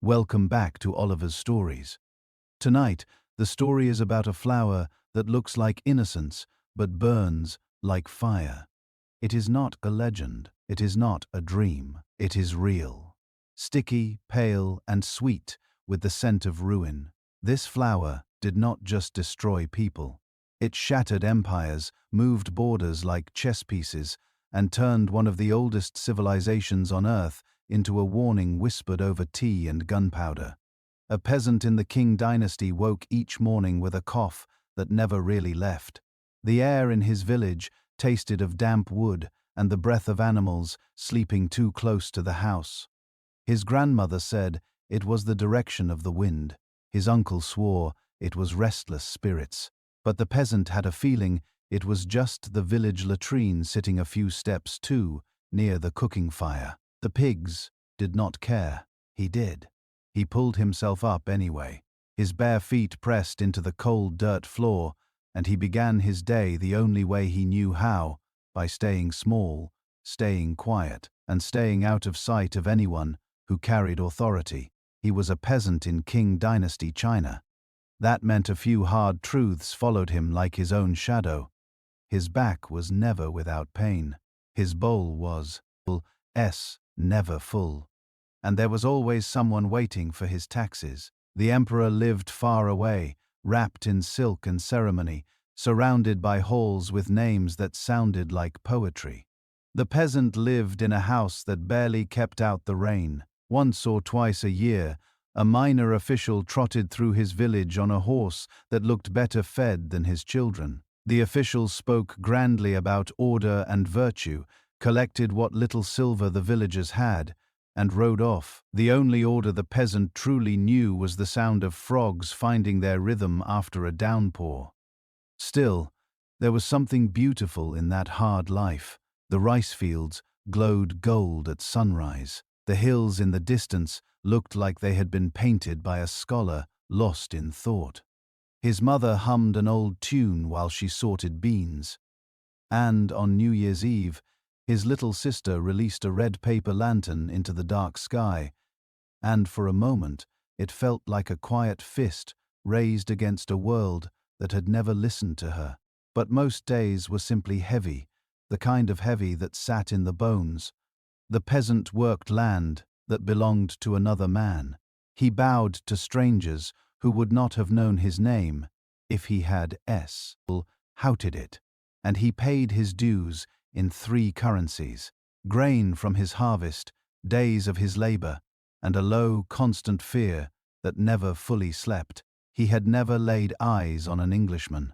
Welcome back to Oliver's Stories. Tonight, the story is about a flower that looks like innocence but burns like fire. It is not a legend, it is not a dream, it is real. Sticky, pale, and sweet, with the scent of ruin. This flower did not just destroy people. It shattered empires, moved borders like chess pieces, and turned one of the oldest civilizations on Earth into a warning whispered over tea and gunpowder. A peasant in the Qing Dynasty woke each morning with a cough that never really left. The air in his village tasted of damp wood and the breath of animals sleeping too close to the house. His grandmother said it was the direction of the wind. His uncle swore it was restless spirits. But the peasant had a feeling it was just the village latrine sitting a few steps too near the cooking fire. The pigs did not care. He did. He pulled himself up anyway. His bare feet pressed into the cold dirt floor, and he began his day the only way he knew how, by staying small, staying quiet, and staying out of sight of anyone who carried authority. He was a peasant in Qing Dynasty China. That meant a few hard truths followed him like his own shadow. His back was never without pain. His bowl was never full. And there was always someone waiting for his taxes. The emperor lived far away, wrapped in silk and ceremony, surrounded by halls with names that sounded like poetry. The peasant lived in a house that barely kept out the rain. Once or twice a year, a minor official trotted through his village on a horse that looked better fed than his children. The official spoke grandly about order and virtue, collected what little silver the villagers had, and rode off. The only order the peasant truly knew was the sound of frogs finding their rhythm after a downpour. Still, there was something beautiful in that hard life. The rice fields glowed gold at sunrise. The hills in the distance looked like they had been painted by a scholar lost in thought. His mother hummed an old tune while she sorted beans. And on New Year's Eve, his little sister released a red paper lantern into the dark sky, and for a moment it felt like a quiet fist raised against a world that had never listened to her. But most days were simply heavy, the kind of heavy that sat in the bones. The peasant worked land that belonged to another man. He bowed to strangers who would not have known his name if he had houted it, and he paid his dues in 3 currencies: grain from his harvest, days of his labor, and a low, constant fear that never fully slept. He had never laid eyes on an Englishman,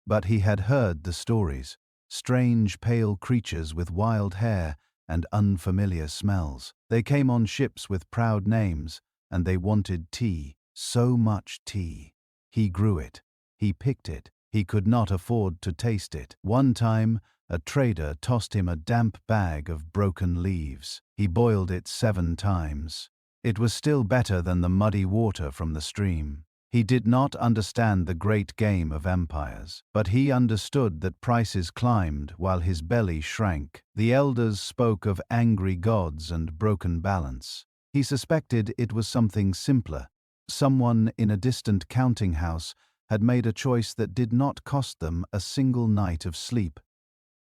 but he had heard the stories: strange, pale creatures with wild hair and unfamiliar smells. They came on ships with proud names, and they wanted tea, so much tea. He grew it. He picked it. He could not afford to taste it. One time, a trader tossed him a damp bag of broken leaves. He boiled it 7 times. It was still better than the muddy water from the stream. He did not understand the great game of empires, but he understood that prices climbed while his belly shrank. The elders spoke of angry gods and broken balance. He suspected it was something simpler. Someone in a distant counting house had made a choice that did not cost them a single night of sleep.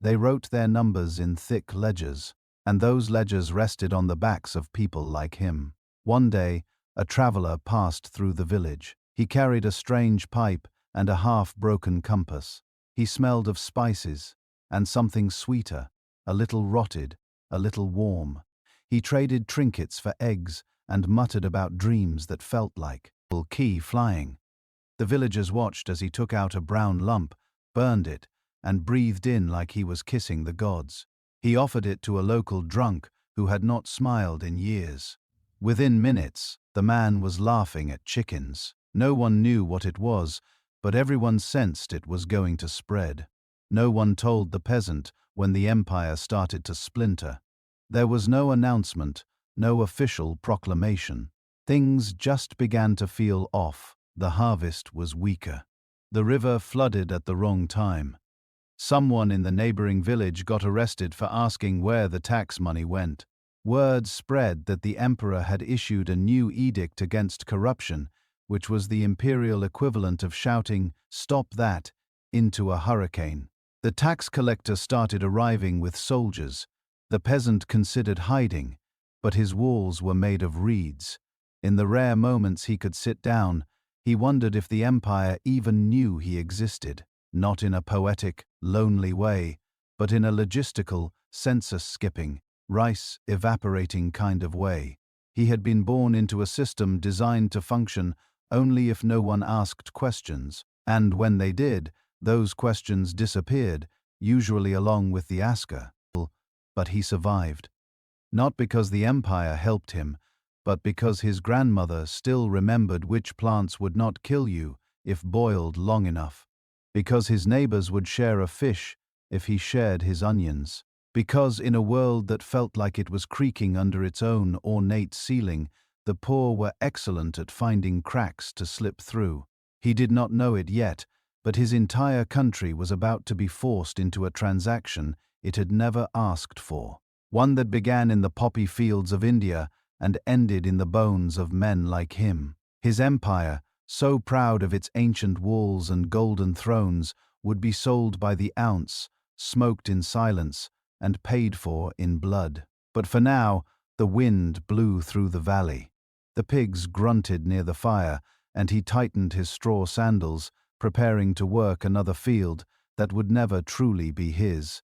They wrote their numbers in thick ledgers, and those ledgers rested on the backs of people like him. One day, a traveler passed through the village. He carried a strange pipe and a half-broken compass. He smelled of spices, and something sweeter, a little rotted, a little warm. He traded trinkets for eggs and muttered about dreams that felt like key flying. The villagers watched as he took out a brown lump, burned it, and breathed in like he was kissing the gods. He offered it to a local drunk who had not smiled in years. Within minutes, the man was laughing at chickens. No one knew what it was, but everyone sensed it was going to spread. No one told the peasant when the empire started to splinter. There was no announcement, no official proclamation. Things just began to feel off. The harvest was weaker. The river flooded at the wrong time. Someone in the neighboring village got arrested for asking where the tax money went. Word spread that the emperor had issued a new edict against corruption, which was the imperial equivalent of shouting, "Stop that!" into a hurricane. The tax collector started arriving with soldiers. The peasant considered hiding, but his walls were made of reeds. In the rare moments he could sit down, he wondered if the empire even knew he existed, not in a poetic, lonely way, but in a logistical, census-skipping, rice-evaporating kind of way. He had been born into a system designed to function only if no one asked questions, and when they did, those questions disappeared, usually along with the asker. But he survived. Not because the empire helped him, but because his grandmother still remembered which plants would not kill you if boiled long enough. Because his neighbors would share a fish if he shared his onions. Because in a world that felt like it was creaking under its own ornate ceiling, the poor were excellent at finding cracks to slip through. He did not know it yet, but his entire country was about to be forced into a transaction it had never asked for. One that began in the poppy fields of India and ended in the bones of men like him. His empire, so proud of its ancient walls and golden thrones, would be sold by the ounce, smoked in silence, and paid for in blood. But for now, the wind blew through the valley. The pigs grunted near the fire, and he tightened his straw sandals, preparing to work another field that would never truly be his.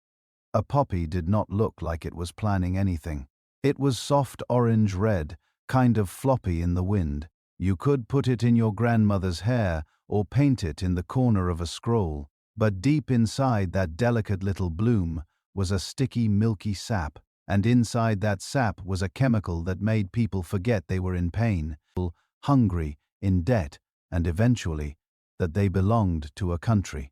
A poppy did not look like it was planning anything. It was soft orange-red, kind of floppy in the wind. You could put it in your grandmother's hair or paint it in the corner of a scroll, but deep inside that delicate little bloom was a sticky, milky sap, and inside that sap was a chemical that made people forget they were in pain, hungry, in debt, and eventually, that they belonged to a country.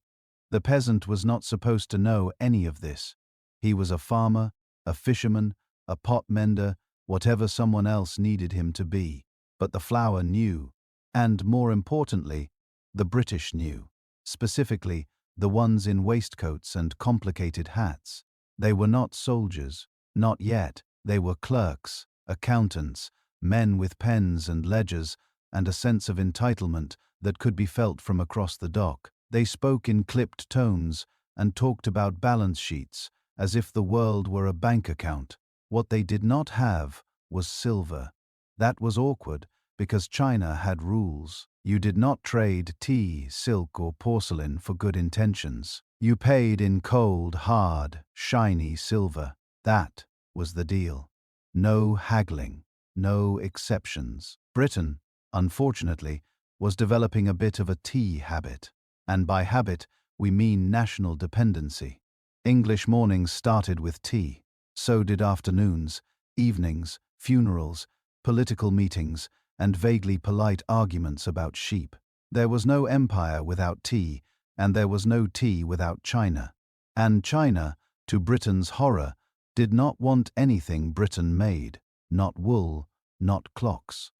The peasant was not supposed to know any of this. He was a farmer, a fisherman, a pot mender, whatever someone else needed him to be. But the flower knew, and more importantly, the British knew. Specifically, the ones in waistcoats and complicated hats. They were not soldiers, not yet. They were clerks, accountants, men with pens and ledgers, and a sense of entitlement that could be felt from across the dock. They spoke in clipped tones and talked about balance sheets, as if the world were a bank account. What they did not have was silver. That was awkward, because China had rules. You did not trade tea, silk, or porcelain for good intentions. You paid in cold, hard, shiny silver. That was the deal. No haggling, no exceptions. Britain, unfortunately, was developing a bit of a tea habit. And by habit, we mean national dependency. English mornings started with tea. So did afternoons, evenings, funerals, political meetings, and vaguely polite arguments about sheep. There was no empire without tea, and there was no tea without China. And China, to Britain's horror, did not want anything Britain made. Not wool, not clocks,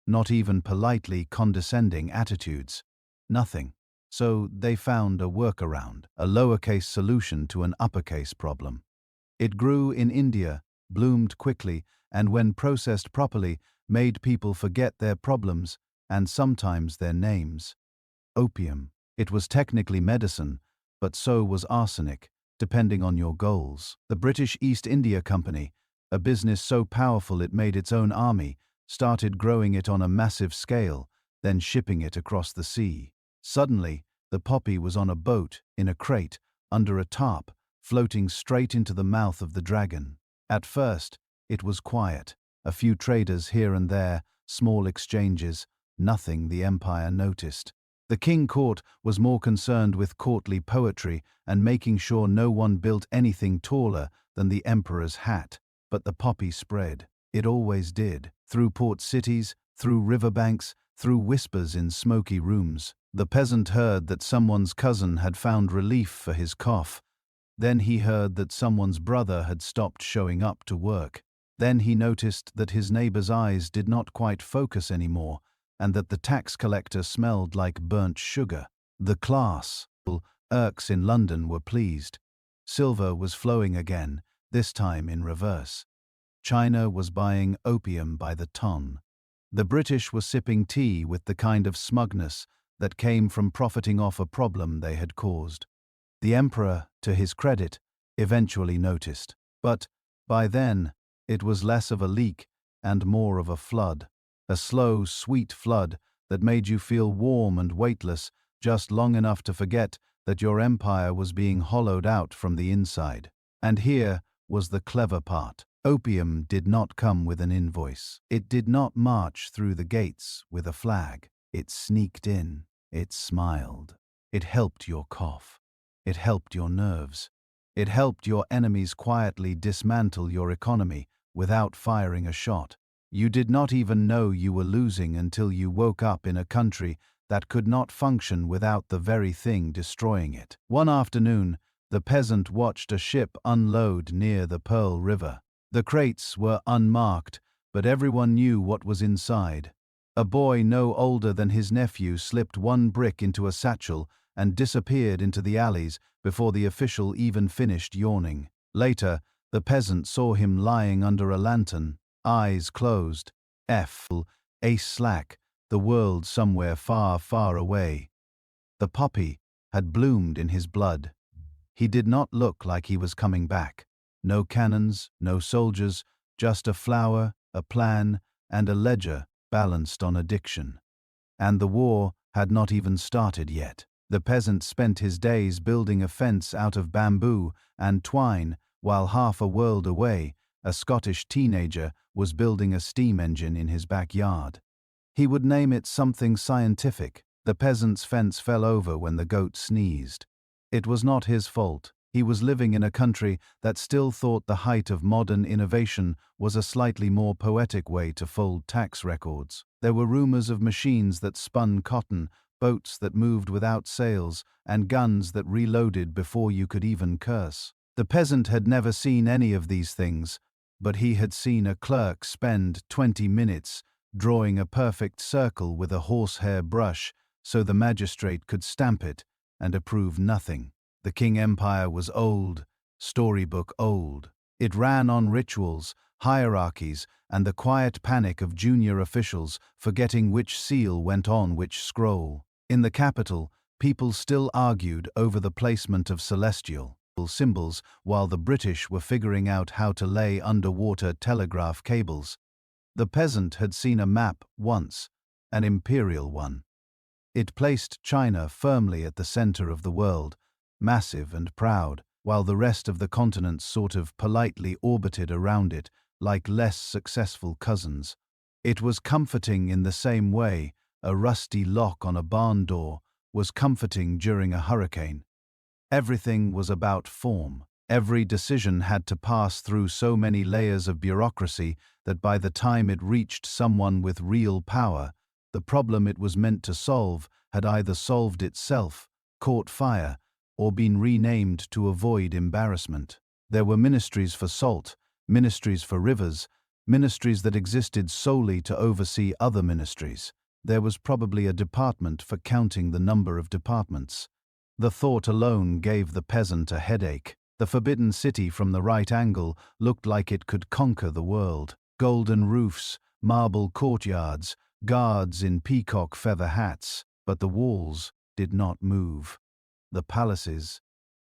not even politely condescending attitudes. Nothing. So they found a workaround, a lowercase solution to an uppercase problem. It grew in India, bloomed quickly, and when processed properly, made people forget their problems and sometimes their names. Opium. It was technically medicine, but so was arsenic, depending on your goals. The British East India Company, a business so powerful it made its own army, started growing it on a massive scale, then shipping it across the sea. Suddenly, the poppy was on a boat, in a crate, under a tarp, floating straight into the mouth of the dragon. At first, it was quiet. A few traders here and there, small exchanges, nothing the empire noticed. The king court was more concerned with courtly poetry and making sure no one built anything taller than the emperor's hat. But the poppy spread. It always did. Through port cities, through riverbanks, through whispers in smoky rooms. The peasant heard that someone's cousin had found relief for his cough. Then he heard that someone's brother had stopped showing up to work. Then he noticed that his neighbor's eyes did not quite focus anymore, and that the tax collector smelled like burnt sugar. The class irks in London were pleased. Silver was flowing again, this time in reverse. China was buying opium by the ton. The British were sipping tea with the kind of smugness that came from profiting off a problem they had caused. The emperor, to his credit, eventually noticed. But, by then, it was less of a leak and more of a flood. A slow, sweet flood that made you feel warm and weightless just long enough to forget that your empire was being hollowed out from the inside. And here was the clever part. Opium did not come with an invoice. It did not march through the gates with a flag. It sneaked in. It smiled. It helped your cough. It helped your nerves. It helped your enemies quietly dismantle your economy without firing a shot. You did not even know you were losing until you woke up in a country that could not function without the very thing destroying it. One afternoon, the peasant watched a ship unload near the Pearl River. The crates were unmarked, but everyone knew what was inside. A boy no older than his nephew slipped one brick into a satchel and disappeared into the alleys before the official even finished yawning. Later, the peasant saw him lying under a lantern, eyes closed. Ace slack, the world somewhere far, far away. The poppy had bloomed in his blood. He did not look like he was coming back. No cannons, no soldiers, just a flower, a plan, and a ledger balanced on addiction. And the war had not even started yet. The peasant spent his days building a fence out of bamboo and twine, while half a world away, a Scottish teenager was building a steam engine in his backyard. He would name it something scientific. The peasant's fence fell over when the goat sneezed. It was not his fault. He was living in a country that still thought the height of modern innovation was a slightly more poetic way to fold tax records. There were rumors of machines that spun cotton, boats that moved without sails, and guns that reloaded before you could even curse. The peasant had never seen any of these things, but he had seen a clerk spend 20 minutes drawing a perfect circle with a horsehair brush so the magistrate could stamp it and approve nothing. The Qing Empire was old, storybook old. It ran on rituals, hierarchies, and the quiet panic of junior officials forgetting which seal went on which scroll. In the capital, people still argued over the placement of celestial symbols while the British were figuring out how to lay underwater telegraph cables. The peasant had seen a map once, an imperial one. It placed China firmly at the center of the world, massive and proud, while the rest of the continent sort of politely orbited around it like less successful cousins. It was comforting in the same way a rusty lock on a barn door was comforting during a hurricane. Everything was about form. Every decision had to pass through so many layers of bureaucracy that by the time it reached someone with real power, the problem it was meant to solve had either solved itself, caught fire, or been renamed to avoid embarrassment. There were ministries for salt, ministries for rivers, ministries that existed solely to oversee other ministries. There was probably a department for counting the number of departments. The thought alone gave the peasant a headache. The forbidden city from the right angle looked like it could conquer the world. Golden roofs, marble courtyards, guards in peacock feather hats, but the walls did not move. The palaces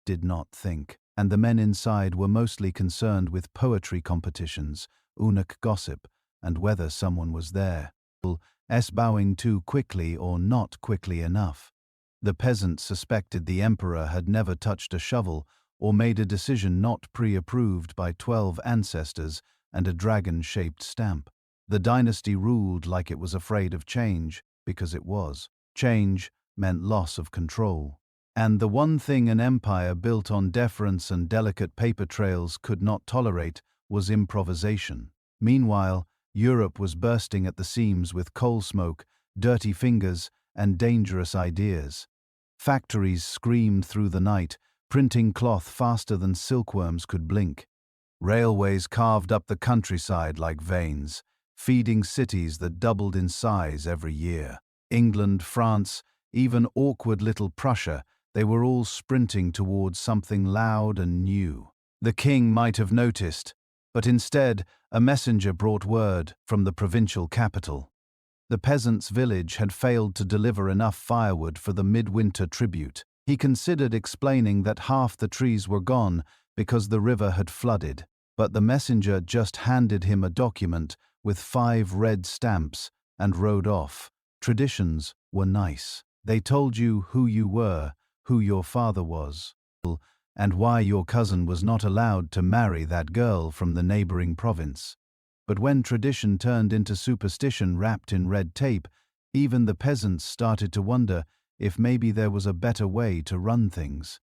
did not think, and the men inside were mostly concerned with poetry competitions, eunuch gossip, and whether someone was there. Bowing too quickly or not quickly enough. The peasant suspected the emperor had never touched a shovel or made a decision not pre-approved by 12 ancestors and a dragon-shaped stamp. The dynasty ruled like it was afraid of change, because it was. Change meant loss of control. And the one thing an empire built on deference and delicate paper trails could not tolerate was improvisation. Meanwhile, Europe was bursting at the seams with coal smoke, dirty fingers, and dangerous ideas. Factories screamed through the night, printing cloth faster than silkworms could blink. Railways carved up the countryside like veins, feeding cities that doubled in size every year. England, France, even awkward little Prussia, they were all sprinting towards something loud and new. The king might have noticed, But instead, a messenger brought word from the provincial capital. The peasant's village had failed to deliver enough firewood for the midwinter tribute. He considered explaining that half the trees were gone because the river had flooded, but the messenger just handed him a document with 5 red stamps and rode off. Traditions were nice. They told you who you were, who your father was, and why your cousin was not allowed to marry that girl from the neighboring province. But when tradition turned into superstition wrapped in red tape, even the peasants started to wonder if maybe there was a better way to run things.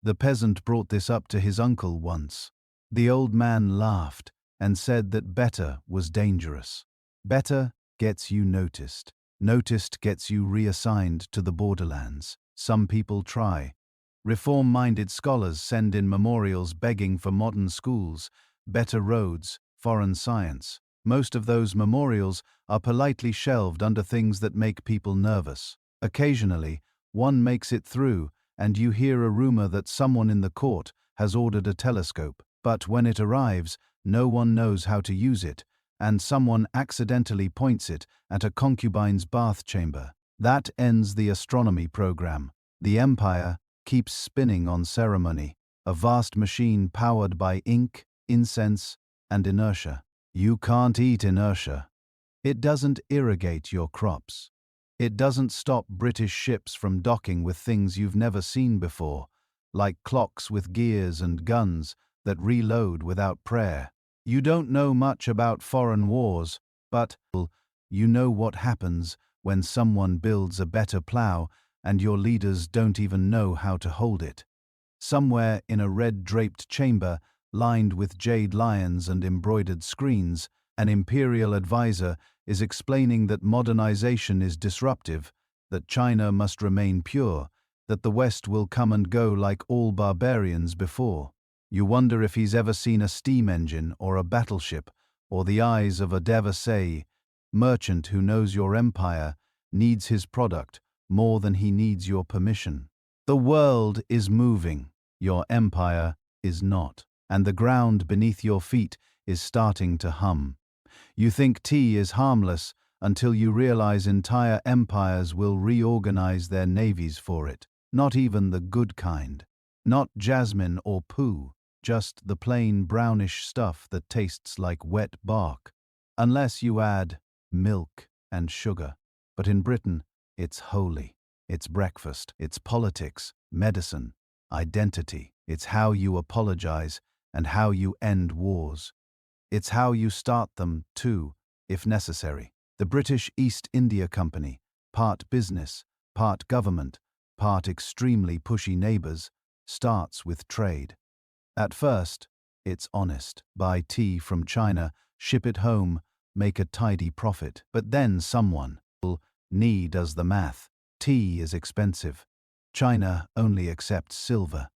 The peasant brought this up to his uncle once. The old man laughed and said that better was dangerous. Better gets you noticed. Noticed gets you reassigned to the borderlands. Some people try. Reform-minded scholars send in memorials begging for modern schools, better roads, foreign science. Most of those memorials are politely shelved under things that make people nervous. Occasionally, one makes it through, and you hear a rumor that someone in the court has ordered a telescope. But when it arrives, no one knows how to use it, and someone accidentally points it at a concubine's bath chamber. That ends the astronomy program. The empire keeps spinning on ceremony, a vast machine powered by ink, incense, and inertia. You can't eat inertia. It doesn't irrigate your crops. It doesn't stop British ships from docking with things you've never seen before, like clocks with gears and guns that reload without prayer. You don't know much about foreign wars, but you know what happens when someone builds a better plow and your leaders don't even know how to hold it. Somewhere in a red-draped chamber, lined with jade lions and embroidered screens, an imperial advisor is explaining that modernization is disruptive, that China must remain pure, that the West will come and go like all barbarians before. You wonder if he's ever seen a steam engine or a battleship, or the eyes of a devasay merchant who knows your empire needs his product more than he needs your permission. The world is moving, your empire is not, and the ground beneath your feet is starting to hum. You think tea is harmless until you realize entire empires will reorganize their navies for it. Not even the good kind. Not jasmine or poo, just the plain brownish stuff that tastes like wet bark. Unless you add milk and sugar. But in Britain, it's holy. It's breakfast. It's politics, medicine, identity. It's how you apologize and how you end wars. It's how you start them, too, if necessary. The British East India Company, part business, part government, part extremely pushy neighbors, starts with trade. At first, it's honest. Buy tea from China, ship it home, make a tidy profit. But then someone, does the math. Tea is expensive. China only accepts silver.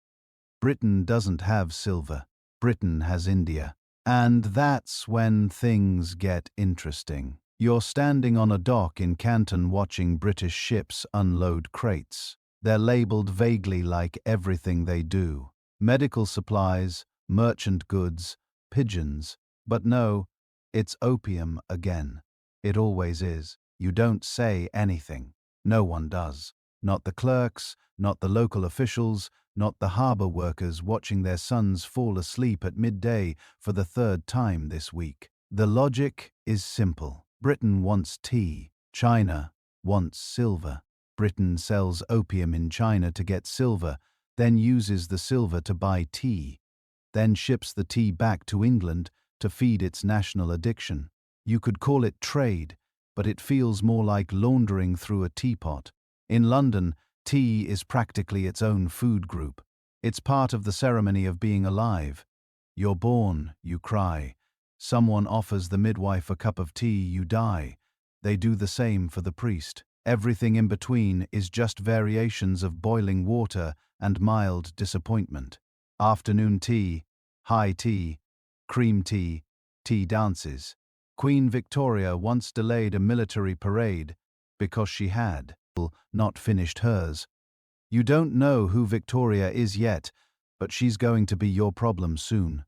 Britain doesn't have silver. Britain has India. And that's when things get interesting. You're standing on a dock in Canton watching British ships unload crates. They're labeled vaguely like everything they do. Medical supplies, merchant goods, pigeons. But no, it's opium again. It always is. You don't say anything. No one does. Not the clerks, not the local officials, not the harbor workers watching their sons fall asleep at midday for the 3rd time this week. The logic is simple. Britain wants tea. China wants silver. Britain sells opium in China to get silver, then uses the silver to buy tea, then ships the tea back to England to feed its national addiction. You could call it trade, but it feels more like laundering through a teapot. In London, tea is practically its own food group. It's part of the ceremony of being alive. You're born, you cry. Someone offers the midwife a cup of tea, you die. They do the same for the priest. Everything in between is just variations of boiling water and mild disappointment. Afternoon tea, high tea, cream tea, tea dances. Queen Victoria once delayed a military parade because she had not finished hers. You don't know who Victoria is yet, but she's going to be your problem soon.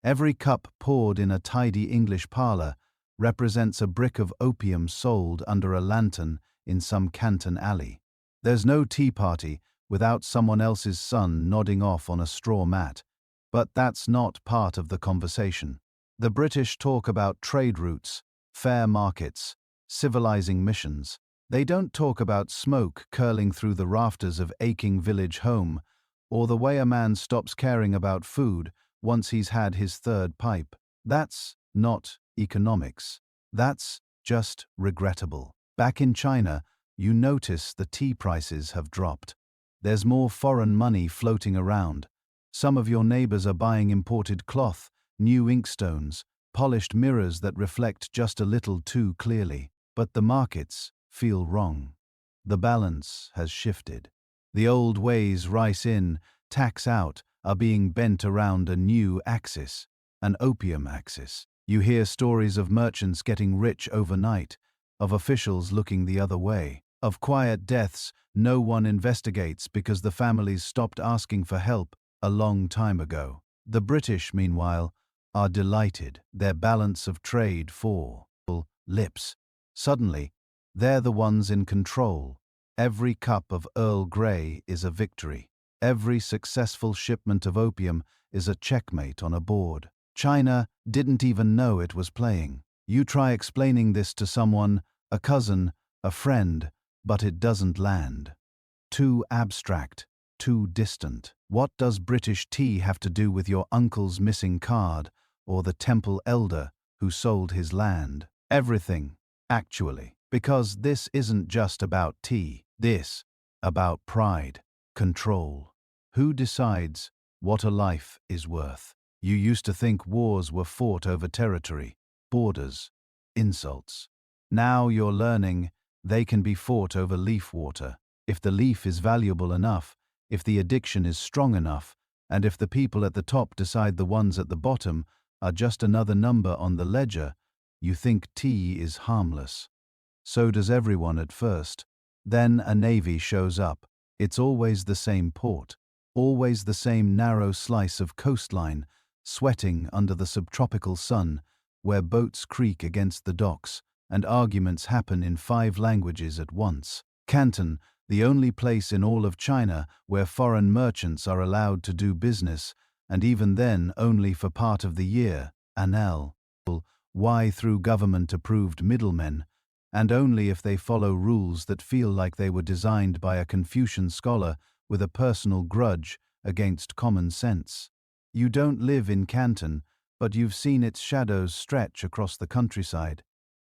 Every cup poured in a tidy English parlor represents a brick of opium sold under a lantern in some Canton alley. There's no tea party without someone else's son nodding off on a straw mat, but that's not part of the conversation. The British talk about trade routes, fair markets, civilizing missions. They don't talk about smoke curling through the rafters of aching village home, or the way a man stops caring about food once he's had his third pipe. That's not economics. That's just regrettable. Back in China, you notice the tea prices have dropped. There's more foreign money floating around. Some of your neighbors are buying imported cloth, new inkstones, polished mirrors that reflect just a little too clearly. But the markets feel wrong. The balance has shifted. The old ways, rice in, tax out, are being bent around a new axis, an opium axis. You hear stories of merchants getting rich overnight, of officials looking the other way, of quiet deaths no one investigates because the families stopped asking for help a long time ago. The British, meanwhile, are delighted. Their balance of trade for lips. Suddenly, they're the ones in control. Every cup of Earl Grey is a victory. Every successful shipment of opium is a checkmate on a board. China didn't even know it was playing. You try explaining this to someone, a cousin, a friend, but it doesn't land. Too abstract, too distant. What does British tea have to do with your uncle's missing card, or the temple elder who sold his land? Everything, actually. Because this isn't just about tea. This about pride, control. Who decides what a life is worth? You used to think wars were fought over territory, borders, insults. Now you're learning they can be fought over leaf water. If the leaf is valuable enough, if the addiction is strong enough, and if the people at the top decide the ones at the bottom are just another number on the ledger, you think tea is harmless. So does everyone at first. Then a navy shows up. It's always the same port, always the same narrow slice of coastline, sweating under the subtropical sun, where boats creak against the docks, and arguments happen in 5 languages at once. Canton, the only place in all of China where foreign merchants are allowed to do business, and even then only for part of the year, Anel, why through government-approved middlemen, and only if they follow rules that feel like they were designed by a Confucian scholar with a personal grudge against common sense. You don't live in Canton, but you've seen its shadows stretch across the countryside.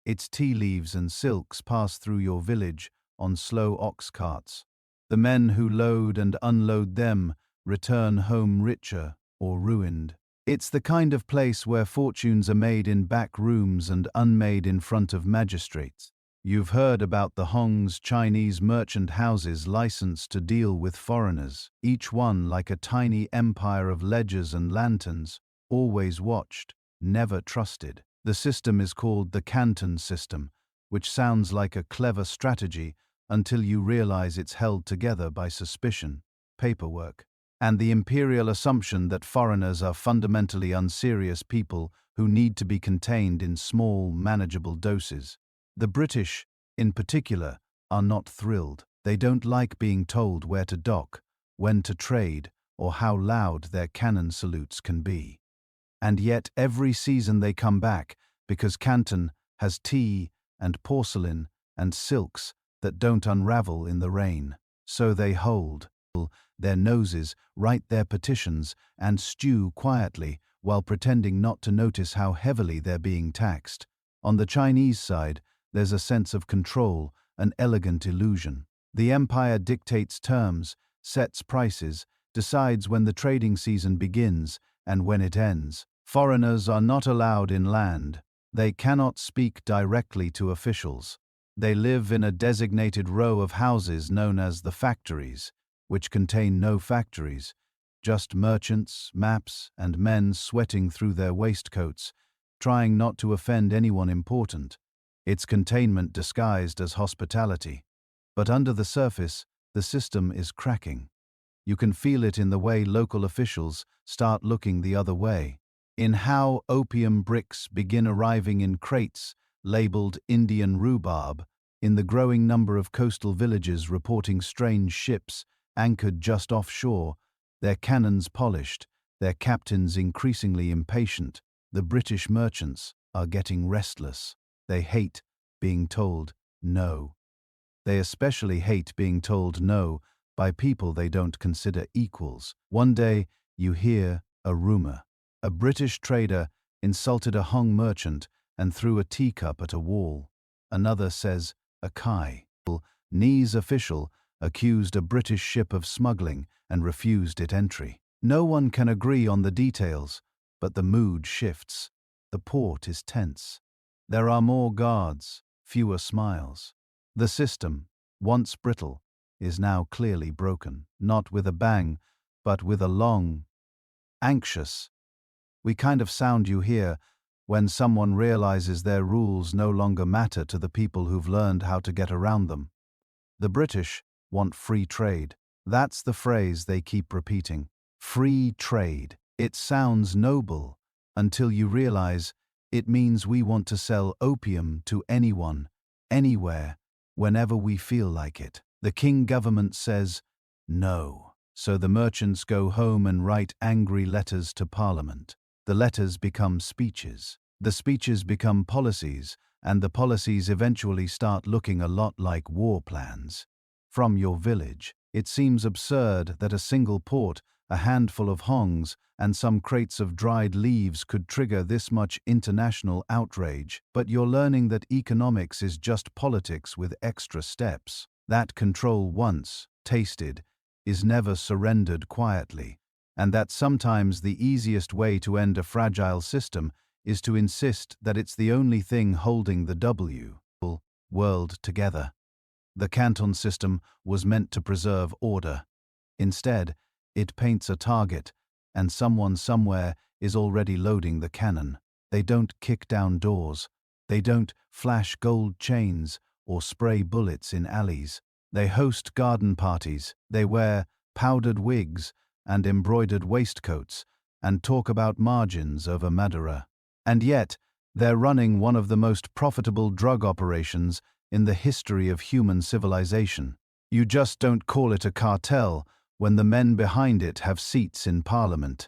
Its tea leaves and silks pass through your village on slow ox carts. The men who load and unload them return home richer or ruined. It's the kind of place where fortunes are made in back rooms and unmade in front of magistrates. You've heard about the Hong's Chinese merchant houses licensed to deal with foreigners, each one like a tiny empire of ledgers and lanterns, always watched, never trusted. The system is called the Canton system, which sounds like a clever strategy until you realize it's held together by suspicion, paperwork, and the imperial assumption that foreigners are fundamentally unserious people who need to be contained in small, manageable doses. The British, in particular, are not thrilled. They don't like being told where to dock, when to trade, or how loud their cannon salutes can be. And yet every season they come back because Canton has tea and porcelain and silks that don't unravel in the rain. So they hold their noses, write their petitions, and stew quietly while pretending not to notice how heavily they're being taxed. On the Chinese side, there's a sense of control, an elegant illusion. The empire dictates terms, sets prices, decides when the trading season begins and when it ends. Foreigners are not allowed in land. They cannot speak directly to officials. They live in a designated row of houses known as the factories, which contain no factories, just merchants, maps, and men sweating through their waistcoats, trying not to offend anyone important. It's containment disguised as hospitality. But under the surface, the system is cracking. You can feel it in the way local officials start looking the other way. in how opium bricks begin arriving in crates labeled Indian rhubarb, in the growing number of coastal villages reporting strange ships anchored just offshore, their cannons polished, their captains increasingly impatient. The British merchants are getting restless. They hate being told no. They especially hate being told no by people they don't consider equals. One day, you hear a rumor. A British trader insulted a Hong merchant and threw a teacup at a wall. Another says a Kai. Ni's official accused a British ship of smuggling and refused it entry. No one can agree on the details, but the mood shifts. The port is tense. There are more guards, fewer smiles. The system, once brittle, is now clearly broken, not with a bang, but with a long, anxious. We kind of sound you hear when someone realizes their rules no longer matter to the people who've learned how to get around them. The British want free trade. That's the phrase they keep repeating. Free trade. It sounds noble until you realize it means we want to sell opium to anyone, anywhere, whenever we feel like it. The Qing government says no. So the merchants go home and write angry letters to Parliament. The letters become speeches. The speeches become policies, and the policies eventually start looking a lot like war plans. From your village, it seems absurd that a single port, a handful of hongs, and some crates of dried leaves could trigger this much international outrage, but you're learning that economics is just politics with extra steps. That control once tasted is never surrendered quietly, and that sometimes the easiest way to end a fragile system is to insist that it's the only thing holding the world together. The Canton system was meant to preserve order. Instead, it paints a target, and someone somewhere is already loading the cannon. They don't kick down doors. They don't flash gold chains or spray bullets in alleys. They host garden parties. They wear powdered wigs and embroidered waistcoats and talk about margins over Madeira. And yet, they're running one of the most profitable drug operations in the history of human civilization. You just don't call it a cartel when the men behind it have seats in Parliament.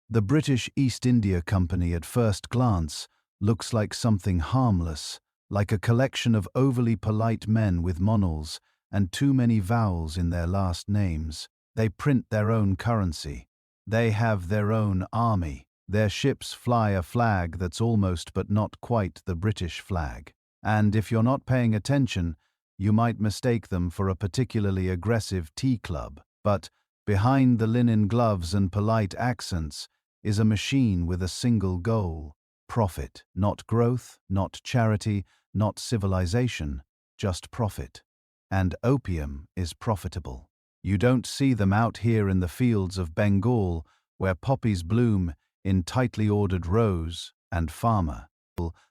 The British East India Company at first glance looks like something harmless, like a collection of overly polite men with monols and too many vowels in their last names. They print their own currency. They have their own army. Their ships fly a flag that's almost but not quite the British flag. And if you're not paying attention, you might mistake them for a particularly aggressive tea club. But behind the linen gloves and polite accents is a machine with a single goal: profit. Not growth, not charity, not civilization, just profit. And opium is profitable. You don't see them out here in the fields of Bengal, where poppies bloom in tightly ordered rows, and farmer.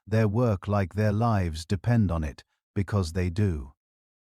Their work like their lives depend on it, because they do.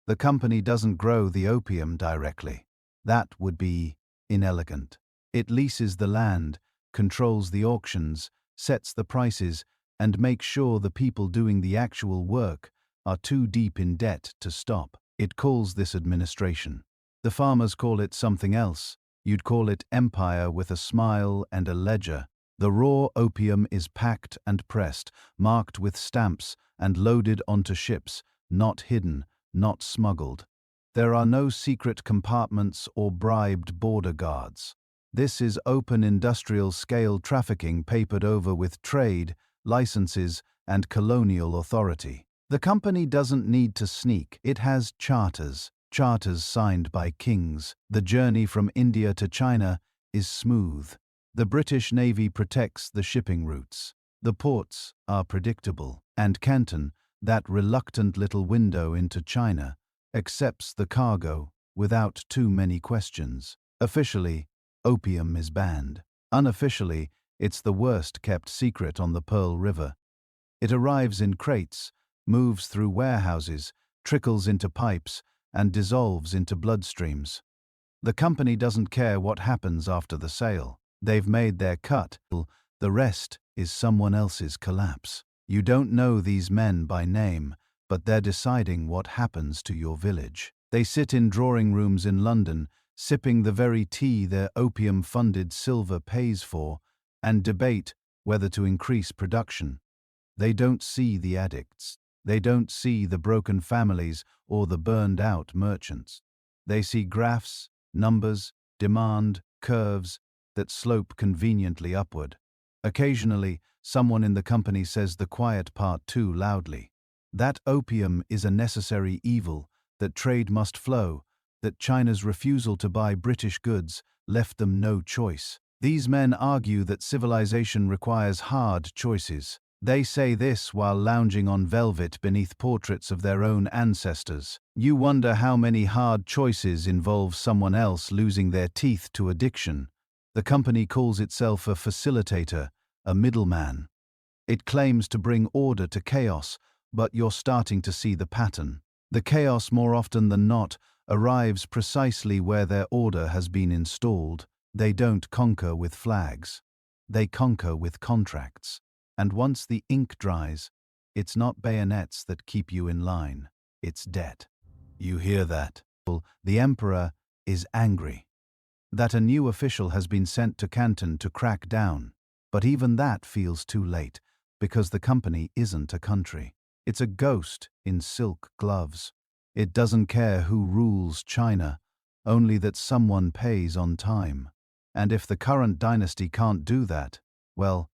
The company doesn't grow the opium directly. That would be inelegant. It leases the land, controls the auctions, sets the prices, and makes sure the people doing the actual work are too deep in debt to stop. It calls this administration. The farmers call it something else. You'd call it empire with a smile and a ledger. The raw opium is packed and pressed, marked with stamps, and loaded onto ships, not hidden, not smuggled. There are no secret compartments or bribed border guards. This is open industrial-scale trafficking papered over with trade, licenses, and colonial authority. The company doesn't need to sneak. It has charters signed by kings. The journey from India to China is smooth. The British Navy protects the shipping routes. The ports are predictable, and Canton, that reluctant little window into China, accepts the cargo without too many questions. Officially, opium is banned. Unofficially, it's the worst-kept secret on the Pearl River. It arrives in crates, moves through warehouses, trickles into pipes, and dissolves into bloodstreams. The company doesn't care what happens after the sale. They've made their cut. The rest is someone else's collapse. You don't know these men by name, but they're deciding what happens to your village. They sit in drawing rooms in London, sipping the very tea their opium-funded silver pays for, and debate whether to increase production. They don't see the addicts. They don't see the broken families or the burned-out merchants. They see graphs, numbers, demand, curves that slope conveniently upward. Occasionally, someone in the company says the quiet part too loudly. That opium is a necessary evil, that trade must flow, that China's refusal to buy British goods left them no choice. These men argue that civilization requires hard choices. They say this while lounging on velvet beneath portraits of their own ancestors. You wonder how many hard choices involve someone else losing their teeth to addiction. The company calls itself a facilitator, a middleman. It claims to bring order to chaos, but you're starting to see the pattern. The chaos, more often than not, arrives precisely where their order has been installed. They don't conquer with flags. They conquer with contracts. And once the ink dries, it's not bayonets that keep you in line, it's debt. You hear that? The emperor is angry that a new official has been sent to Canton to crack down. But even that feels too late, because the company isn't a country. It's a ghost in silk gloves. It doesn't care who rules China, only that someone pays on time. And if the current dynasty can't do that, well,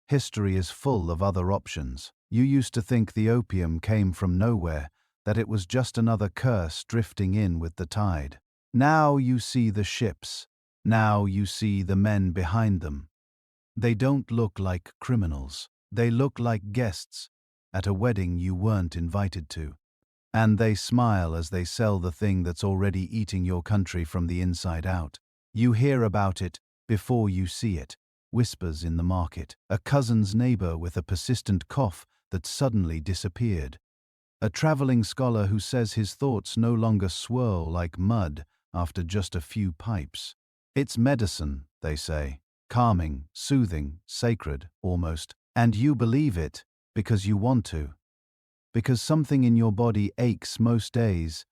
history is full of other options. You used to think the opium came from nowhere, that it was just another curse drifting in with the tide. Now you see the ships. Now you see the men behind them. They don't look like criminals. They look like guests at a wedding you weren't invited to. And they smile as they sell the thing that's already eating your country from the inside out. You hear about it before you see it. Whispers in the market. A cousin's neighbor with a persistent cough that suddenly disappeared. A traveling scholar who says his thoughts no longer swirl like mud after just a few pipes. It's medicine, they say. Calming, soothing, sacred, almost. And you believe it because you want to. Because something in your body aches most days,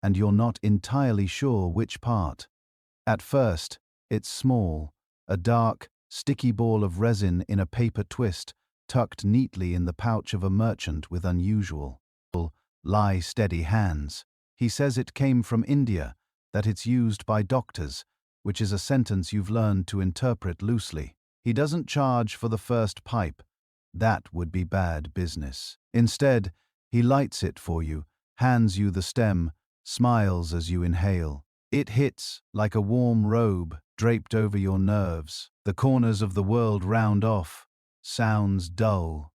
and you're not entirely sure which part. At first, it's small, a dark, sticky ball of resin in a paper twist, tucked neatly in the pouch of a merchant with unusual, lie steady hands. He says it came from India, that it's used by doctors, which is a sentence you've learned to interpret loosely. He doesn't charge for the first pipe. That would be bad business. Instead, he lights it for you, hands you the stem, smiles as you inhale. It hits like a warm robe draped over your nerves. The corners of the world round off. Sounds dull.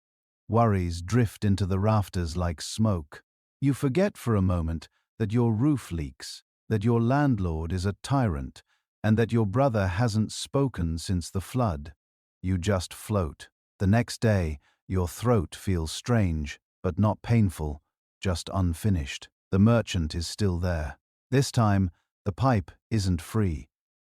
Worries drift into the rafters like smoke. You forget for a moment that your roof leaks, that your landlord is a tyrant, and that your brother hasn't spoken since the flood. You just float. The next day, your throat feels strange, but not painful, just unfinished. The merchant is still there. This time, the pipe isn't free,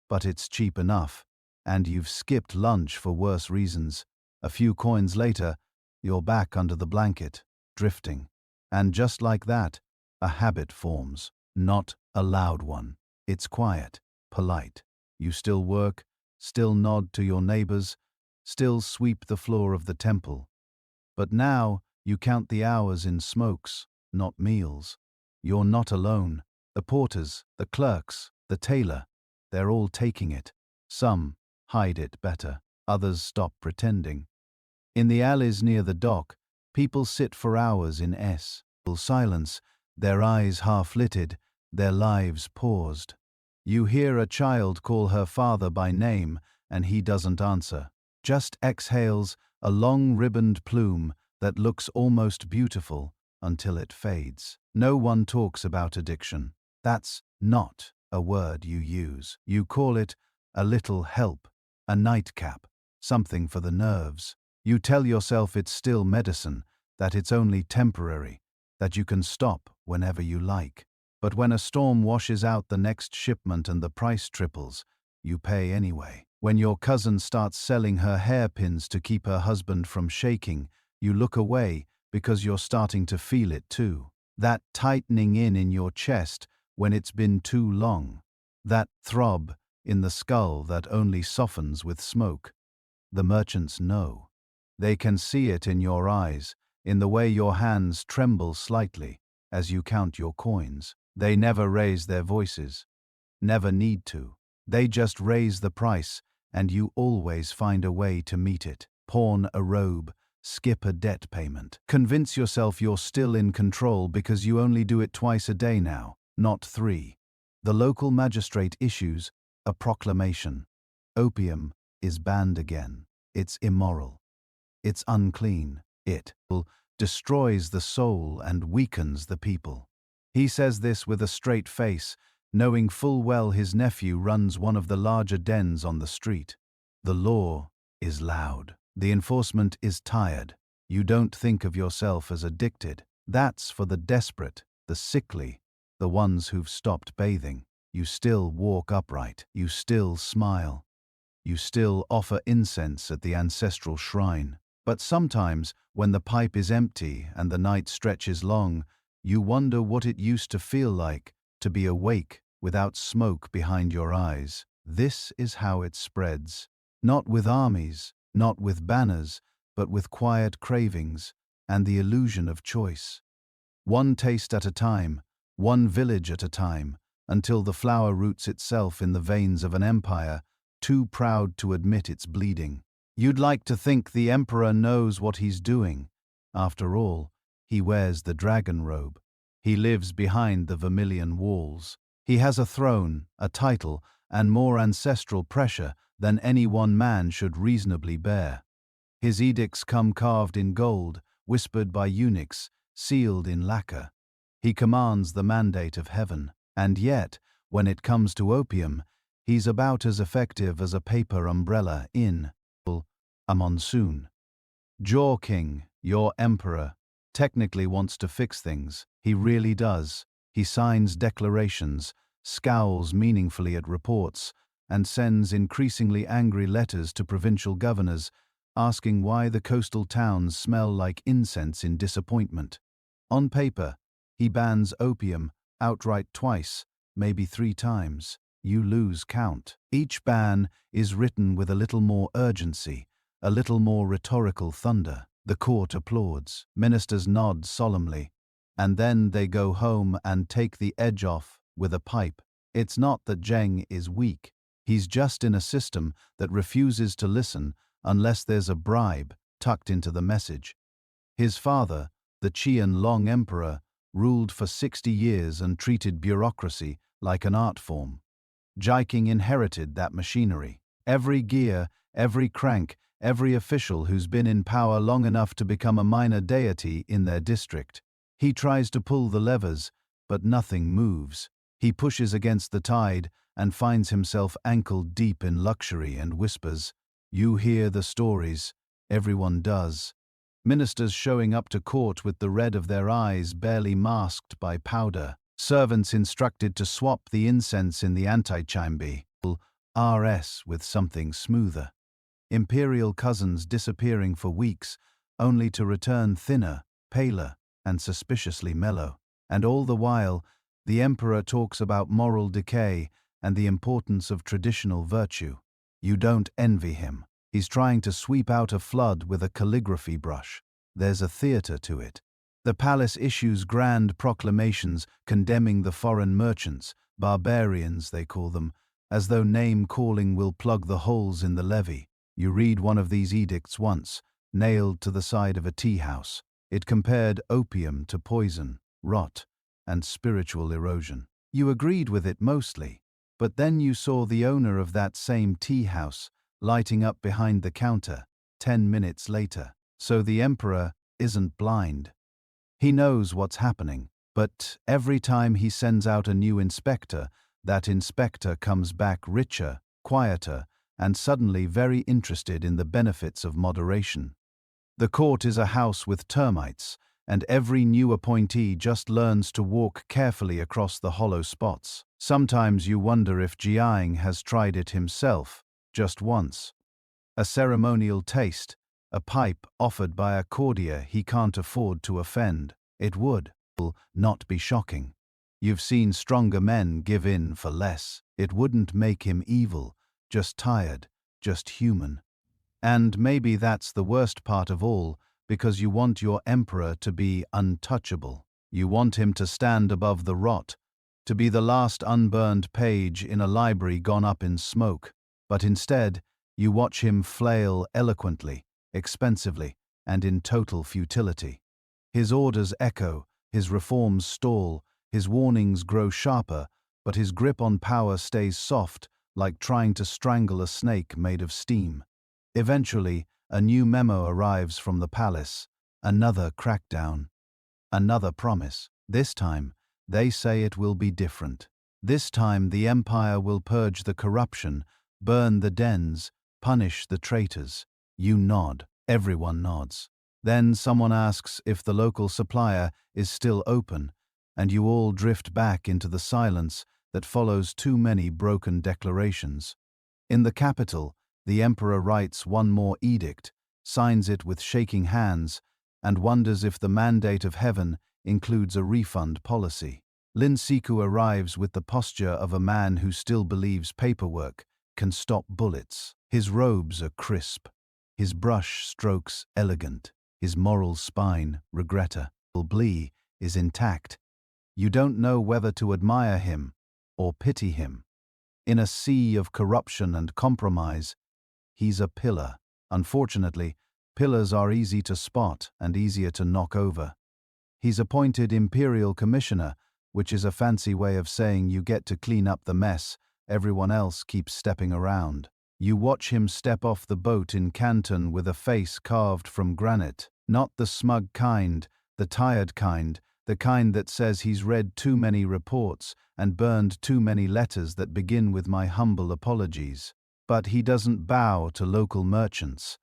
but it's cheap enough, and you've skipped lunch for worse reasons. A few coins later, you're back under the blanket, drifting. And just like that, a habit forms. Not a loud one. It's quiet, polite. You still work, still nod to your neighbors, still sweep the floor of the temple. But now you count the hours in smokes, not meals. You're not alone. The porters, the clerks, the tailor, they're all taking it. Some hide it better, others stop pretending. In the alleys near the dock, people sit for hours in silence, their eyes half-lidded, their lives paused. You hear a child call her father by name, and he doesn't answer. Just exhales a long ribboned plume that looks almost beautiful until it fades. No one talks about addiction. That's not a word you use. You call it a little help, a nightcap, something for the nerves. You tell yourself it's still medicine, that it's only temporary, that you can stop whenever you like. But when a storm washes out the next shipment and the price triples, you pay anyway. When your cousin starts selling her hairpins to keep her husband from shaking, you look away because you're starting to feel it too. That tightening in your chest when it's been too long. That throb in the skull that only softens with smoke. The merchants know. They can see it in your eyes, in the way your hands tremble slightly as you count your coins. They never raise their voices. Never need to. They just raise the price, and you always find a way to meet it. Pawn a robe, skip a debt payment. Convince yourself you're still in control because you only do it twice a day now, not 3. The local magistrate issues a proclamation. Opium is banned again. It's immoral. It's unclean. It destroys the soul and weakens the people. He says this with a straight face, knowing full well his nephew runs one of the larger dens on the street. The law is loud. The enforcement is tired. You don't think of yourself as addicted. That's for the desperate, the sickly, the ones who've stopped bathing. You still walk upright. You still smile. You still offer incense at the ancestral shrine. But sometimes, when the pipe is empty and the night stretches long, you wonder what it used to feel like to be awake without smoke behind your eyes. This is how it spreads. Not with armies, not with banners, but with quiet cravings and the illusion of choice. One taste at a time, one village at a time, until the flower roots itself in the veins of an empire, too proud to admit it's bleeding. You'd like to think the emperor knows what he's doing. After all, he wears the dragon robe. He lives behind the vermilion walls. He has a throne, a title, and more ancestral pressure than any one man should reasonably bear. His edicts come carved in gold, whispered by eunuchs, sealed in lacquer. He commands the mandate of heaven. And yet, when it comes to opium, he's about as effective as a paper umbrella in a monsoon. Jaw King, your emperor, technically wants to fix things. He really does. He signs declarations, scowls meaningfully at reports, and sends increasingly angry letters to provincial governors, asking why the coastal towns smell like incense in disappointment. On paper, he bans opium outright twice, maybe 3 times. You lose count. Each ban is written with a little more urgency, a little more rhetorical thunder. The court applauds. Ministers nod solemnly. And then they go home and take the edge off with a pipe. It's not that Zheng is weak. He's just in a system that refuses to listen unless there's a bribe tucked into the message. His father, the Qian Long Emperor, ruled for 60 years and treated bureaucracy like an art form. Jiqing inherited that machinery. Every gear, every crank, every official who's been in power long enough to become a minor deity in their district. He tries to pull the levers, but nothing moves. He pushes against the tide and finds himself ankle-deep in luxury and whispers, "You hear the stories. Everyone does." Ministers showing up to court with the red of their eyes barely masked by powder. Servants instructed to swap the incense in the antechamber RS with something smoother. Imperial cousins disappearing for weeks, only to return thinner, paler, and suspiciously mellow. And all the while, the emperor talks about moral decay and the importance of traditional virtue. You don't envy him. He's trying to sweep out a flood with a calligraphy brush. There's a theater to it. The palace issues grand proclamations condemning the foreign merchants, barbarians they call them, as though name-calling will plug the holes in the levee. You read one of these edicts once, nailed to the side of a tea-house. It compared opium to poison, rot, and spiritual erosion. You agreed with it mostly, but then you saw the owner of that same tea-house lighting up behind the counter 10 minutes later. So the emperor isn't blind. He knows what's happening, but every time he sends out a new inspector, that inspector comes back richer, quieter, and suddenly very interested in the benefits of moderation. The court is a house with termites, and every new appointee just learns to walk carefully across the hollow spots. Sometimes you wonder if Jiang has tried it himself, just once. A ceremonial taste, a pipe offered by a courtier he can't afford to offend. It would not be shocking. You've seen stronger men give in for less. It wouldn't make him evil, just tired, just human. And maybe that's the worst part of all, because you want your emperor to be untouchable. You want him to stand above the rot, to be the last unburned page in a library gone up in smoke. But instead, you watch him flail eloquently, expensively, and in total futility. His orders echo, his reforms stall, his warnings grow sharper, but his grip on power stays soft, like trying to strangle a snake made of steam. Eventually, a new memo arrives from the palace, another crackdown, another promise. This time, they say it will be different. This time the empire will purge the corruption, burn the dens, punish the traitors. You nod. Everyone nods. Then someone asks if the local supplier is still open, and you all drift back into the silence that follows too many broken declarations. In the capital, the emperor writes one more edict, signs it with shaking hands, and wonders if the mandate of heaven includes a refund policy. Lin Zexu arrives with the posture of a man who still believes paperwork can stop bullets. His robes are crisp, his brush strokes elegant, his moral spine, regrettably, is intact. You don't know whether to admire him or pity him. In a sea of corruption and compromise, he's a pillar. Unfortunately, pillars are easy to spot and easier to knock over. He's appointed imperial commissioner, which is a fancy way of saying you get to clean up the mess everyone else keeps stepping around. You watch him step off the boat in Canton with a face carved from granite, not the smug kind, the tired kind, the kind that says he's read too many reports and burned too many letters that begin with my humble apologies. But he doesn't bow to local merchants.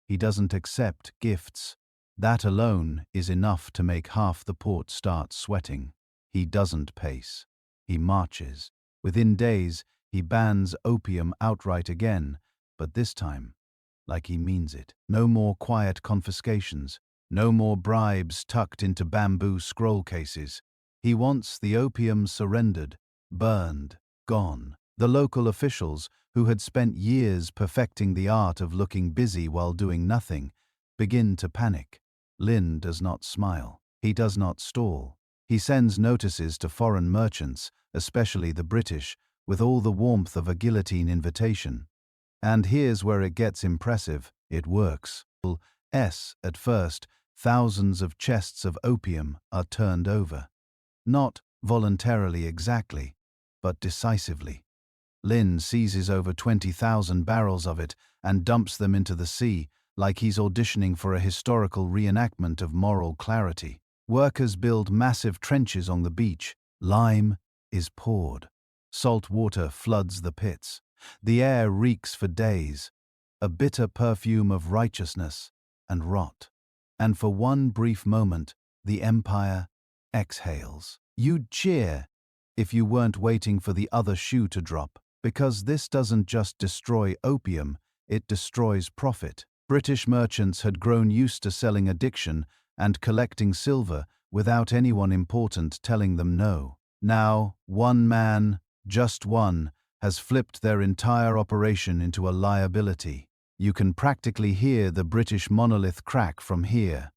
He doesn't accept gifts. That alone is enough to make half the port start sweating. He doesn't pace. He marches. Within days, he bans opium outright again, but this time, like he means it. No more quiet confiscations. No more bribes tucked into bamboo scroll cases. He wants the opium surrendered, burned, gone. The local officials, who had spent years perfecting the art of looking busy while doing nothing, begin to panic. Lin does not smile. He does not stall. He sends notices to foreign merchants, especially the British, with all the warmth of a guillotine invitation. And here's where it gets impressive. It works. At first, thousands of chests of opium are turned over. Not voluntarily exactly, but decisively. Lin seizes over 20,000 barrels of it and dumps them into the sea, like he's auditioning for a historical reenactment of moral clarity. Workers build massive trenches on the beach. Lime is poured. Salt water floods the pits. The air reeks for days, a bitter perfume of righteousness and rot. And for one brief moment, the empire exhales. You'd cheer if you weren't waiting for the other shoe to drop, because this doesn't just destroy opium, it destroys profit. British merchants had grown used to selling addiction and collecting silver without anyone important telling them no. Now, one man, just one, has flipped their entire operation into a liability. You can practically hear the British monolith crack from here.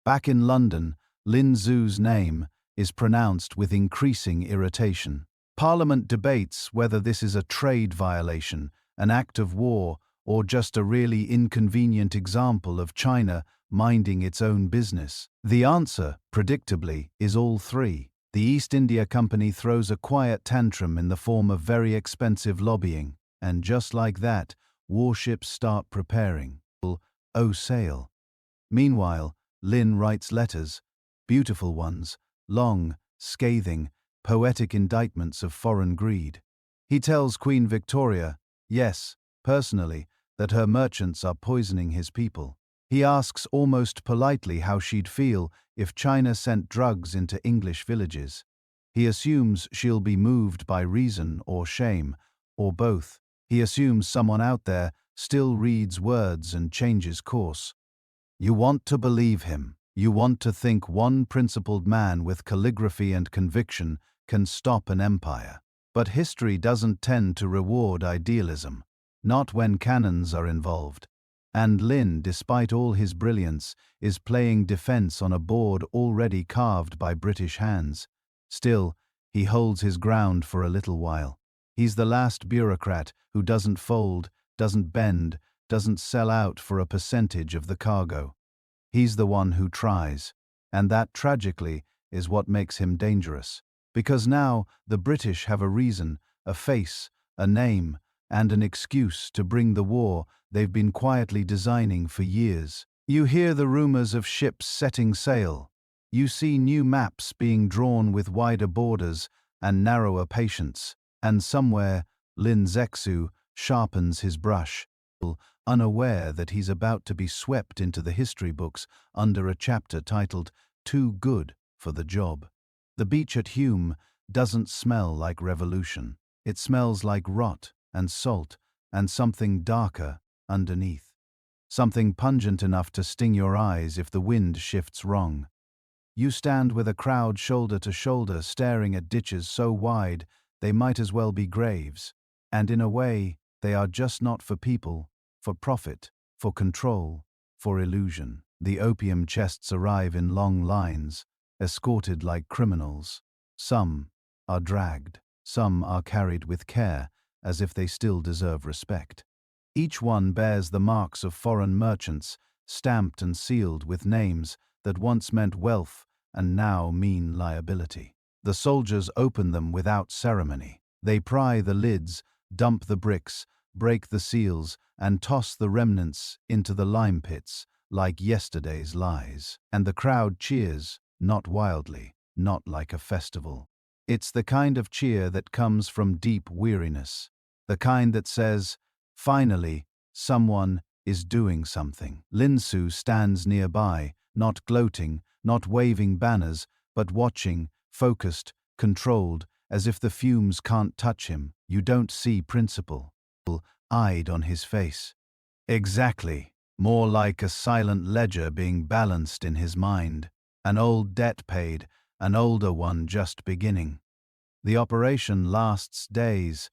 Back in London, Lin Zexu's name is pronounced with increasing irritation. Parliament debates whether this is a trade violation, an act of war, or just a really inconvenient example of China minding its own business. The answer, predictably, is all three. The East India Company throws a quiet tantrum in the form of very expensive lobbying, and just like that, warships start preparing. Oh, sail. Meanwhile, Lin writes letters, beautiful ones, long, scathing, poetic indictments of foreign greed. He tells Queen Victoria, yes, personally, that her merchants are poisoning his people. He asks almost politely how she'd feel if China sent drugs into English villages. He assumes she'll be moved by reason or shame, or both. He assumes someone out there still reads words and changes course. You want to believe him. You want to think one principled man with calligraphy and conviction can stop an empire. But history doesn't tend to reward idealism, not when cannons are involved. And Lin, despite all his brilliance, is playing defense on a board already carved by British hands. Still, he holds his ground for a little while. He's the last bureaucrat who doesn't fold, doesn't bend, doesn't sell out for a percentage of the cargo. He's the one who tries, and that, tragically, is what makes him dangerous. Because now the British have a reason, a face, a name, and an excuse to bring the war they've been quietly designing for years. You hear the rumors of ships setting sail. You see new maps being drawn with wider borders and narrower patience. And somewhere, Lin Zexu sharpens his brush, unaware that he's about to be swept into the history books under a chapter titled "Too Good for the Job." The beach at Hume doesn't smell like revolution. It smells like rot and salt and something darker underneath. Something pungent enough to sting your eyes if the wind shifts wrong. You stand with a crowd shoulder to shoulder staring at ditches so wide they might as well be graves. And in a way, they are just not for people, for profit, for control, for illusion. The opium chests arrive in long lines, escorted like criminals. Some are dragged, some are carried with care, as if they still deserve respect. Each one bears the marks of foreign merchants, stamped and sealed with names that once meant wealth and now mean liability. The soldiers open them without ceremony. They pry the lids, dump the bricks, break the seals, and toss the remnants into the lime pits, like yesterday's lies. And the crowd cheers, not wildly, not like a festival. It's the kind of cheer that comes from deep weariness, the kind that says, finally, someone is doing something. Lin Zexu stands nearby, not gloating, not waving banners, but watching, focused, controlled, as if the fumes can't touch him. You don't see principle eyed on his face. Exactly, more like a silent ledger being balanced in his mind. An old debt paid, an older one just beginning. The operation lasts days.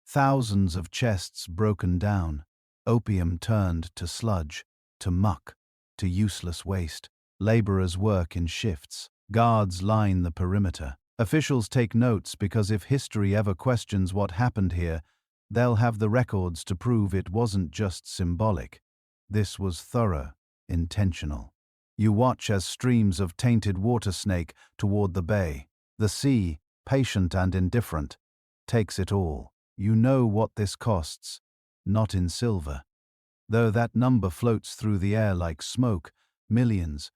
Thousands of chests broken down, opium turned to sludge, to muck, to useless waste. Laborers work in shifts. Guards line the perimeter. Officials take notes because if history ever questions what happened here, they'll have the records to prove it wasn't just symbolic. This was thorough, intentional. You watch as streams of tainted water snake toward the bay. The sea, patient and indifferent, takes it all. You know what this costs, not in silver. Though that number floats through the air like smoke, millions,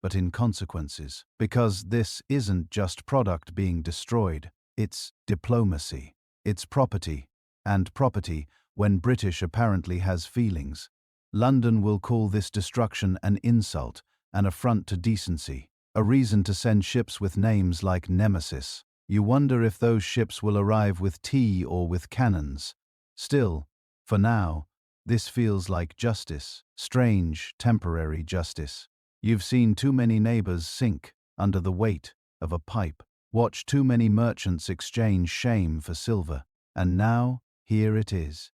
but in consequences. Because this isn't just product being destroyed, it's diplomacy. It's property, and property, when British apparently has feelings. London will call this destruction an insult, an affront to decency, a reason to send ships with names like Nemesis. You wonder if those ships will arrive with tea or with cannons. Still, for now, this feels like justice, strange, temporary justice. You've seen too many neighbors sink under the weight of a pipe, watched too many merchants exchange shame for silver, and now, here it is.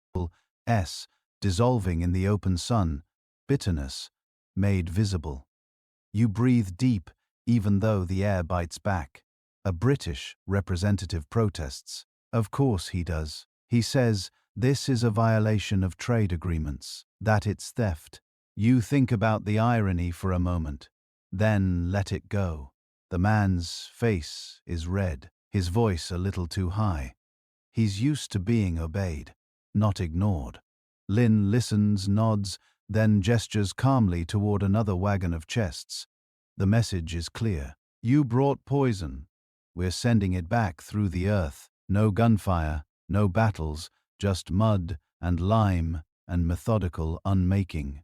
Dissolving in the open sun, bitterness made visible. You breathe deep, even though the air bites back. A British representative protests. Of course he does. He says this is a violation of trade agreements, that it's theft. You think about the irony for a moment, then let it go. The man's face is red, his voice a little too high. He's used to being obeyed, not ignored. Lin listens, nods, then gestures calmly toward another wagon of chests. The message is clear. You brought poison. We're sending it back through the earth. No gunfire, no battles, just mud and lime and methodical unmaking.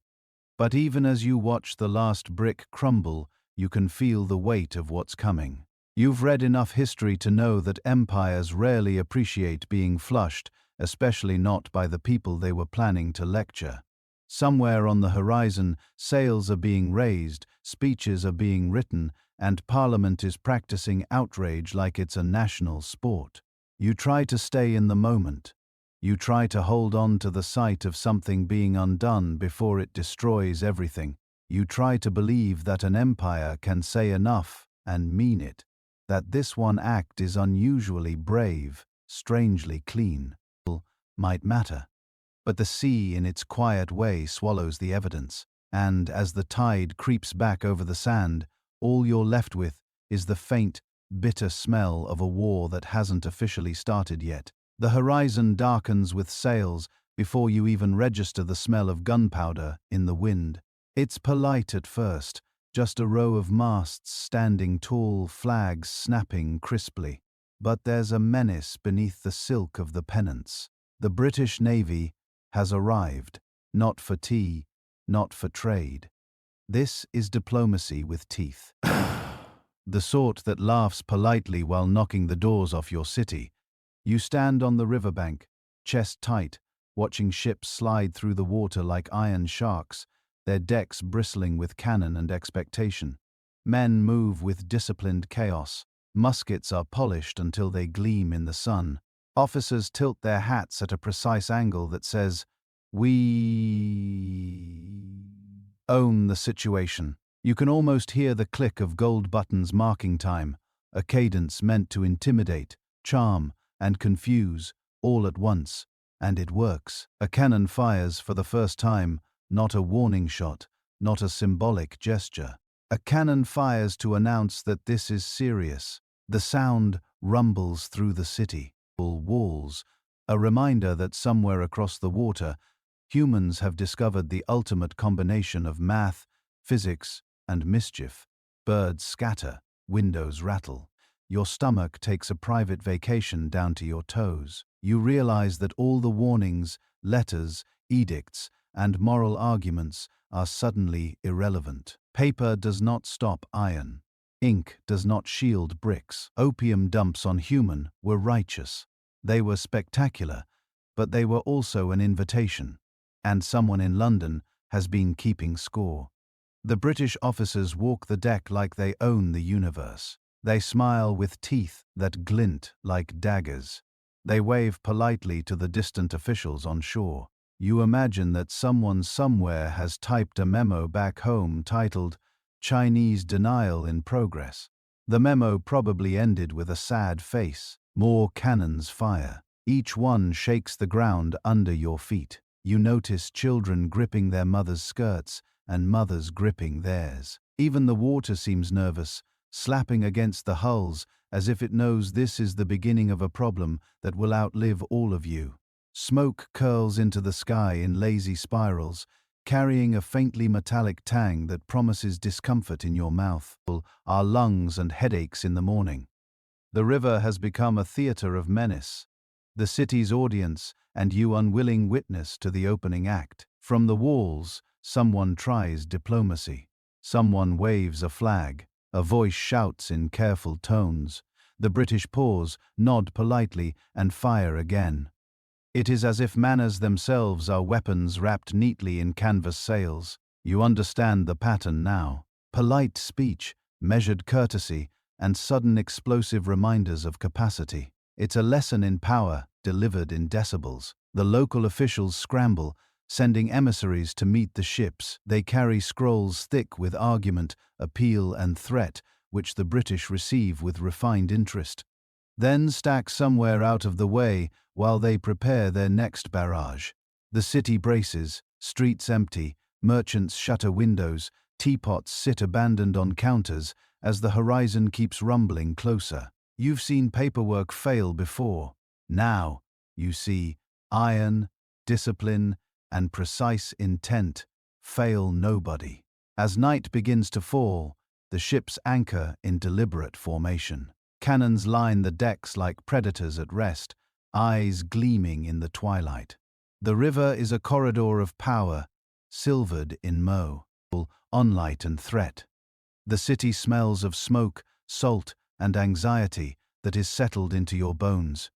But even as you watch the last brick crumble, you can feel the weight of what's coming. You've read enough history to know that empires rarely appreciate being flushed, especially not by the people they were planning to lecture. Somewhere on the horizon, sails are being raised, speeches are being written, and Parliament is practicing outrage like it's a national sport. You try to stay in the moment. You try to hold on to the sight of something being undone before it destroys everything. You try to believe that an empire can say enough and mean it, that this one act is unusually brave, strangely clean, might matter. But the sea in its quiet way swallows the evidence, and as the tide creeps back over the sand, all you're left with is the faint, bitter smell of a war that hasn't officially started yet. The horizon darkens with sails before you even register the smell of gunpowder in the wind. It's polite at first, just a row of masts standing tall, flags snapping crisply. But there's a menace beneath the silk of the pennants. The British Navy has arrived, not for tea, not for trade. This is diplomacy with teeth. The sort that laughs politely while knocking the doors off your city. You stand on the riverbank, chest tight, watching ships slide through the water like iron sharks, their decks bristling with cannon and expectation. Men move with disciplined chaos. Muskets are polished until they gleam in the sun. Officers tilt their hats at a precise angle that says, "We own the situation." You can almost hear the click of gold buttons marking time, a cadence meant to intimidate, charm, and confuse, all at once, and it works. A cannon fires for the first time, not a warning shot, not a symbolic gesture. A cannon fires to announce that this is serious. The sound rumbles through the city. Walls, a reminder that somewhere across the water, humans have discovered the ultimate combination of math, physics, and mischief. Birds scatter, windows rattle. Your stomach takes a private vacation down to your toes. You realize that all the warnings, letters, edicts, and moral arguments are suddenly irrelevant. Paper does not stop iron. Ink does not shield bricks. Opium dumps on human were righteous. They were spectacular, but they were also an invitation. And someone in London has been keeping score. The British officers walk the deck like they own the universe. They smile with teeth that glint like daggers. They wave politely to the distant officials on shore. You imagine that someone somewhere has typed a memo back home titled, "Chinese Denial in Progress." The memo probably ended with a sad face. More cannons fire. Each one shakes the ground under your feet. You notice children gripping their mothers' skirts and mothers gripping theirs. Even the water seems nervous, slapping against the hulls as if it knows this is the beginning of a problem that will outlive all of you. Smoke curls into the sky in lazy spirals, carrying a faintly metallic tang that promises discomfort in your mouth, our lungs and headaches in the morning. The river has become a theater of menace, the city's audience and you unwilling witness to the opening act. From the walls, someone tries diplomacy. Someone waves a flag. A voice shouts in careful tones. The British pause, nod politely, and fire again. It is as if manners themselves are weapons wrapped neatly in canvas sails. You understand the pattern now. Polite speech, measured courtesy, and sudden explosive reminders of capacity. It's a lesson in power, delivered in decibels. The local officials scramble, sending emissaries to meet the ships. They carry scrolls thick with argument, appeal, and threat, which the British receive with refined interest. Then stack somewhere out of the way while they prepare their next barrage. The city braces, streets empty, merchants shutter windows, teapots sit abandoned on counters as the horizon keeps rumbling closer. You've seen paperwork fail before. Now, you see, iron, discipline, and precise intent fail nobody. As night begins to fall, the ships anchor in deliberate formation. Cannons line the decks like predators at rest, eyes gleaming in the twilight. The river is a corridor of power, silvered in onlight and threat. The city smells of smoke, salt, and anxiety that is settled into your bones.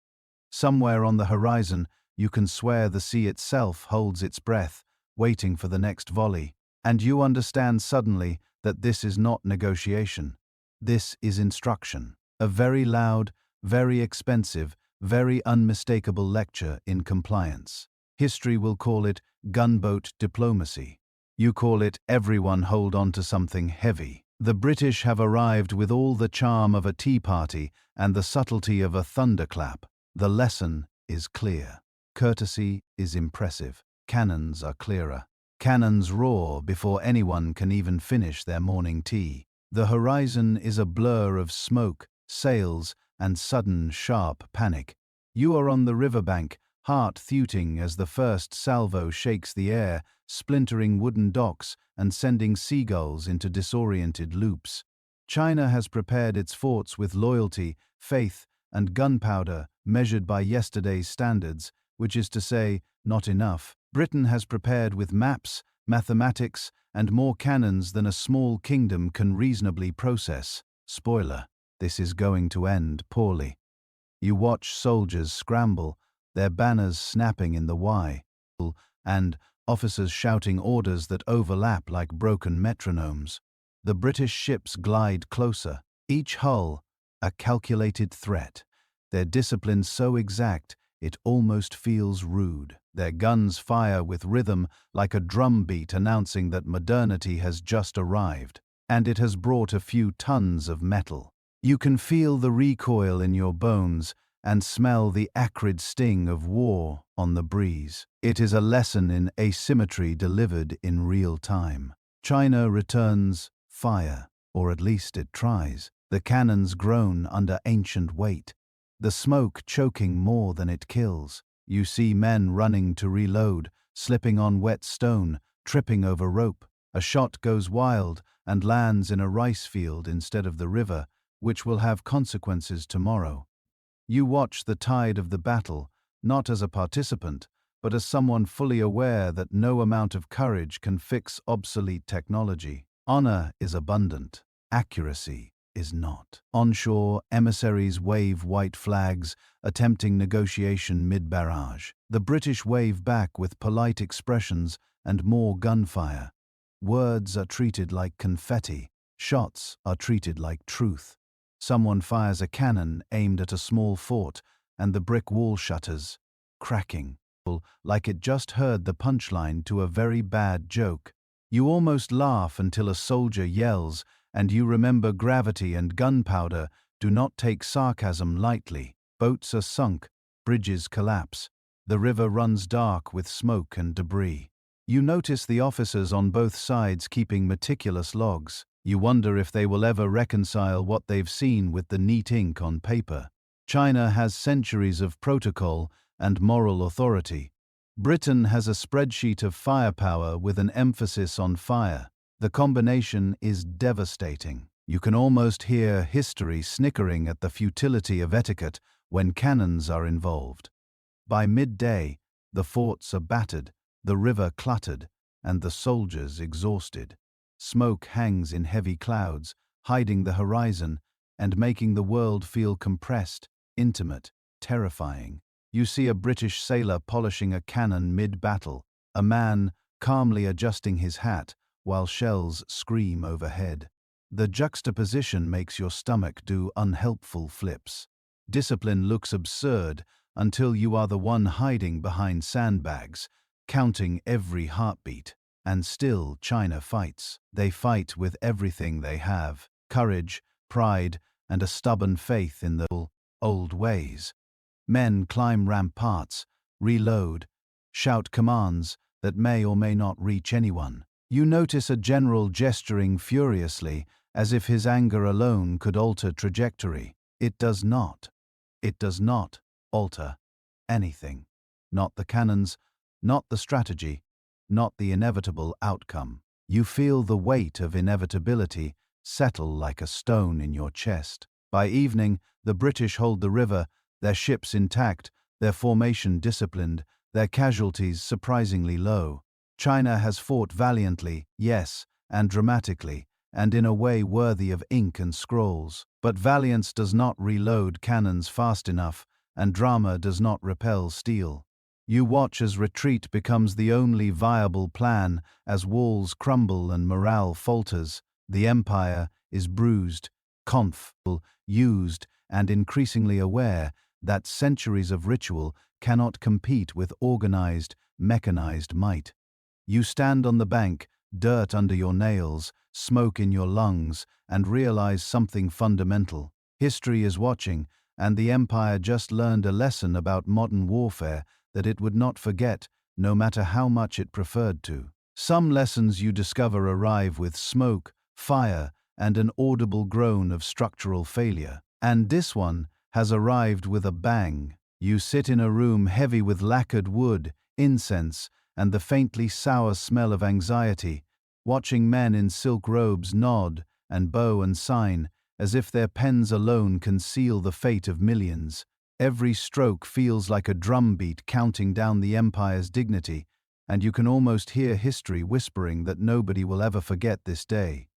Somewhere on the horizon, You can swear the sea itself holds its breath, waiting for the next volley. And you understand suddenly that this is not negotiation. This is instruction. A very loud, very expensive, very unmistakable lecture in compliance. History will call it gunboat diplomacy. You call it everyone hold on to something heavy. The British have arrived with all the charm of a tea party and the subtlety of a thunderclap. The lesson is clear. Courtesy is impressive. Cannons are clearer. Cannons roar before anyone can even finish their morning tea. The horizon is a blur of smoke, sails, and sudden, sharp panic. You are on the riverbank, heart thuting as the first salvo shakes the air, splintering wooden docks and sending seagulls into disoriented loops. China has prepared its forts with loyalty, faith, and gunpowder measured by yesterday's standards, which is to say, not enough. Britain has prepared with maps, mathematics, and more cannons than a small kingdom can reasonably process. Spoiler: this is going to end poorly. You watch soldiers scramble, their banners snapping in the Y, and officers shouting orders that overlap like broken metronomes. The British ships glide closer, each hull a calculated threat. Their discipline so exact it almost feels rude. Their guns fire with rhythm like a drum beat announcing that modernity has just arrived, and it has brought a few tons of metal. You can feel the recoil in your bones and smell the acrid sting of war on the breeze. It is a lesson in asymmetry delivered in real time. China returns fire, or at least it tries. The cannons groan under ancient weight, the smoke choking more than it kills. You see men running to reload, slipping on wet stone, tripping over rope. A shot goes wild and lands in a rice field instead of the river, which will have consequences tomorrow. You watch the tide of the battle, not as a participant, but as someone fully aware that no amount of courage can fix obsolete technology. Honor is abundant. Accuracy is not. Onshore, emissaries wave white flags, attempting negotiation mid-barrage. The British wave back with polite expressions and more gunfire. Words are treated like confetti. Shots are treated like truth. Someone fires a cannon aimed at a small fort, and the brick wall shutters, cracking, like it just heard the punchline to a very bad joke. You almost laugh until a soldier yells, and you remember gravity and gunpowder do not take sarcasm lightly. Boats are sunk, bridges collapse. The river runs dark with smoke and debris. You notice the officers on both sides keeping meticulous logs. You wonder if they will ever reconcile what they've seen with the neat ink on paper. China has centuries of protocol and moral authority. Britain has a spreadsheet of firepower with an emphasis on fire. The combination is devastating. You can almost hear history snickering at the futility of etiquette when cannons are involved. By midday, the forts are battered, the river cluttered, and the soldiers exhausted. Smoke hangs in heavy clouds, hiding the horizon and making the world feel compressed, intimate, terrifying. You see a British sailor polishing a cannon mid-battle, a man calmly adjusting his hat while shells scream overhead. The juxtaposition makes your stomach do unhelpful flips. Discipline looks absurd until you are the one hiding behind sandbags, counting every heartbeat. And still China fights. They fight with everything they have: courage, pride, and a stubborn faith in the old ways. Men climb ramparts, reload, shout commands that may or may not reach anyone. You notice a general gesturing furiously, as if his anger alone could alter trajectory. It does not. It does not alter anything. Not the cannons, not the strategy, not the inevitable outcome. You feel the weight of inevitability settle like a stone in your chest. By evening, the British hold the river, their ships intact, their formation disciplined, their casualties surprisingly low. China has fought valiantly, yes, and dramatically, and in a way worthy of ink and scrolls. But valiance does not reload cannons fast enough, and drama does not repel steel. You watch as retreat becomes the only viable plan, as walls crumble and morale falters. The empire is bruised, used, and increasingly aware that centuries of ritual cannot compete with organized, mechanized might. You stand on the bank, dirt under your nails, smoke in your lungs, and realize something fundamental. History is watching, and the empire just learned a lesson about modern warfare that it would not forget, no matter how much it preferred to. Some lessons you discover arrive with smoke, fire, and an audible groan of structural failure. And this one has arrived with a bang. You sit in a room heavy with lacquered wood, incense, and the faintly sour smell of anxiety, watching men in silk robes nod and bow and sign, as if their pens alone can seal the fate of millions. Every stroke feels like a drumbeat counting down the empire's dignity, and you can almost hear history whispering that nobody will ever forget this day.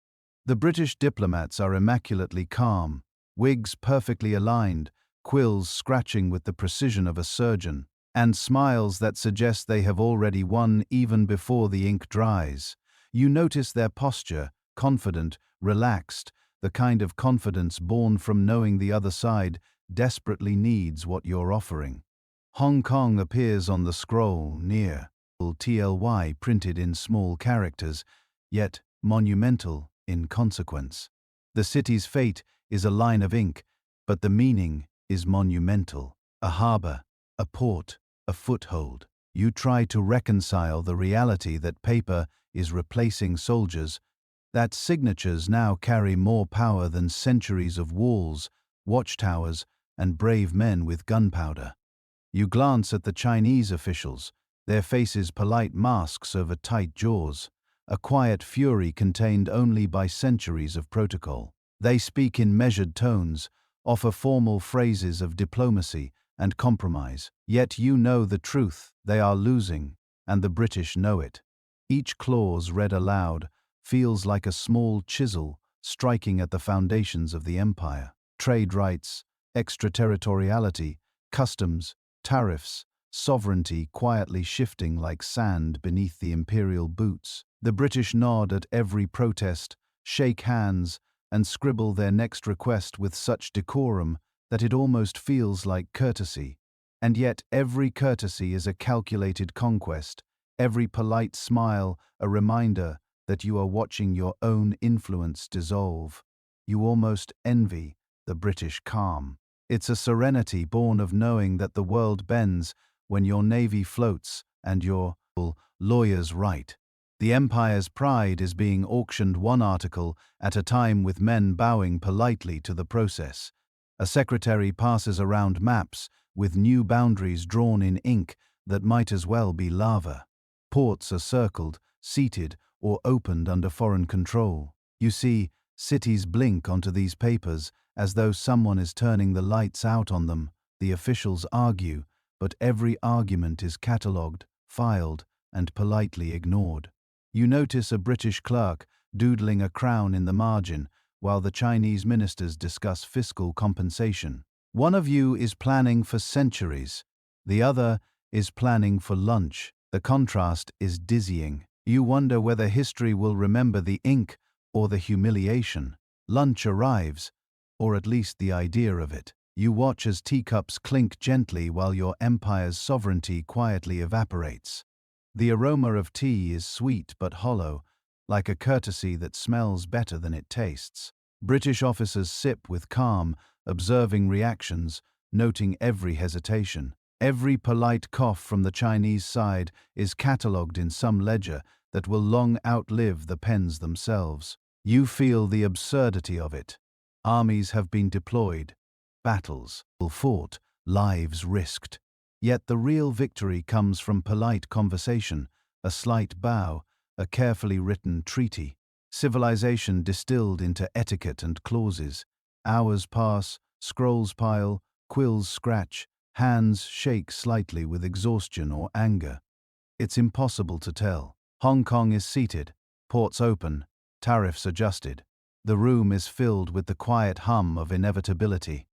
The British diplomats are immaculately calm, wigs perfectly aligned, quills scratching with the precision of a surgeon, and smiles that suggest they have already won even before the ink dries. You notice their posture, confident, relaxed, the kind of confidence born from knowing the other side desperately needs what you're offering. Hong Kong appears on the scroll near, TLY printed in small characters, yet monumental in consequence. The city's fate is a line of ink, but the meaning is monumental. A harbor, a port, a foothold. You try to reconcile the reality that paper is replacing soldiers, that signatures now carry more power than centuries of walls, watchtowers, and brave men with gunpowder. You glance at the Chinese officials, their faces polite masks over tight jaws, a quiet fury contained only by centuries of protocol. They speak in measured tones, offer formal phrases of diplomacy and compromise. Yet you know the truth, they are losing, and the British know it. Each clause read aloud feels like a small chisel striking at the foundations of the empire. Trade rights, extraterritoriality, customs, tariffs, sovereignty quietly shifting like sand beneath the imperial boots. The British nod at every protest, shake hands, and scribble their next request with such decorum that it almost feels like courtesy. And yet every courtesy is a calculated conquest, every polite smile a reminder that you are watching your own influence dissolve. You almost envy the British calm. It's a serenity born of knowing that the world bends when your navy floats and your lawyers write. The empire's pride is being auctioned one article at a time with men bowing politely to the process. A secretary passes around maps with new boundaries drawn in ink that might as well be lava. Ports are circled, seated, or opened under foreign control. You see, cities blink onto these papers as though someone is turning the lights out on them. The officials argue, but every argument is catalogued, filed, and politely ignored. You notice a British clerk doodling a crown in the margin while the Chinese ministers discuss fiscal compensation. One of you is planning for centuries, the other is planning for lunch. The contrast is dizzying. You wonder whether history will remember the ink or the humiliation. Lunch arrives, or at least the idea of it. You watch as teacups clink gently while your empire's sovereignty quietly evaporates. The aroma of tea is sweet but hollow, like a courtesy that smells better than it tastes. British officers sip with calm, observing reactions, noting every hesitation. Every polite cough from the Chinese side is catalogued in some ledger that will long outlive the pens themselves. You feel the absurdity of it. Armies have been deployed, battles fought, lives risked. Yet the real victory comes from polite conversation, a slight bow, a carefully written treaty. Civilization distilled into etiquette and clauses. Hours pass, scrolls pile, quills scratch, hands shake slightly with exhaustion or anger. It's impossible to tell. Hong Kong is seated, ports open, tariffs adjusted. The room is filled with the quiet hum of inevitability.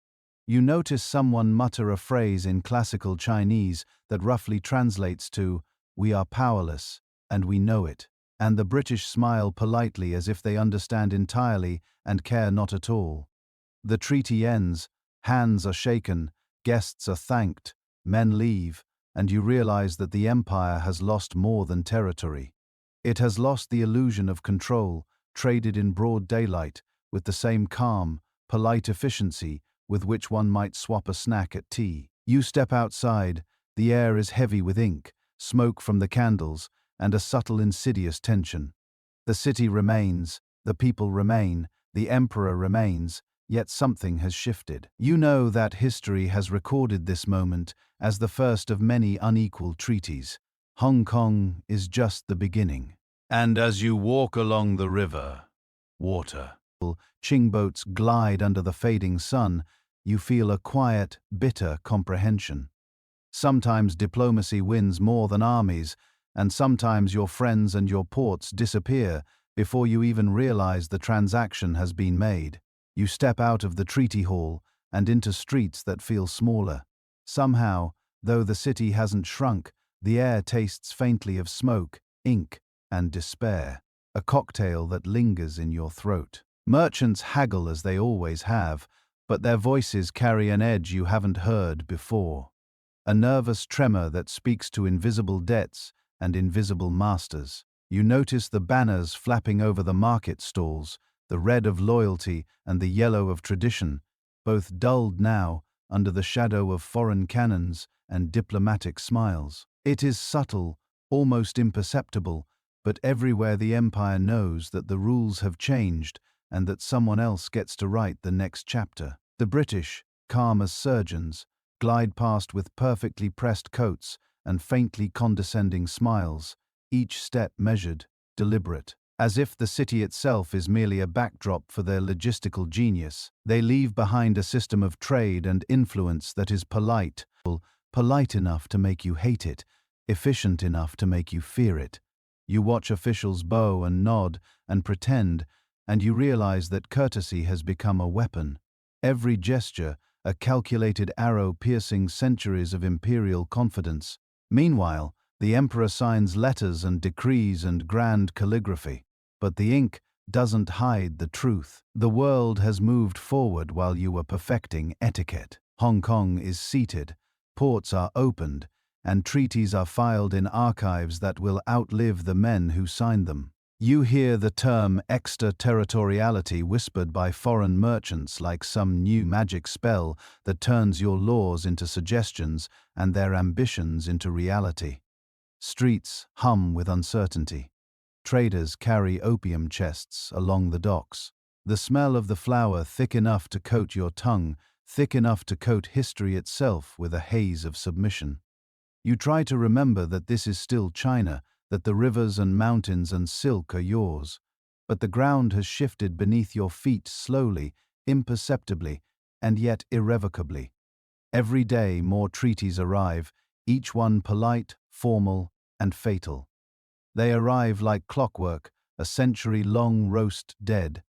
You notice someone mutter a phrase in classical Chinese that roughly translates to, "We are powerless, and we know it." And the British smile politely as if they understand entirely and care not at all. The treaty ends, hands are shaken, guests are thanked, men leave, and you realize that the empire has lost more than territory. It has lost the illusion of control, traded in broad daylight, with the same calm, polite efficiency with which one might swap a snack at tea. You step outside, the air is heavy with ink, smoke from the candles, and a subtle insidious tension. The city remains, the people remain, the emperor remains, yet something has shifted. You know that history has recorded this moment as the first of many unequal treaties. Hong Kong is just the beginning. And as you walk along the river, water, Qing boats glide under the fading sun, you feel a quiet, bitter comprehension. Sometimes diplomacy wins more than armies, and sometimes your friends and your ports disappear before you even realize the transaction has been made. You step out of the treaty hall and into streets that feel smaller. Somehow, though the city hasn't shrunk, the air tastes faintly of smoke, ink, and despair, a cocktail that lingers in your throat. Merchants haggle as they always have, but their voices carry an edge you haven't heard before. A nervous tremor that speaks to invisible debts and invisible masters. You notice the banners flapping over the market stalls, the red of loyalty and the yellow of tradition, both dulled now under the shadow of foreign cannons and diplomatic smiles. It is subtle, almost imperceptible, but everywhere the empire knows that the rules have changed and that someone else gets to write the next chapter. The British, calm as surgeons, glide past with perfectly pressed coats and faintly condescending smiles, each step measured, deliberate. As if the city itself is merely a backdrop for their logistical genius, they leave behind a system of trade and influence that is polite enough to make you hate it, efficient enough to make you fear it. You watch officials bow and nod and pretend, and you realize that courtesy has become a weapon. Every gesture, a calculated arrow piercing centuries of imperial confidence. Meanwhile, the emperor signs letters and decrees and grand calligraphy. But the ink doesn't hide the truth. The world has moved forward while you were perfecting etiquette. Hong Kong is seated, ports are opened, and treaties are filed in archives that will outlive the men who signed them. You hear the term extraterritoriality whispered by foreign merchants like some new magic spell that turns your laws into suggestions and their ambitions into reality. Streets hum with uncertainty. Traders carry opium chests along the docks. The smell of the flower thick enough to coat your tongue, thick enough to coat history itself with a haze of submission. You try to remember that this is still China, that the rivers and mountains and silk are yours. But the ground has shifted beneath your feet slowly, imperceptibly, and yet irrevocably. Every day more treaties arrive, each one polite, formal, and fatal. They arrive like clockwork, a century-long roast dead,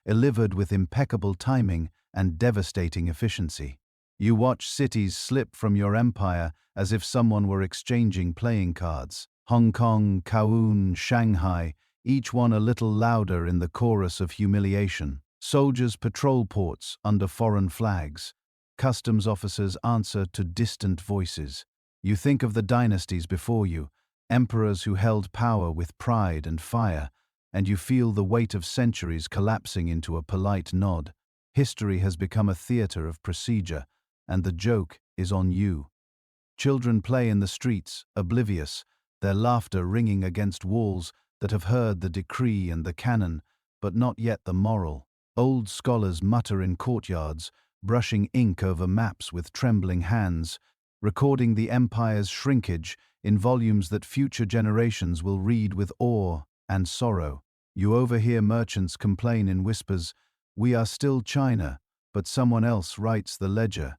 delivered with impeccable timing and devastating efficiency. You watch cities slip from your empire as if someone were exchanging playing cards. Hong Kong, Kowloon, Shanghai, each one a little louder in the chorus of humiliation. Soldiers patrol ports under foreign flags. Customs officers answer to distant voices. You think of the dynasties before you, emperors who held power with pride and fire, and you feel the weight of centuries collapsing into a polite nod. History has become a theater of procedure, and the joke is on you. Children play in the streets, oblivious, their laughter ringing against walls that have heard the decree and the cannon, but not yet the moral. Old scholars mutter in courtyards, brushing ink over maps with trembling hands, recording the empire's shrinkage in volumes that future generations will read with awe and sorrow. You overhear merchants complain in whispers, "We are still China, but someone else writes the ledger."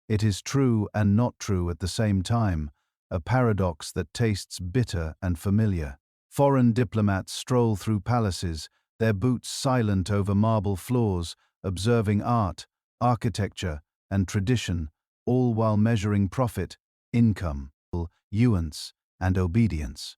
It is true and not true at the same time, a paradox that tastes bitter and familiar. Foreign diplomats stroll through palaces, their boots silent over marble floors, observing art, architecture, and tradition, all while measuring profit, income, yuans, and obedience.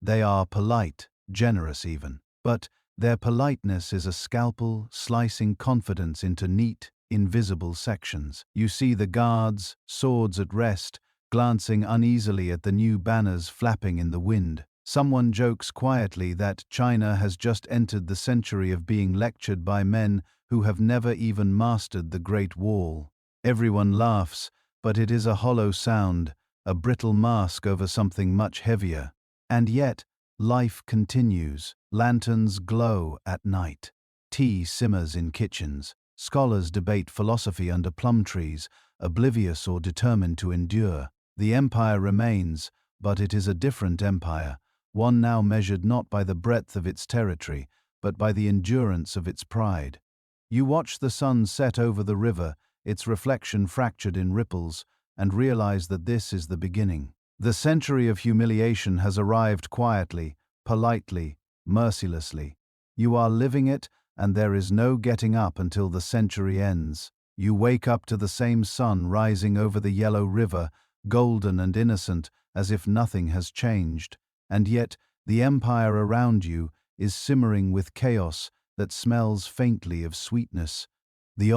They are polite, generous even. But their politeness is a scalpel slicing confidence into neat, invisible sections. You see the guards, swords at rest, glancing uneasily at the new banners flapping in the wind. Someone jokes quietly that China has just entered the century of being lectured by men who have never even mastered the Great Wall. Everyone laughs, but it is a hollow sound, a brittle mask over something much heavier. And yet, life continues. Lanterns glow at night. Tea simmers in kitchens. Scholars debate philosophy under plum trees, oblivious or determined to endure. The empire remains, but it is a different empire, one now measured not by the breadth of its territory, but by the endurance of its pride. You watch the sun set over the river, its reflection fractured in ripples, and realize that this is the beginning. The century of humiliation has arrived quietly, politely, mercilessly. You are living it, and there is no getting up until the century ends. You wake up to the same sun rising over the yellow river, golden and innocent, as if nothing has changed. And yet, the empire around you is simmering with chaos that smells faintly of sweetness. The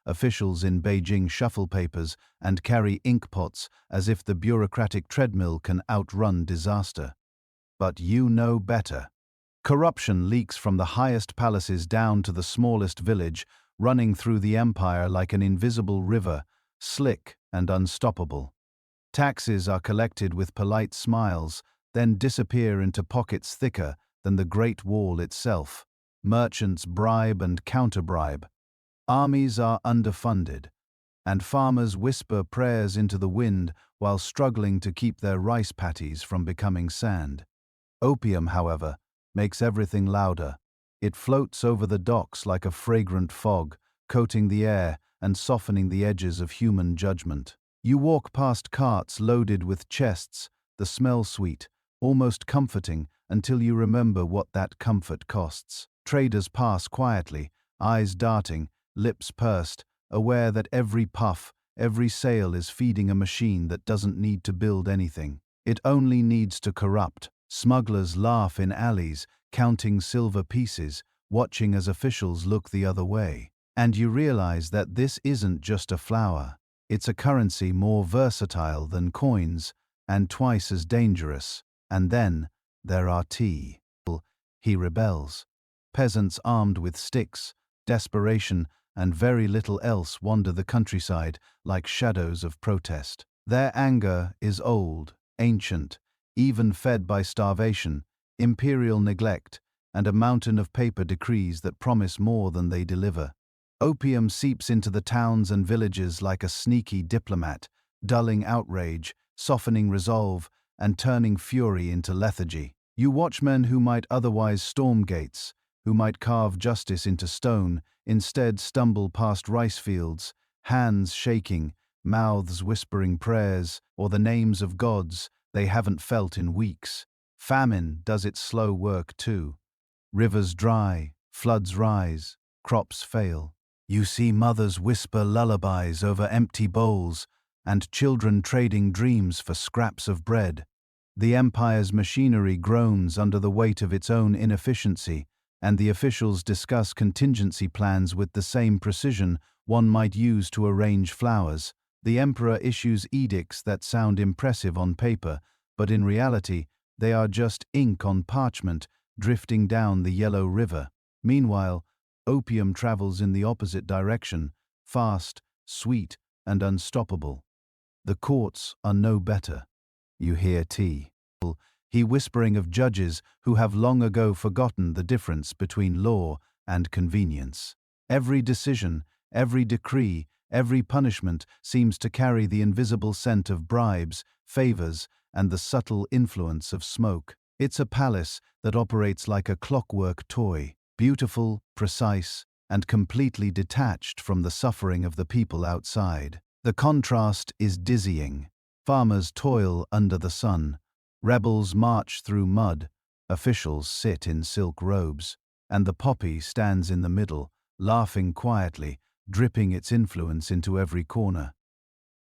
officials in Beijing shuffle papers and carry ink pots as if the bureaucratic treadmill can outrun disaster. But you know better. Corruption leaks from the highest palaces down to the smallest village, running through the empire like an invisible river, slick and unstoppable. Taxes are collected with polite smiles, then disappear into pockets thicker than the Great Wall itself. Merchants bribe and counter-bribe. Armies are underfunded, and farmers whisper prayers into the wind while struggling to keep their rice paddies from becoming sand. Opium, however, makes everything louder. It floats over the docks like a fragrant fog, coating the air and softening the edges of human judgment. You walk past carts loaded with chests, the smell sweet, almost comforting, until you remember what that comfort costs. Traders pass quietly, eyes darting, lips pursed, aware that every puff, every sale is feeding a machine that doesn't need to build anything. It only needs to corrupt. Smugglers laugh in alleys, counting silver pieces, watching as officials look the other way. And you realize that this isn't just a flower. It's a currency more versatile than coins, and twice as dangerous. And then, there are tea. He rebels. Peasants armed with sticks, desperation, and very little else wander the countryside like shadows of protest. Their anger is old, ancient, even fed by starvation, imperial neglect, and a mountain of paper decrees that promise more than they deliver. Opium seeps into the towns and villages like a sneaky diplomat, dulling outrage, softening resolve, and turning fury into lethargy. You watch men who might otherwise storm gates, who might carve justice into stone, instead stumble past rice fields, hands shaking, mouths whispering prayers, or the names of gods they haven't felt in weeks. Famine does its slow work too. Rivers dry, floods rise, crops fail. You see mothers whisper lullabies over empty bowls, and children trading dreams for scraps of bread. The empire's machinery groans under the weight of its own inefficiency, and the officials discuss contingency plans with the same precision one might use to arrange flowers. The emperor issues edicts that sound impressive on paper, but in reality, they are just ink on parchment drifting down the yellow river. Meanwhile, opium travels in the opposite direction, fast, sweet, and unstoppable. The courts are no better. You hear he whispering of judges who have long ago forgotten the difference between law and convenience. Every decision, every decree, every punishment seems to carry the invisible scent of bribes, favors, and the subtle influence of smoke. It's a palace that operates like a clockwork toy, beautiful, precise, and completely detached from the suffering of the people outside. The contrast is dizzying. Farmers toil under the sun. Rebels march through mud, officials sit in silk robes, and the poppy stands in the middle, laughing quietly, dripping its influence into every corner.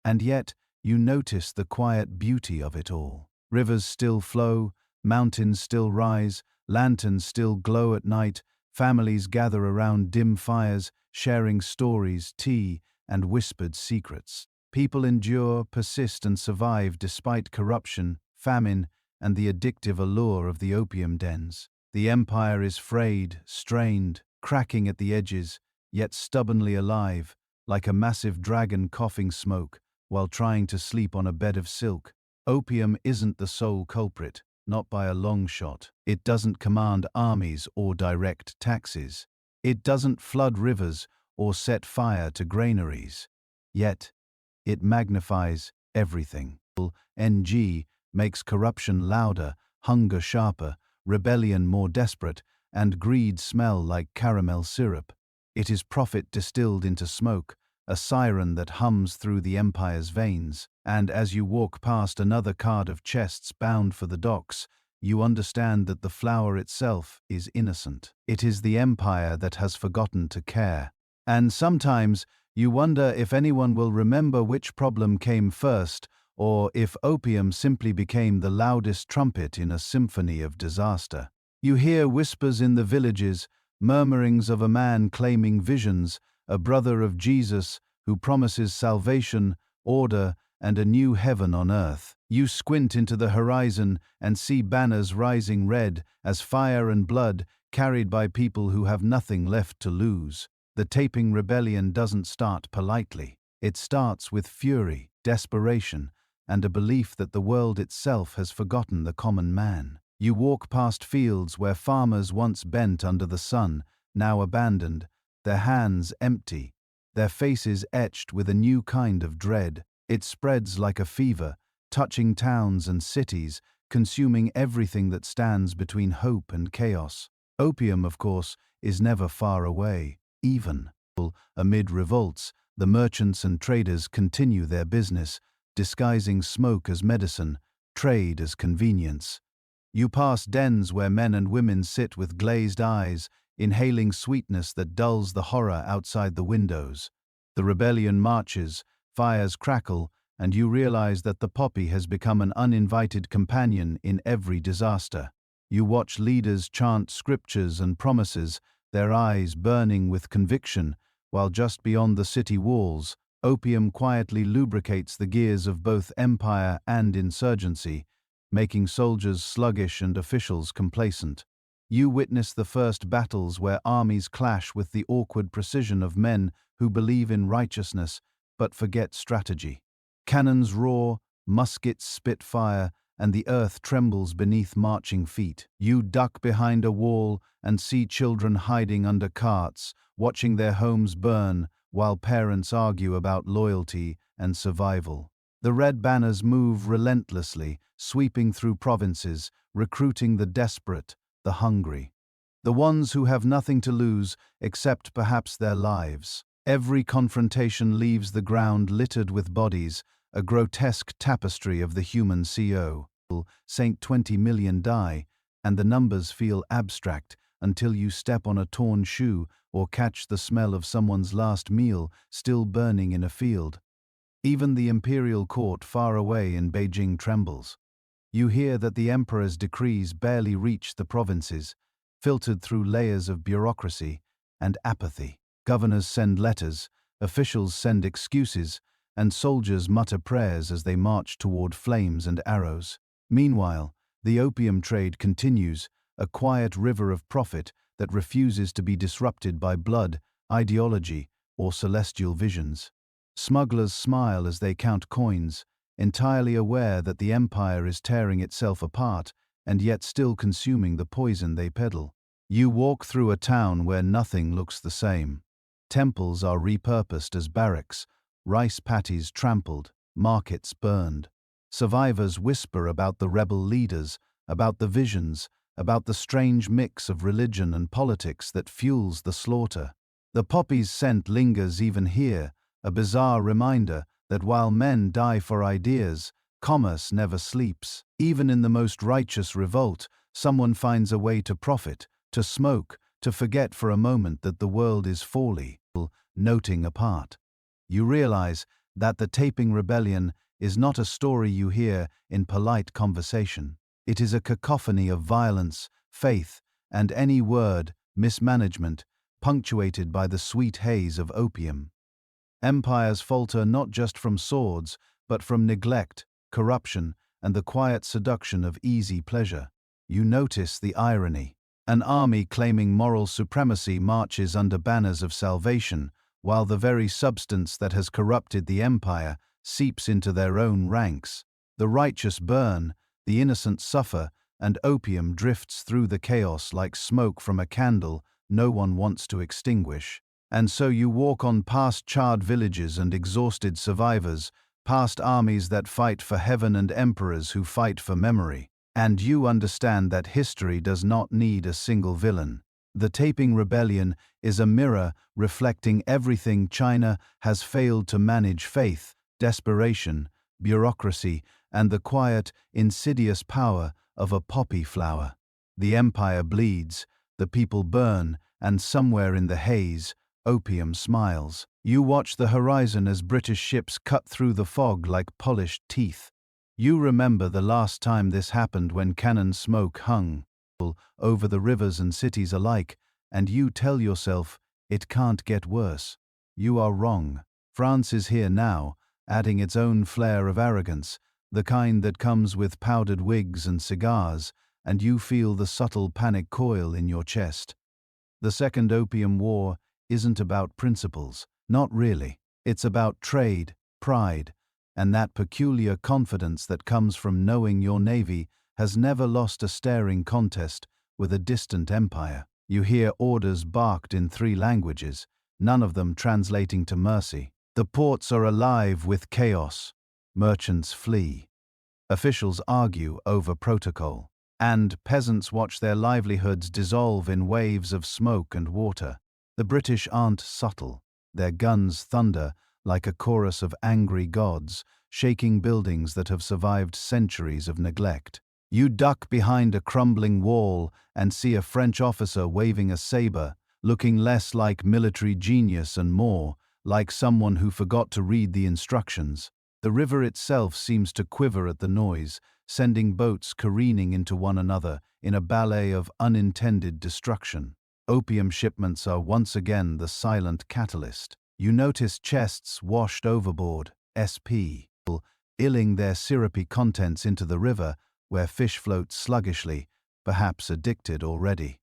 And yet, you notice the quiet beauty of it all. Rivers still flow, mountains still rise, lanterns still glow at night, families gather around dim fires, sharing stories, tea, and whispered secrets. People endure, persist, and survive despite corruption, famine, and the addictive allure of the opium dens. The empire is frayed, strained, cracking at the edges, yet stubbornly alive, like a massive dragon coughing smoke while trying to sleep on a bed of silk. Opium isn't the sole culprit, not by a long shot. It doesn't command armies or direct taxes. It doesn't flood rivers or set fire to granaries. Yet, it magnifies everything. NG makes corruption louder, hunger sharper, rebellion more desperate, and greed smell like caramel syrup. It is profit distilled into smoke, a siren that hums through the empire's veins, and as you walk past another card of chests bound for the docks, you understand that the flower itself is innocent. It is the empire that has forgotten to care. And sometimes you wonder if anyone will remember which problem came first, or if opium simply became the loudest trumpet in a symphony of disaster. You hear whispers in the villages, murmurings of a man claiming visions, a brother of Jesus who promises salvation, order, and a new heaven on earth. You squint into the horizon and see banners rising red as fire and blood carried by people who have nothing left to lose. The Taiping Rebellion doesn't start politely. It starts with fury, desperation, and a belief that the world itself has forgotten the common man. You walk past fields where farmers once bent under the sun, now abandoned, their hands empty, their faces etched with a new kind of dread. It spreads like a fever, touching towns and cities, consuming everything that stands between hope and chaos. Opium, of course, is never far away. Even amid revolts, the merchants and traders continue their business, disguising smoke as medicine, trade as convenience. You pass dens where men and women sit with glazed eyes, inhaling sweetness that dulls the horror outside the windows. The rebellion marches, fires crackle, and you realize that the poppy has become an uninvited companion in every disaster. You watch leaders chant scriptures and promises, their eyes burning with conviction, while just beyond the city walls, opium quietly lubricates the gears of both empire and insurgency, making soldiers sluggish and officials complacent. You witness the first battles where armies clash with the awkward precision of men who believe in righteousness but forget strategy. Cannons roar, muskets spit fire, and the earth trembles beneath marching feet. You duck behind a wall and see children hiding under carts, watching their homes burn while parents argue about loyalty and survival. The red banners move relentlessly, sweeping through provinces, recruiting the desperate, the hungry, the ones who have nothing to lose except perhaps their lives. Every confrontation leaves the ground littered with bodies, a grotesque tapestry of the human CO. Saint 20 million die, and the numbers feel abstract until you step on a torn shoe or catch the smell of someone's last meal still burning in a field. Even the imperial court far away in Beijing trembles. You hear that the emperor's decrees barely reach the provinces, filtered through layers of bureaucracy and apathy. Governors send letters, officials send excuses, and soldiers mutter prayers as they march toward flames and arrows. Meanwhile, the opium trade continues, a quiet river of profit that refuses to be disrupted by blood, ideology, or celestial visions. Smugglers smile as they count coins, entirely aware that the empire is tearing itself apart and yet still consuming the poison they peddle. You walk through a town where nothing looks the same. Temples are repurposed as barracks, rice paddies trampled, markets burned. Survivors whisper about the rebel leaders, about the visions, about the strange mix of religion and politics that fuels the slaughter. The poppy's scent lingers even here, a bizarre reminder that while men die for ideas, commerce never sleeps. Even in the most righteous revolt, someone finds a way to profit, to smoke, to forget for a moment that the world is falling. noting apart. You realize that the Taiping Rebellion is not a story you hear in polite conversation. It is a cacophony of violence, faith, and any word, mismanagement, punctuated by the sweet haze of opium. Empires falter not just from swords, but from neglect, corruption, and the quiet seduction of easy pleasure. You notice the irony. An army claiming moral supremacy marches under banners of salvation, while the very substance that has corrupted the empire seeps into their own ranks. The righteous burn, the innocent suffer, and opium drifts through the chaos like smoke from a candle no one wants to extinguish. And so you walk on past charred villages and exhausted survivors, past armies that fight for heaven and emperors who fight for memory. And you understand that history does not need a single villain. The Taiping Rebellion is a mirror reflecting everything China has failed to manage: faith, desperation, bureaucracy, and the quiet, insidious power of a poppy flower. The empire bleeds, the people burn, and somewhere in the haze, opium smiles. You watch the horizon as British ships cut through the fog like polished teeth. You remember the last time this happened, when cannon smoke hung over the rivers and cities alike, and you tell yourself, it can't get worse. You are wrong. France is here now, adding its own flair of arrogance, the kind that comes with powdered wigs and cigars, and you feel the subtle panic coil in your chest. The Second Opium War isn't about principles, not really. It's about trade, pride, and that peculiar confidence that comes from knowing your navy has never lost a staring contest with a distant empire. You hear orders barked in 3 languages, none of them translating to mercy. The ports are alive with chaos. Merchants flee. Officials argue over protocol. And peasants watch their livelihoods dissolve in waves of smoke and water. The British aren't subtle. Their guns thunder like a chorus of angry gods, shaking buildings that have survived centuries of neglect. You duck behind a crumbling wall and see a French officer waving a saber, looking less like military genius and more like someone who forgot to read the instructions. The river itself seems to quiver at the noise, sending boats careening into one another in a ballet of unintended destruction. Opium shipments are once again the silent catalyst. You notice chests washed overboard, SP, illing their syrupy contents into the river, where fish float sluggishly, perhaps addicted already.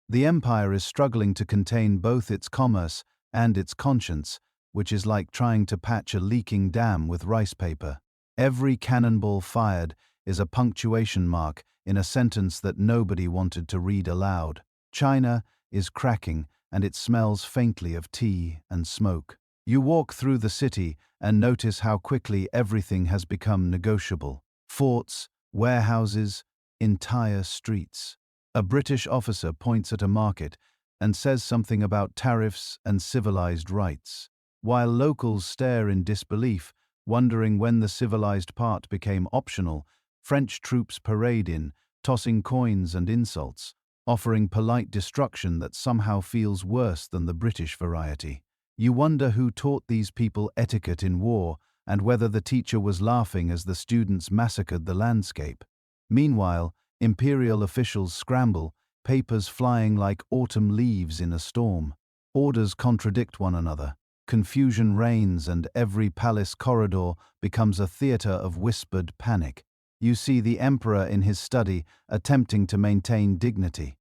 The empire is struggling to contain both its commerce and its conscience, which is like trying to patch a leaking dam with rice paper. Every cannonball fired is a punctuation mark in a sentence that nobody wanted to read aloud. China is cracking, and it smells faintly of tea and smoke. You walk through the city and notice how quickly everything has become negotiable. Forts, warehouses, entire streets. A British officer points at a market and says something about tariffs and civilized rights, while locals stare in disbelief, wondering when the civilized part became optional. French troops parade in, tossing coins and insults, offering polite destruction that somehow feels worse than the British variety. You wonder who taught these people etiquette in war, and whether the teacher was laughing as the students massacred the landscape. Meanwhile, imperial officials scramble, papers flying like autumn leaves in a storm. Orders contradict one another. Confusion reigns, and every palace corridor becomes a theater of whispered panic. You see the emperor in his study attempting to maintain dignity,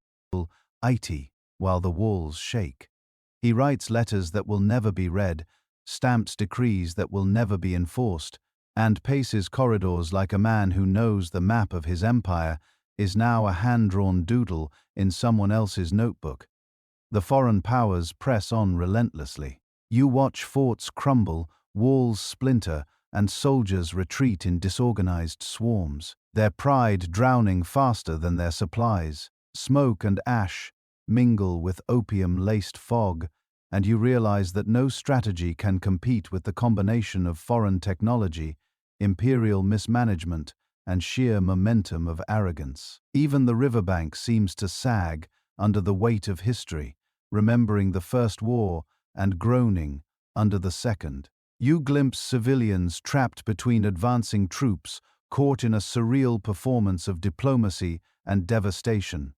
while the walls shake. He writes letters that will never be read, stamps decrees that will never be enforced, and paces corridors like a man who knows the map of his empire is now a hand-drawn doodle in someone else's notebook. The foreign powers press on relentlessly. You watch forts crumble, walls splinter, and soldiers retreat in disorganized swarms, their pride drowning faster than their supplies. Smoke and ash mingle with opium-laced fog, and you realize that no strategy can compete with the combination of foreign technology, imperial mismanagement, and sheer momentum of arrogance. Even the riverbank seems to sag under the weight of history, remembering the First War and groaning under the second. You glimpse civilians trapped between advancing troops, caught in a surreal performance of diplomacy and devastation.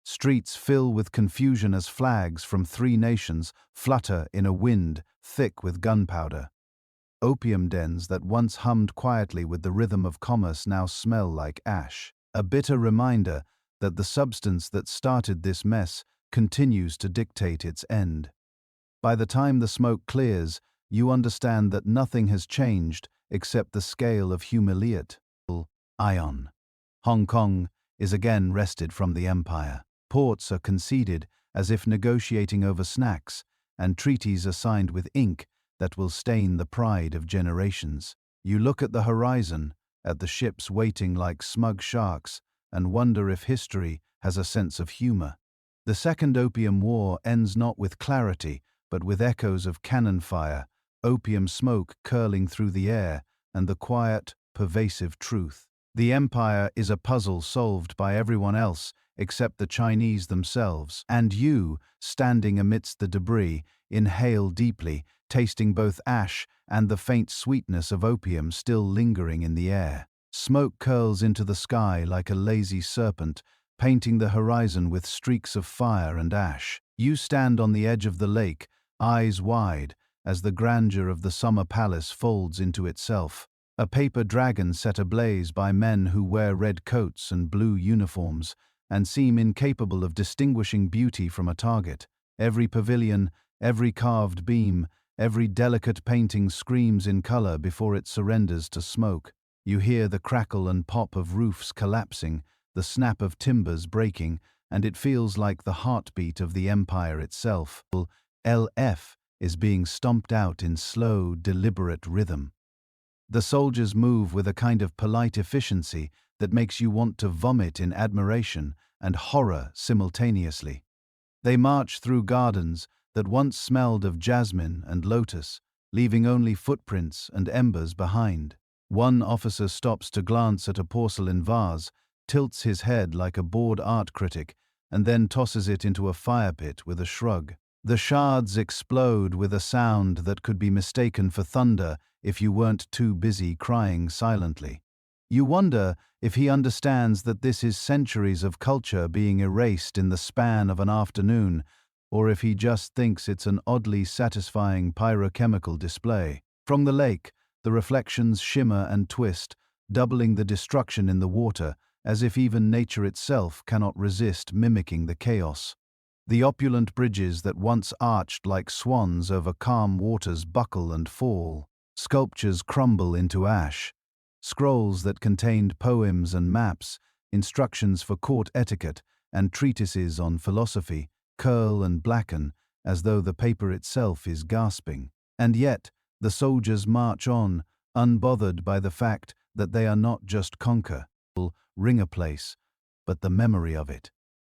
Streets fill with confusion as flags from three nations flutter in a wind thick with gunpowder. Opium dens that once hummed quietly with the rhythm of commerce now smell like ash, a bitter reminder that the substance that started this mess continues to dictate its end. By the time the smoke clears, you understand that nothing has changed except the scale of humiliate. Ion. Hong Kong is again wrested from the empire. Ports are conceded as if negotiating over snacks, and treaties are signed with ink that will stain the pride of generations. You look at the horizon, at the ships waiting like smug sharks, and wonder if history has a sense of humor. The Second Opium War ends not with clarity, but with echoes of cannon fire, opium smoke curling through the air, and the quiet, pervasive truth. The empire is a puzzle solved by everyone else except the Chinese themselves, and you, standing amidst the debris, inhale deeply, tasting both ash and the faint sweetness of opium still lingering in the air. Smoke curls into the sky like a lazy serpent, painting the horizon with streaks of fire and ash. You stand on the edge of the lake, eyes wide, as the grandeur of the summer palace folds into itself. A paper dragon set ablaze by men who wear red coats and blue uniforms, and seem incapable of distinguishing beauty from a target. Every pavilion, every carved beam, every delicate painting screams in color before it surrenders to smoke. You hear the crackle and pop of roofs collapsing, the snap of timbers breaking, and it feels like the heartbeat of the empire itself. LF is being stomped out in slow, deliberate rhythm. The soldiers move with a kind of polite efficiency that makes you want to vomit in admiration and horror simultaneously. They march through gardens that once smelled of jasmine and lotus, leaving only footprints and embers behind. One officer stops to glance at a porcelain vase, tilts his head like a bored art critic, and then tosses it into a fire pit with a shrug. The shards explode with a sound that could be mistaken for thunder if you weren't too busy crying silently. You wonder if he understands that this is centuries of culture being erased in the span of an afternoon, or if he just thinks it's an oddly satisfying pyrochemical display. From the lake, the reflections shimmer and twist, doubling the destruction in the water, as if even nature itself cannot resist mimicking the chaos. The opulent bridges that once arched like swans over calm waters buckle and fall. Sculptures crumble into ash. Scrolls that contained poems and maps, instructions for court etiquette, and treatises on philosophy curl and blacken as though the paper itself is gasping. And yet, the soldiers march on, unbothered by the fact that they are not just ring a place, but the memory of it.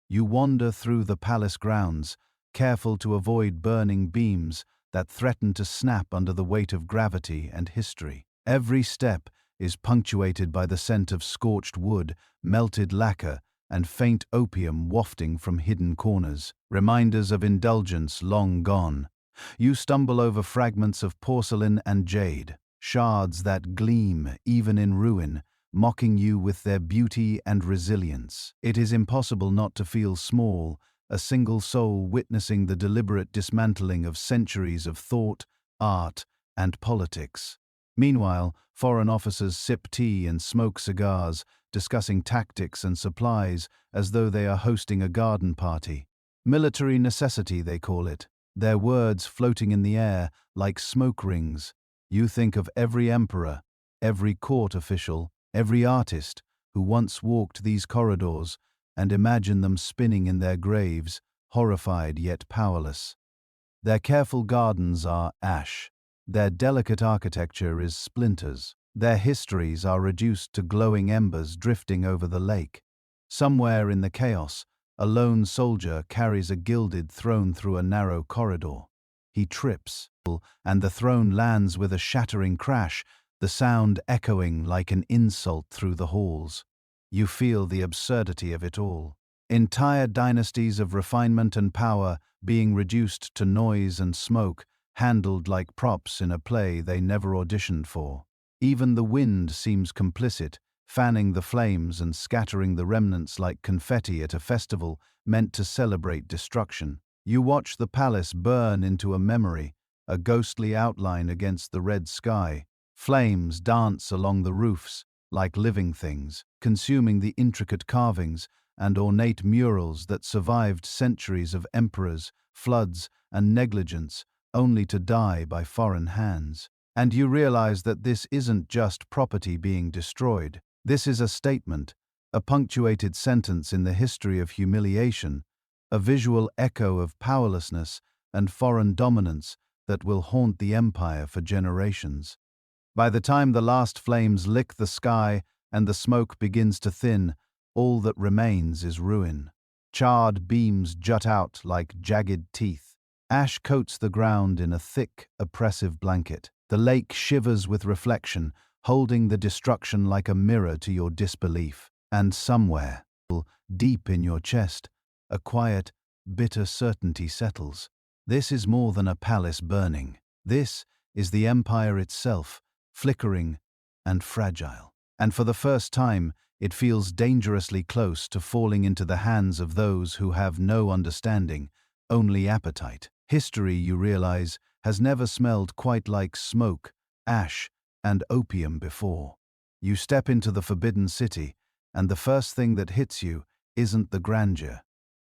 You wander through the palace grounds, careful to avoid burning beams that threaten to snap under the weight of gravity and history. Every step is punctuated by the scent of scorched wood, melted lacquer, and faint opium wafting from hidden corners, reminders of indulgence long gone. You stumble over fragments of porcelain and jade, shards that gleam even in ruin, mocking you with their beauty and resilience. It is impossible not to feel small, a single soul witnessing the deliberate dismantling of centuries of thought, art, and politics. Meanwhile, foreign officers sip tea and smoke cigars, discussing tactics and supplies as though they are hosting a garden party. Military necessity, they call it, their words floating in the air like smoke rings. You think of every emperor, every court official, every artist who once walked these corridors, and imagine them spinning in their graves, horrified yet powerless. Their careful gardens are ash. Their delicate architecture is splinters. Their histories are reduced to glowing embers drifting over the lake. Somewhere in the chaos, a lone soldier carries a gilded throne through a narrow corridor. He trips, and the throne lands with a shattering crash, the sound echoing like an insult through the halls. You feel the absurdity of it all. Entire dynasties of refinement and power being reduced to noise and smoke, handled like props in a play they never auditioned for. Even the wind seems complicit, fanning the flames and scattering the remnants like confetti at a festival meant to celebrate destruction. You watch the palace burn into a memory, a ghostly outline against the red sky. Flames dance along the roofs, like living things, consuming the intricate carvings and ornate murals that survived centuries of emperors, floods, and negligence, only to die by foreign hands. And you realize that this isn't just property being destroyed. This is a statement, a punctuated sentence in the history of humiliation, a visual echo of powerlessness and foreign dominance that will haunt the empire for generations. By the time the last flames lick the sky and the smoke begins to thin, all that remains is ruin. Charred beams jut out like jagged teeth. Ash coats the ground in a thick, oppressive blanket. The lake shivers with reflection, holding the destruction like a mirror to your disbelief. And somewhere, deep in your chest, a quiet, bitter certainty settles. This is more than a palace burning. This is the empire itself, flickering and fragile. And for the first time, it feels dangerously close to falling into the hands of those who have no understanding, only appetite. History, you realize, has never smelled quite like smoke, ash, and opium before. You step into the Forbidden City, and the first thing that hits you isn't the grandeur.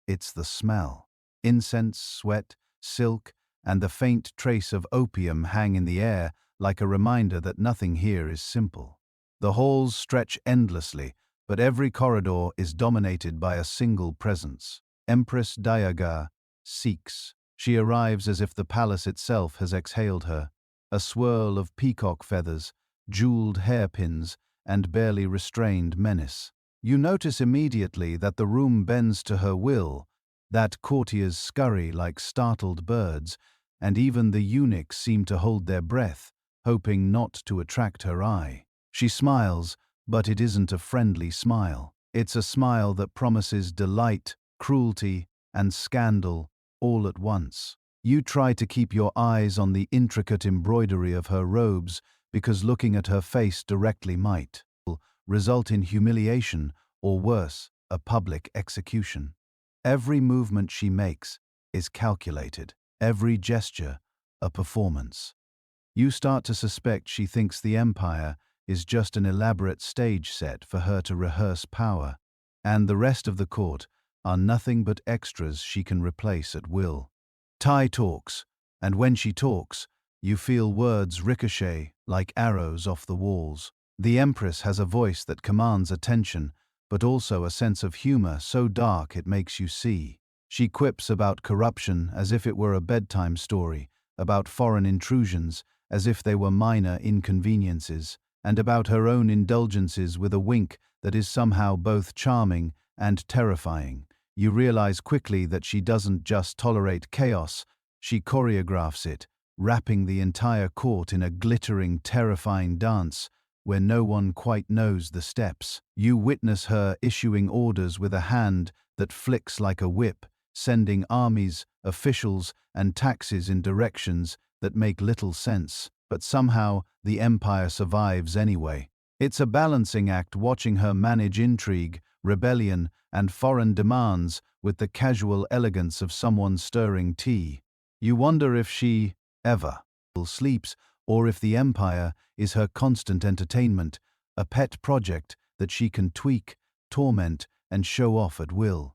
It's the smell. Incense, sweat, silk, and the faint trace of opium hang in the air like a reminder that nothing here is simple. The halls stretch endlessly, but every corridor is dominated by a single presence. Empress Dayaga seeks. She arrives as if the palace itself has exhaled her. A swirl of peacock feathers, jeweled hairpins, and barely restrained menace. You notice immediately that the room bends to her will, that courtiers scurry like startled birds, and even the eunuchs seem to hold their breath, hoping not to attract her eye. She smiles, but it isn't a friendly smile. It's a smile that promises delight, cruelty, and scandal all at once. You try to keep your eyes on the intricate embroidery of her robes because looking at her face directly might result in humiliation or worse, a public execution. Every movement she makes is calculated, every gesture a performance. You start to suspect she thinks the empire is just an elaborate stage set for her to rehearse power, and the rest of the court are nothing but extras she can replace at will. Tai talks, and when she talks, you feel words ricochet like arrows off the walls. The Empress has a voice that commands attention, but also a sense of humor so dark it makes you see. She quips about corruption as if it were a bedtime story, about foreign intrusions as if they were minor inconveniences, and about her own indulgences with a wink that is somehow both charming and terrifying. You realize quickly that she doesn't just tolerate chaos, she choreographs it, wrapping the entire court in a glittering, terrifying dance where no one quite knows the steps. You witness her issuing orders with a hand that flicks like a whip, sending armies, officials, and taxes in directions that make little sense, but somehow the empire survives anyway. It's a balancing act watching her manage intrigue, rebellion, and foreign demands with the casual elegance of someone stirring tea. You wonder if she ever sleeps, or if the empire is her constant entertainment, a pet project that she can tweak, torment, and show off at will.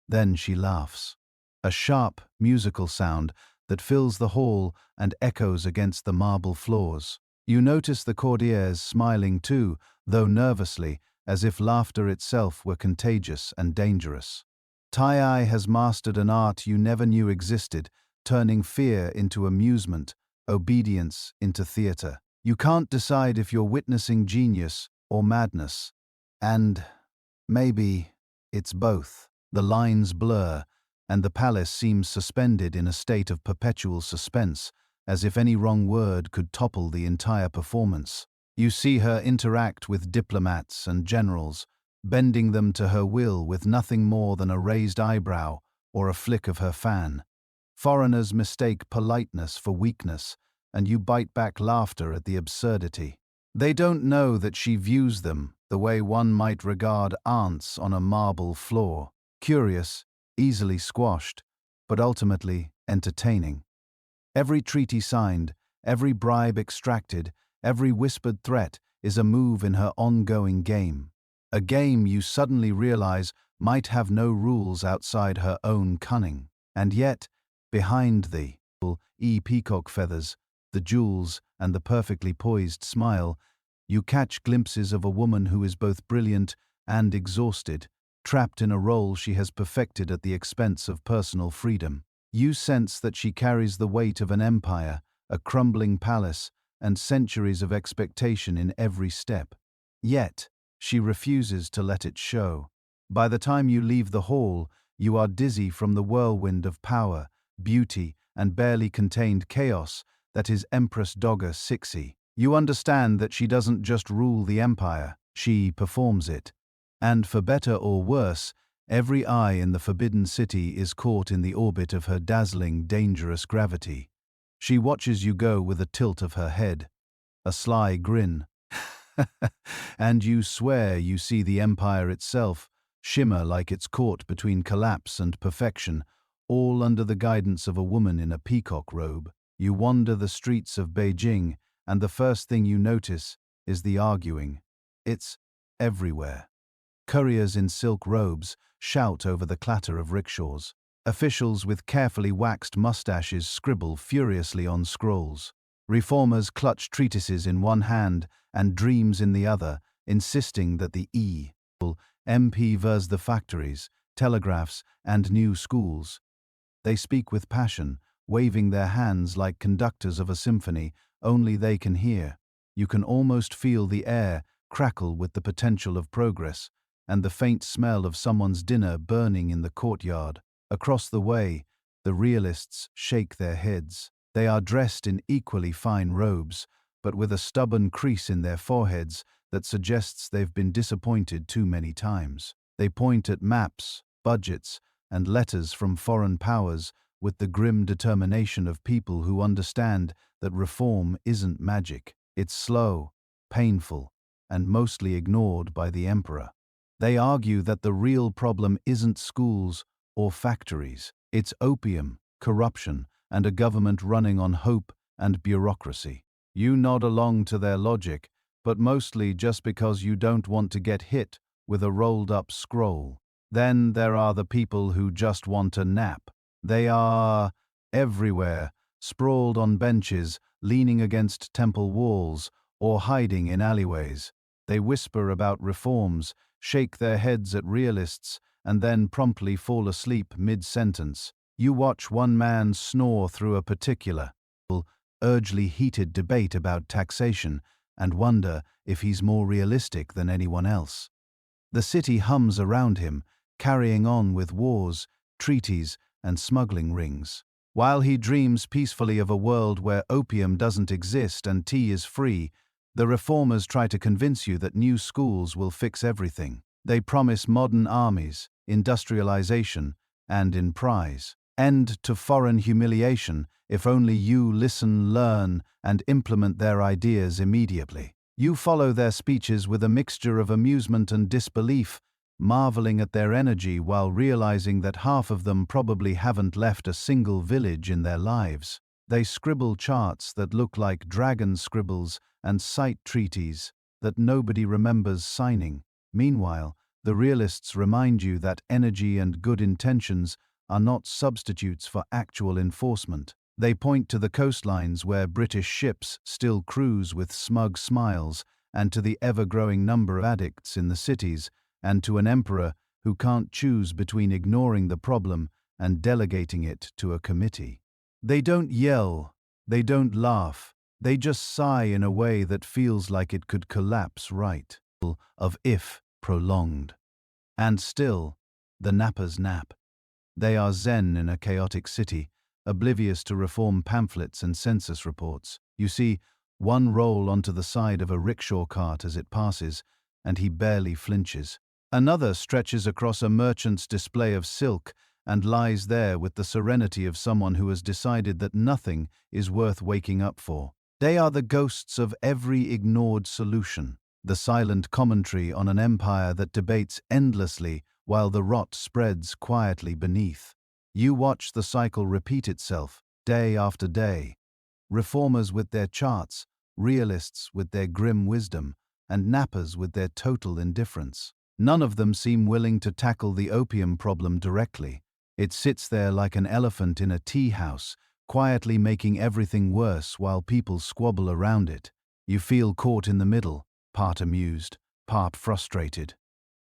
Then she laughs. A sharp, musical sound that fills the hall and echoes against the marble floors. You notice the courtiers smiling too, though nervously, as if laughter itself were contagious and dangerous. Tai has mastered an art you never knew existed, turning fear into amusement, obedience into theater. You can't decide if you're witnessing genius or madness. And maybe it's both. The lines blur, and the palace seems suspended in a state of perpetual suspense, as if any wrong word could topple the entire performance. You see her interact with diplomats and generals, bending them to her will with nothing more than a raised eyebrow or a flick of her fan. Foreigners mistake politeness for weakness, and you bite back laughter at the absurdity. They don't know that she views them the way one might regard ants on a marble floor, curious, easily squashed, but ultimately entertaining. Every treaty signed, every bribe extracted, every whispered threat is a move in her ongoing game. A game you suddenly realize might have no rules outside her own cunning. And yet, behind the peacock feathers, the jewels, and the perfectly poised smile, you catch glimpses of a woman who is both brilliant and exhausted, trapped in a role she has perfected at the expense of personal freedom. You sense that she carries the weight of an empire, a crumbling palace, and centuries of expectation in every step. Yet, she refuses to let it show. By the time you leave the hall, you are dizzy from the whirlwind of power, beauty, and barely contained chaos that is Empress Doga Cixi. You understand that she doesn't just rule the empire, she performs it. And for better or worse, every eye in the Forbidden City is caught in the orbit of her dazzling, dangerous gravity. She watches you go with a tilt of her head, a sly grin, and you swear you see the empire itself shimmer like it's caught between collapse and perfection, all under the guidance of a woman in a peacock robe. You wander the streets of Beijing, and the first thing you notice is the arguing. It's everywhere. Couriers in silk robes shout over the clatter of rickshaws. Officials with carefully waxed mustaches scribble furiously on scrolls. Reformers clutch treatises in one hand and dreams in the other, insisting that the MP vers the factories, telegraphs, and new schools. They speak with passion, waving their hands like conductors of a symphony only they can hear. You can almost feel the air crackle with the potential of progress, and the faint smell of someone's dinner burning in the courtyard. Across the way, the realists shake their heads. They are dressed in equally fine robes, but with a stubborn crease in their foreheads that suggests they've been disappointed too many times. They point at maps, budgets, and letters from foreign powers with the grim determination of people who understand that reform isn't magic. It's slow, painful, and mostly ignored by the emperor. They argue that the real problem isn't schools or factories. It's opium, corruption, and a government running on hope and bureaucracy. You nod along to their logic, but mostly just because you don't want to get hit with a rolled-up scroll. Then there are the people who just want a nap. They are everywhere, sprawled on benches, leaning against temple walls, or hiding in alleyways. They whisper about reforms, shake their heads at realists, and then promptly fall asleep mid-sentence. You watch one man snore through a particular, urgently heated debate about taxation and wonder if he's more realistic than anyone else. The city hums around him, carrying on with wars, treaties, and smuggling rings. While he dreams peacefully of a world where opium doesn't exist and tea is free, the reformers try to convince you that new schools will fix everything. They promise modern armies, industrialization, and in prize, end to foreign humiliation if only you listen, learn, and implement their ideas immediately. You follow their speeches with a mixture of amusement and disbelief, marveling at their energy while realizing that half of them probably haven't left a single village in their lives. They scribble charts that look like dragon scribbles and cite treaties that nobody remembers signing. Meanwhile, the realists remind you that energy and good intentions are not substitutes for actual enforcement. They point to the coastlines where British ships still cruise with smug smiles, and to the ever-growing number of addicts in the cities, and to an emperor who can't choose between ignoring the problem and delegating it to a committee. They don't yell, they don't laugh, they just sigh in a way that feels like it could collapse right of if prolonged. And still, the nappers nap. They are zen in a chaotic city, oblivious to reform pamphlets and census reports. You see one roll onto the side of a rickshaw cart as it passes, and he barely flinches. Another stretches across a merchant's display of silk, and lies there with the serenity of someone who has decided that nothing is worth waking up for. They are the ghosts of every ignored solution, the silent commentary on an empire that debates endlessly while the rot spreads quietly beneath. You watch the cycle repeat itself, day after day. Reformers with their charts, realists with their grim wisdom, and nappers with their total indifference. None of them seem willing to tackle the opium problem directly. It sits there like an elephant in a tea house, quietly making everything worse while people squabble around it. You feel caught in the middle, part amused, part frustrated,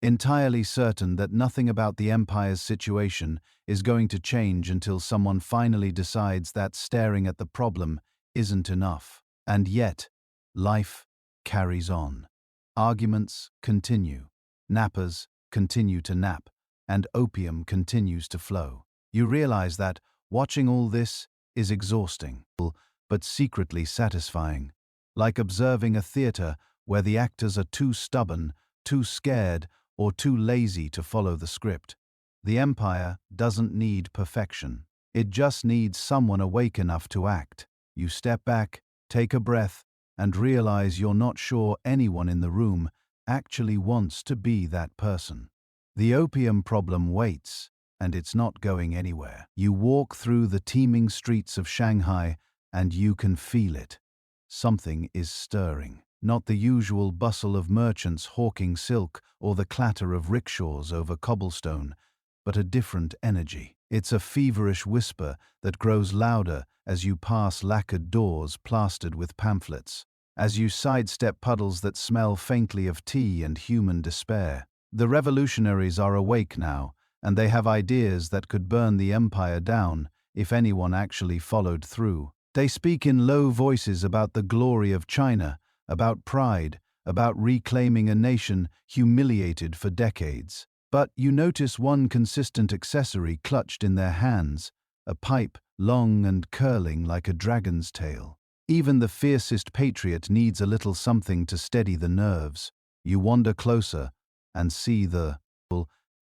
entirely certain that nothing about the empire's situation is going to change until someone finally decides that staring at the problem isn't enough. And yet, life carries on. Arguments continue. Nappers continue to nap, and opium continues to flow. You realize that watching all this is exhausting, but secretly satisfying. Like observing a theater where the actors are too stubborn, too scared, or too lazy to follow the script. The empire doesn't need perfection. It just needs someone awake enough to act. You step back, take a breath, and realize you're not sure anyone in the room actually wants to be that person. The opium problem waits, and it's not going anywhere. You walk through the teeming streets of Shanghai, and you can feel it. Something is stirring. Not the usual bustle of merchants hawking silk or the clatter of rickshaws over cobblestone, but a different energy. It's a feverish whisper that grows louder as you pass lacquered doors plastered with pamphlets, as you sidestep puddles that smell faintly of tea and human despair. The revolutionaries are awake now, and they have ideas that could burn the empire down if anyone actually followed through. They speak in low voices about the glory of China, about pride, about reclaiming a nation humiliated for decades. But you notice one consistent accessory clutched in their hands, a pipe long and curling like a dragon's tail. Even the fiercest patriot needs a little something to steady the nerves. You wander closer and see the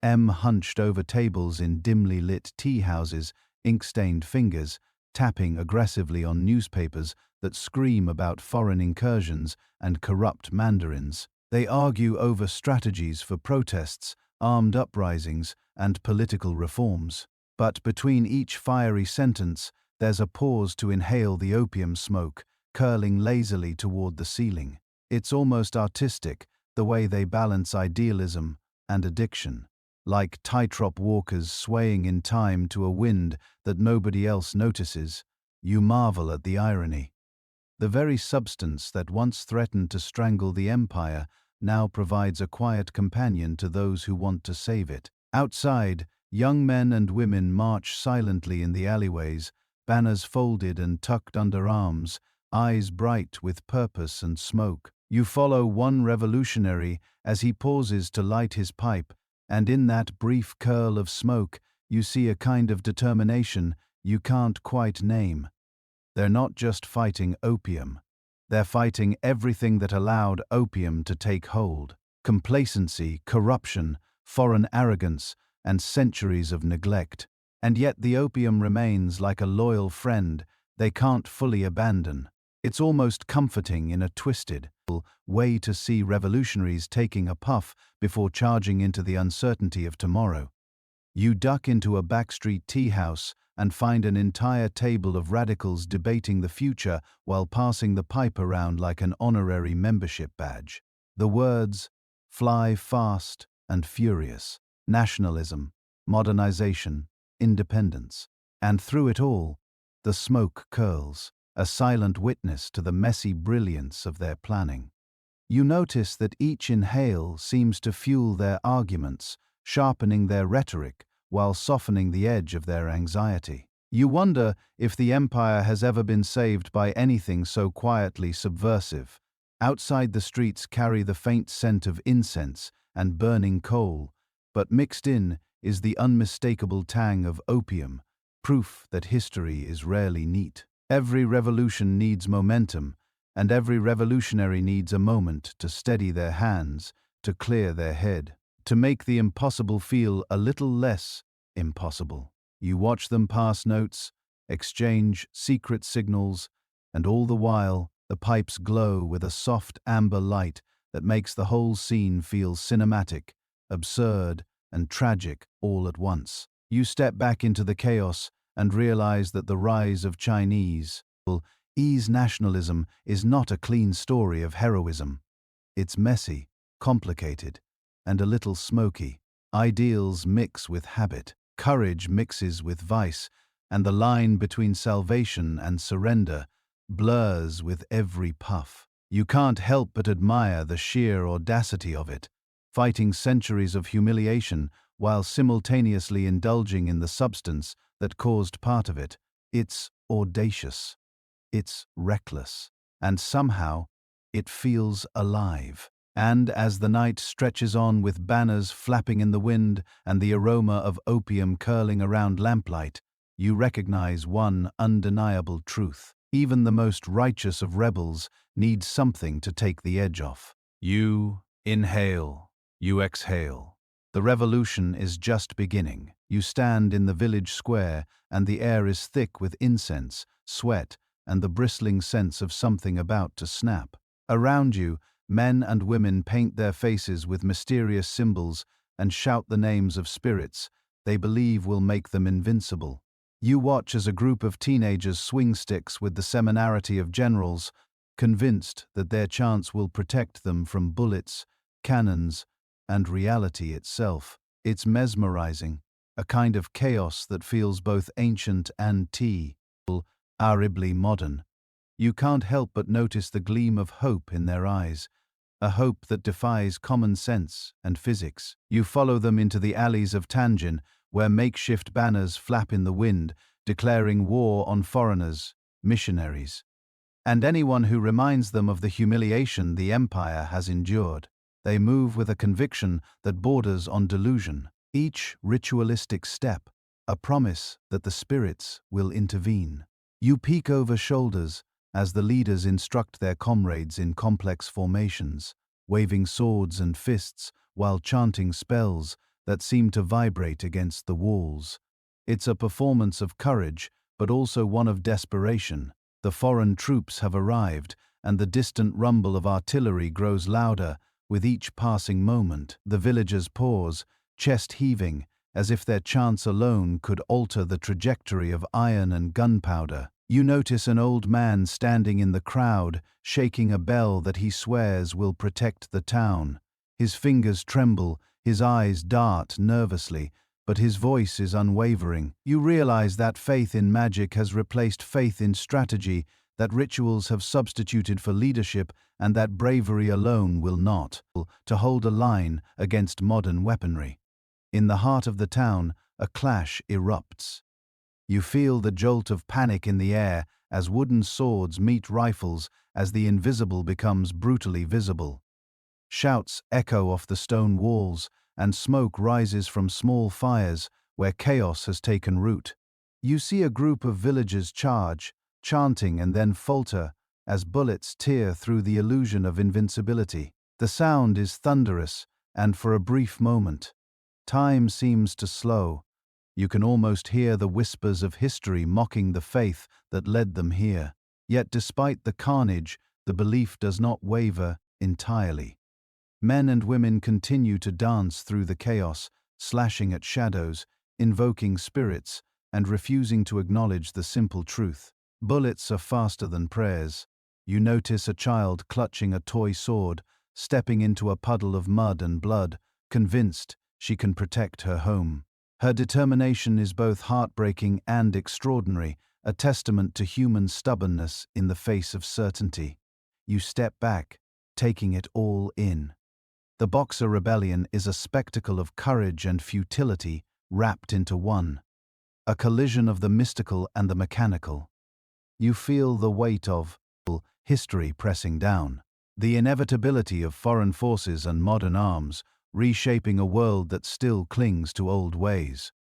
M hunched over tables in dimly lit tea houses, ink-stained fingers, tapping aggressively on newspapers that scream about foreign incursions and corrupt mandarins. They argue over strategies for protests, armed uprisings, and political reforms. But between each fiery sentence, there's a pause to inhale the opium smoke, curling lazily toward the ceiling. It's almost artistic, the way they balance idealism and addiction, like tightrope walkers swaying in time to a wind that nobody else notices. You marvel at the irony. The very substance that once threatened to strangle the empire now provides a quiet companion to those who want to save it. Outside, young men and women march silently in the alleyways, banners folded and tucked under arms, eyes bright with purpose and smoke. You follow one revolutionary as he pauses to light his pipe, and in that brief curl of smoke, you see a kind of determination you can't quite name. They're not just fighting opium. They're fighting everything that allowed opium to take hold. Complacency, corruption, foreign arrogance, and centuries of neglect. And yet the opium remains like a loyal friend they can't fully abandon. It's almost comforting in a twisted way to see revolutionaries taking a puff before charging into the uncertainty of tomorrow. You duck into a backstreet tea house and find an entire table of radicals debating the future while passing the pipe around like an honorary membership badge. The words fly fast and furious: nationalism, modernization, independence. And through it all, the smoke curls, a silent witness to the messy brilliance of their planning. You notice that each inhale seems to fuel their arguments, sharpening their rhetoric while softening the edge of their anxiety. You wonder if the empire has ever been saved by anything so quietly subversive. Outside, the streets carry the faint scent of incense and burning coal, but mixed in is the unmistakable tang of opium, proof that history is rarely neat. Every revolution needs momentum, and every revolutionary needs a moment to steady their hands, to clear their head, to make the impossible feel a little less Impossible. You watch them pass notes, exchange secret signals, and all the while, the pipes glow with a soft amber light that makes the whole scene feel cinematic, absurd, and tragic all at once. You step back into the chaos and realize that the rise of Chinese nationalism is not a clean story of heroism. It's messy, complicated, and a little smoky. Ideals mix with habit, courage mixes with vice, and the line between salvation and surrender blurs with every puff. You can't help but admire the sheer audacity of it, fighting centuries of humiliation while simultaneously indulging in the substance that caused part of it. It's audacious, it's reckless, and somehow it feels alive. And as the night stretches on with banners flapping in the wind and the aroma of opium curling around lamplight, you recognize one undeniable truth. Even the most righteous of rebels need something to take the edge off. You inhale, you exhale. The revolution is just beginning. You stand in the village square, and the air is thick with incense, sweat, and the bristling sense of something about to snap. Around you, men and women paint their faces with mysterious symbols and shout the names of spirits they believe will make them invincible. You watch as a group of teenagers swing sticks with the seminarity of generals, convinced that their chants will protect them from bullets, cannons, and reality itself. It's mesmerizing, a kind of chaos that feels both ancient and horribly modern. You can't help but notice the gleam of hope in their eyes, a hope that defies common sense and physics. You follow them into the alleys of Tianjin, where makeshift banners flap in the wind, declaring war on foreigners, missionaries, and anyone who reminds them of the humiliation the empire has endured. They move with a conviction that borders on delusion, each ritualistic step a promise that the spirits will intervene. You peek over shoulders as the leaders instruct their comrades in complex formations, waving swords and fists while chanting spells that seem to vibrate against the walls. It's a performance of courage, but also one of desperation. The foreign troops have arrived, and the distant rumble of artillery grows louder with each passing moment. The villagers pause, chest heaving, as if their chants alone could alter the trajectory of iron and gunpowder. You notice an old man standing in the crowd, shaking a bell that he swears will protect the town. His fingers tremble, his eyes dart nervously, but his voice is unwavering. You realize that faith in magic has replaced faith in strategy, that rituals have substituted for leadership, and that bravery alone will not to hold a line against modern weaponry. In the heart of the town, a clash erupts. You feel the jolt of panic in the air as wooden swords meet rifles, as the invisible becomes brutally visible. Shouts echo off the stone walls, and smoke rises from small fires where chaos has taken root. You see a group of villagers charge, chanting and then falter as bullets tear through the illusion of invincibility. The sound is thunderous, and for a brief moment, time seems to slow. You can almost hear the whispers of history mocking the faith that led them here. Yet despite the carnage, the belief does not waver entirely. Men and women continue to dance through the chaos, slashing at shadows, invoking spirits, and refusing to acknowledge the simple truth. Bullets are faster than prayers. You notice a child clutching a toy sword, stepping into a puddle of mud and blood, convinced she can protect her home. Her determination is both heartbreaking and extraordinary, a testament to human stubbornness in the face of certainty. You step back, taking it all in. The Boxer Rebellion is a spectacle of courage and futility wrapped into one, a collision of the mystical and the mechanical. You feel the weight of history pressing down, the inevitability of foreign forces and modern arms, reshaping a world that still clings to old ways.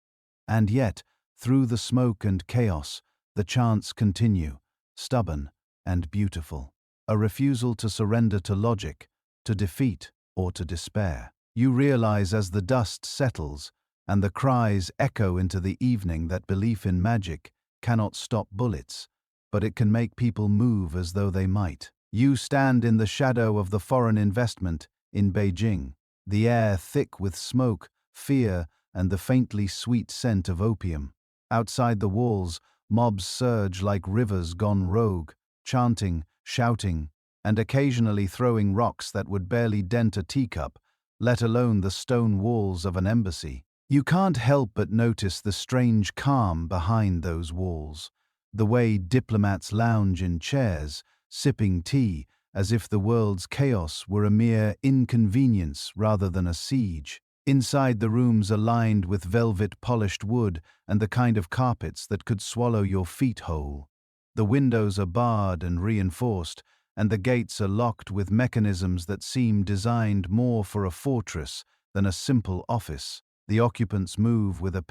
And yet, through the smoke and chaos, the chants continue, stubborn and beautiful. A refusal to surrender to logic, to defeat, or to despair. You realize as the dust settles, and the cries echo into the evening that belief in magic cannot stop bullets, but it can make people move as though they might. You stand in the shadow of the foreign investment in Beijing, the air thick with smoke, fear, and the faintly sweet scent of opium. Outside the walls, mobs surge like rivers gone rogue, chanting, shouting, and occasionally throwing rocks that would barely dent a teacup, let alone the stone walls of an embassy. You can't help but notice the strange calm behind those walls, the way diplomats lounge in chairs, sipping tea, as if the world's chaos were a mere inconvenience rather than a siege. Inside, the rooms are lined with velvet-polished wood and the kind of carpets that could swallow your feet whole. The windows are barred and reinforced, and the gates are locked with mechanisms that seem designed more for a fortress than a simple office. The occupants move with a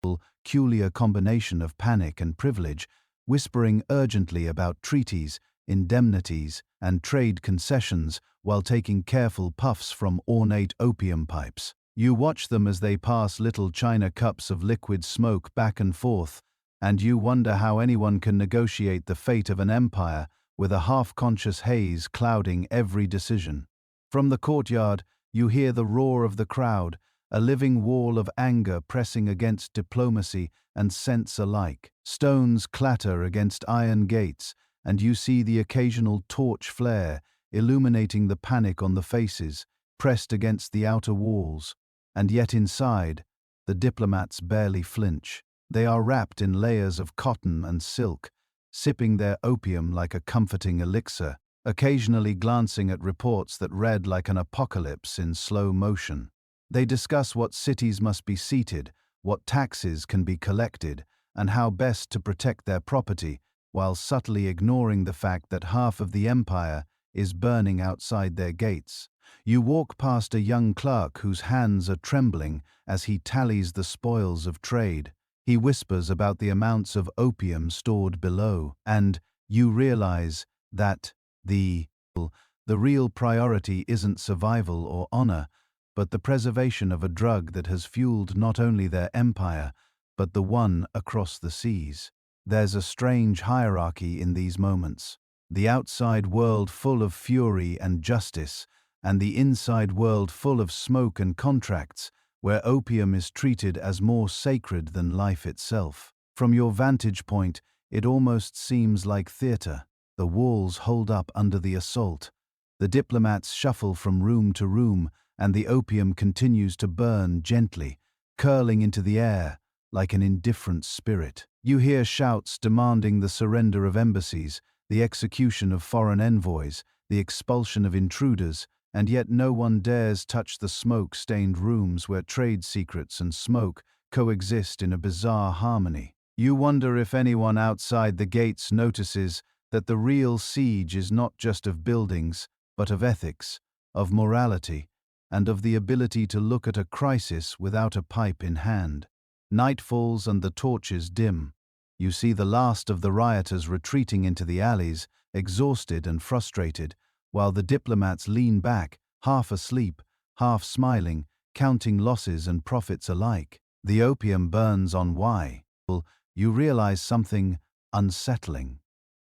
peculiar combination of panic and privilege, whispering urgently about treaties, indemnities, and trade concessions while taking careful puffs from ornate opium pipes. You watch them as they pass little china cups of liquid smoke back and forth, and you wonder how anyone can negotiate the fate of an empire with a half-conscious haze clouding every decision. From the courtyard, you hear the roar of the crowd, a living wall of anger pressing against diplomacy and sense alike. Stones clatter against iron gates, and you see the occasional torch flare, illuminating the panic on the faces, pressed against the outer walls. And yet inside, the diplomats barely flinch. They are wrapped in layers of cotton and silk, sipping their opium like a comforting elixir, occasionally glancing at reports that read like an apocalypse in slow motion. They discuss what cities must be seated, what taxes can be collected, and how best to protect their property, while subtly ignoring the fact that half of the empire is burning outside their gates. You walk past a young clerk whose hands are trembling as he tallies the spoils of trade. He whispers about the amounts of opium stored below, and you realize that the real priority isn't survival or honor, but the preservation of a drug that has fueled not only their empire, but the one across the seas. There's a strange hierarchy in these moments. The outside world full of fury and justice, and the inside world full of smoke and contracts, where opium is treated as more sacred than life itself. From your vantage point, it almost seems like theater. The walls hold up under the assault. The diplomats shuffle from room to room, and the opium continues to burn gently, curling into the air like an indifferent spirit. You hear shouts demanding the surrender of embassies, the execution of foreign envoys, the expulsion of intruders, and yet no one dares touch the smoke-stained rooms where trade secrets and smoke coexist in a bizarre harmony. You wonder if anyone outside the gates notices that the real siege is not just of buildings, but of ethics, of morality, and of the ability to look at a crisis without a pipe in hand. Night falls and the torches dim. You see the last of the rioters retreating into the alleys, exhausted and frustrated, while the diplomats lean back, half asleep, half smiling, counting losses and profits alike. The opium burns on why. You realize something unsettling.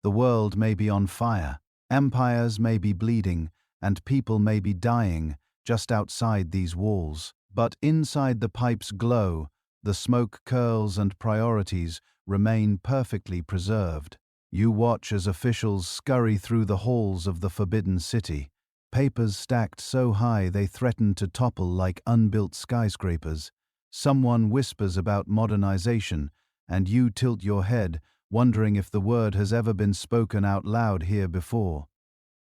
The world may be on fire, empires may be bleeding, and people may be dying just outside these walls. But inside the pipe's glow, the smoke curls and priorities remain perfectly preserved. You watch as officials scurry through the halls of the Forbidden City, papers stacked so high they threaten to topple like unbuilt skyscrapers. Someone whispers about modernization, and you tilt your head, wondering if the word has ever been spoken out loud here before.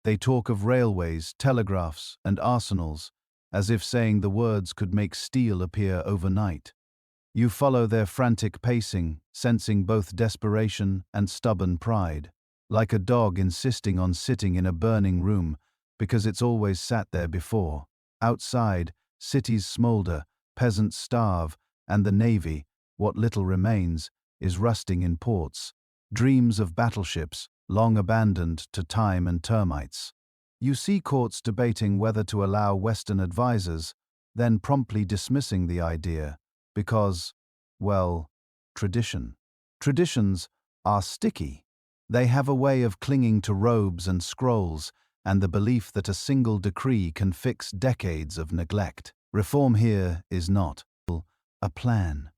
They talk of railways, telegraphs, and arsenals, as if saying the words could make steel appear overnight. You follow their frantic pacing, sensing both desperation and stubborn pride, like a dog insisting on sitting in a burning room because it's always sat there before. Outside, cities smolder, peasants starve, and the navy, what little remains, is rusting in ports. Dreams of battleships, long abandoned to time and termites. You see courts debating whether to allow Western advisors, then promptly dismissing the idea, Because, well, tradition. Traditions are sticky. They have a way of clinging to robes and scrolls, and the belief that a single decree can fix decades of neglect. Reform here is not a plan.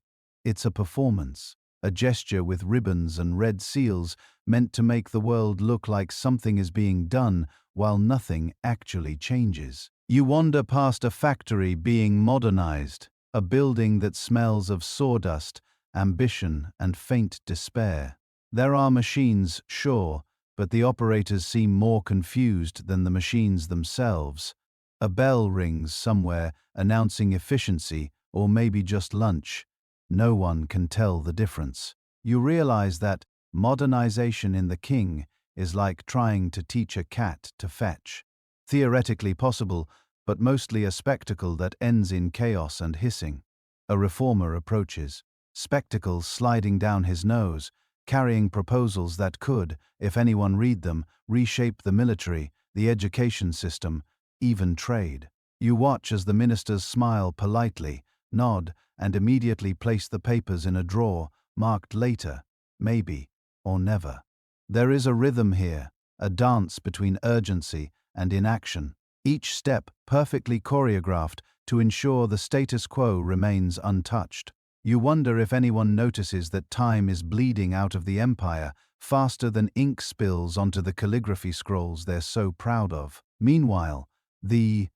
It's a performance, a gesture with ribbons and red seals meant to make the world look like something is being done while nothing actually changes. You wander past a factory being modernized, a building that smells of sawdust, ambition, and faint despair. There are machines, sure, but the operators seem more confused than the machines themselves. A bell rings somewhere announcing efficiency or maybe just lunch. No one can tell the difference. You realize that modernization in the Qing is like trying to teach a cat to fetch. Theoretically possible, but mostly a spectacle that ends in chaos and hissing. A reformer approaches, spectacles sliding down his nose, carrying proposals that could, if anyone read them, reshape the military, the education system, even trade. You watch as the ministers smile politely, nod, and immediately place the papers in a drawer, marked later, maybe, or never. There is a rhythm here, a dance between urgency and inaction, each step perfectly choreographed to ensure the status quo remains untouched. You wonder if anyone notices that time is bleeding out of the empire faster than ink spills onto the calligraphy scrolls they're so proud of. Meanwhile, the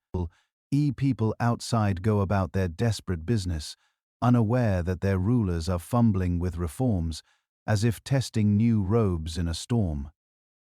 people outside go about their desperate business, unaware that their rulers are fumbling with reforms, as if testing new robes in a storm.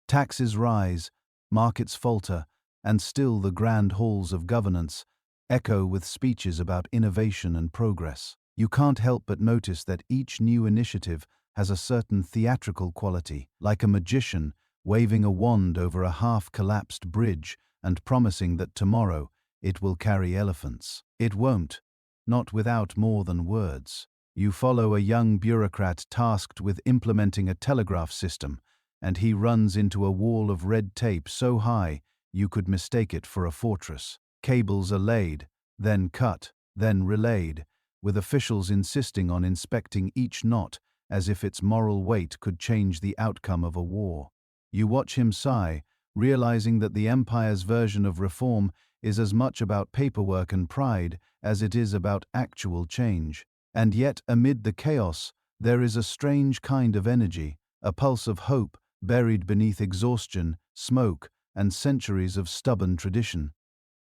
Taxes rise, markets falter, and still the grand halls of governance echo with speeches about innovation and progress. You can't help but notice that each new initiative has a certain theatrical quality, like a magician waving a wand over a half-collapsed bridge and promising that tomorrow it will carry elephants. It won't, not without more than words. You follow a young bureaucrat tasked with implementing a telegraph system, and he runs into a wall of red tape so high you could mistake it for a fortress. Cables are laid, then cut, then relayed, with officials insisting on inspecting each knot as if its moral weight could change the outcome of a war. You watch him sigh, realizing that the empire's version of reform is as much about paperwork and pride as it is about actual change. And yet, amid the chaos, there is a strange kind of energy, a pulse of hope buried beneath exhaustion, smoke, and centuries of stubborn tradition.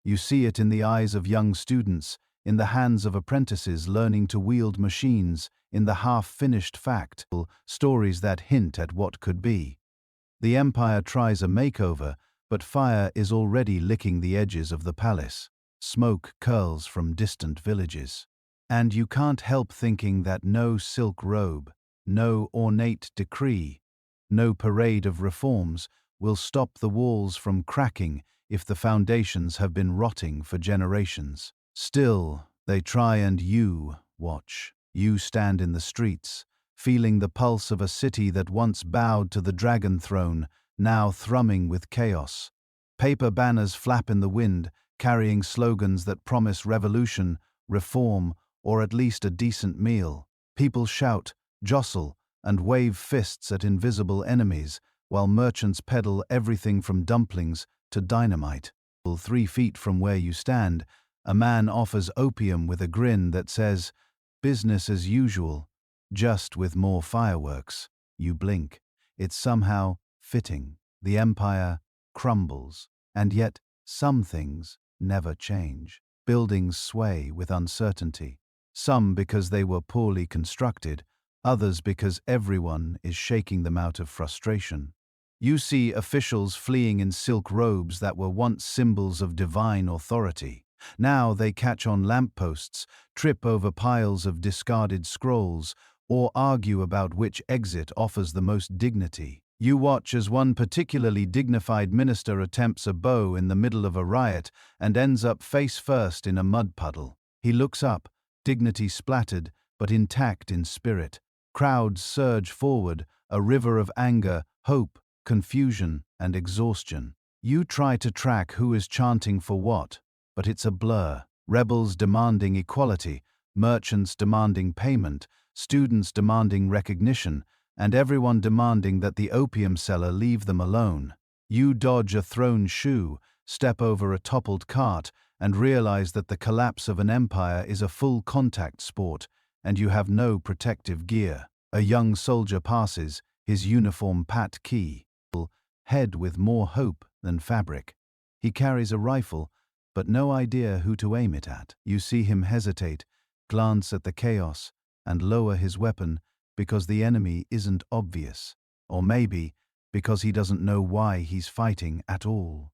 You see it in the eyes of young students, in the hands of apprentices learning to wield machines, in the half-finished stories that hint at what could be. The empire tries a makeover, but fire is already licking the edges of the palace. Smoke curls from distant villages. And you can't help thinking that no silk robe, no ornate decree, no parade of reforms will stop the walls from cracking if the foundations have been rotting for generations. Still, they try, and you watch. You stand in the streets, feeling the pulse of a city that once bowed to the dragon throne, now thrumming with chaos. Paper banners flap in the wind, carrying slogans that promise revolution, reform, or at least a decent meal. People shout, jostle, and wave fists at invisible enemies, while merchants peddle everything from dumplings to dynamite. 3 feet from where you stand, a man offers opium with a grin that says, "Business as usual, just with more fireworks." You blink. It's somehow fitting. The empire crumbles, and yet some things never change. Buildings sway with uncertainty. Some because they were poorly constructed, others because everyone is shaking them out of frustration. You see officials fleeing in silk robes that were once symbols of divine authority. Now they catch on lampposts, trip over piles of discarded scrolls, or argue about which exit offers the most dignity. You watch as one particularly dignified minister attempts a bow in the middle of a riot and ends up face first in a mud puddle. He looks up, dignity splattered, but intact in spirit. Crowds surge forward, a river of anger, hope, confusion, and exhaustion. You try to track who is chanting for what, but it's a blur. Rebels demanding equality, merchants demanding payment, students demanding recognition, and everyone demanding that the opium seller leave them alone. You dodge a thrown shoe, step over a toppled cart, and realize that the collapse of an empire is a full contact sport, and you have no protective gear. A young soldier passes, his uniform pat key, head with more hope than fabric. He carries a rifle, but no idea who to aim it at. You see him hesitate, glance at the chaos, and lower his weapon because the enemy isn't obvious, or maybe because he doesn't know why he's fighting at all.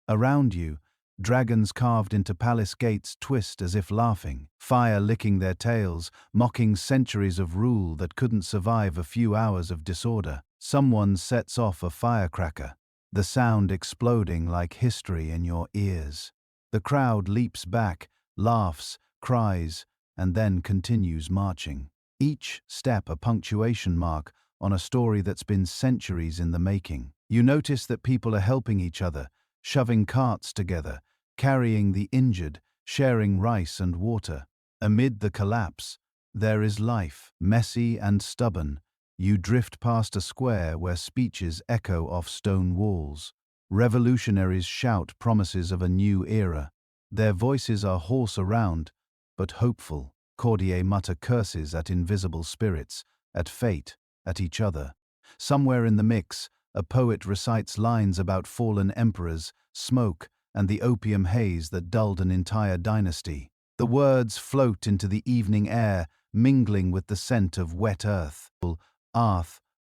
Around you, dragons carved into palace gates twist as if laughing, fire licking their tails, mocking centuries of rule that couldn't survive a few hours of disorder. Someone sets off a firecracker, the sound exploding like history in your ears. The crowd leaps back, laughs, cries, and then continues marching. Each step a punctuation mark on a story that's been centuries in the making. You notice that people are helping each other, shoving carts together, carrying the injured, sharing rice and water. Amid the collapse, there is life, messy and stubborn. You drift past a square where speeches echo off stone walls. Revolutionaries shout promises of a new era. Their voices are hoarse around, but hopeful. Courtiers mutter curses at invisible spirits, at fate, at each other. Somewhere in the mix, a poet recites lines about fallen emperors, smoke, and the opium haze that dulled an entire dynasty. The words float into the evening air, mingling with the scent of wet earth,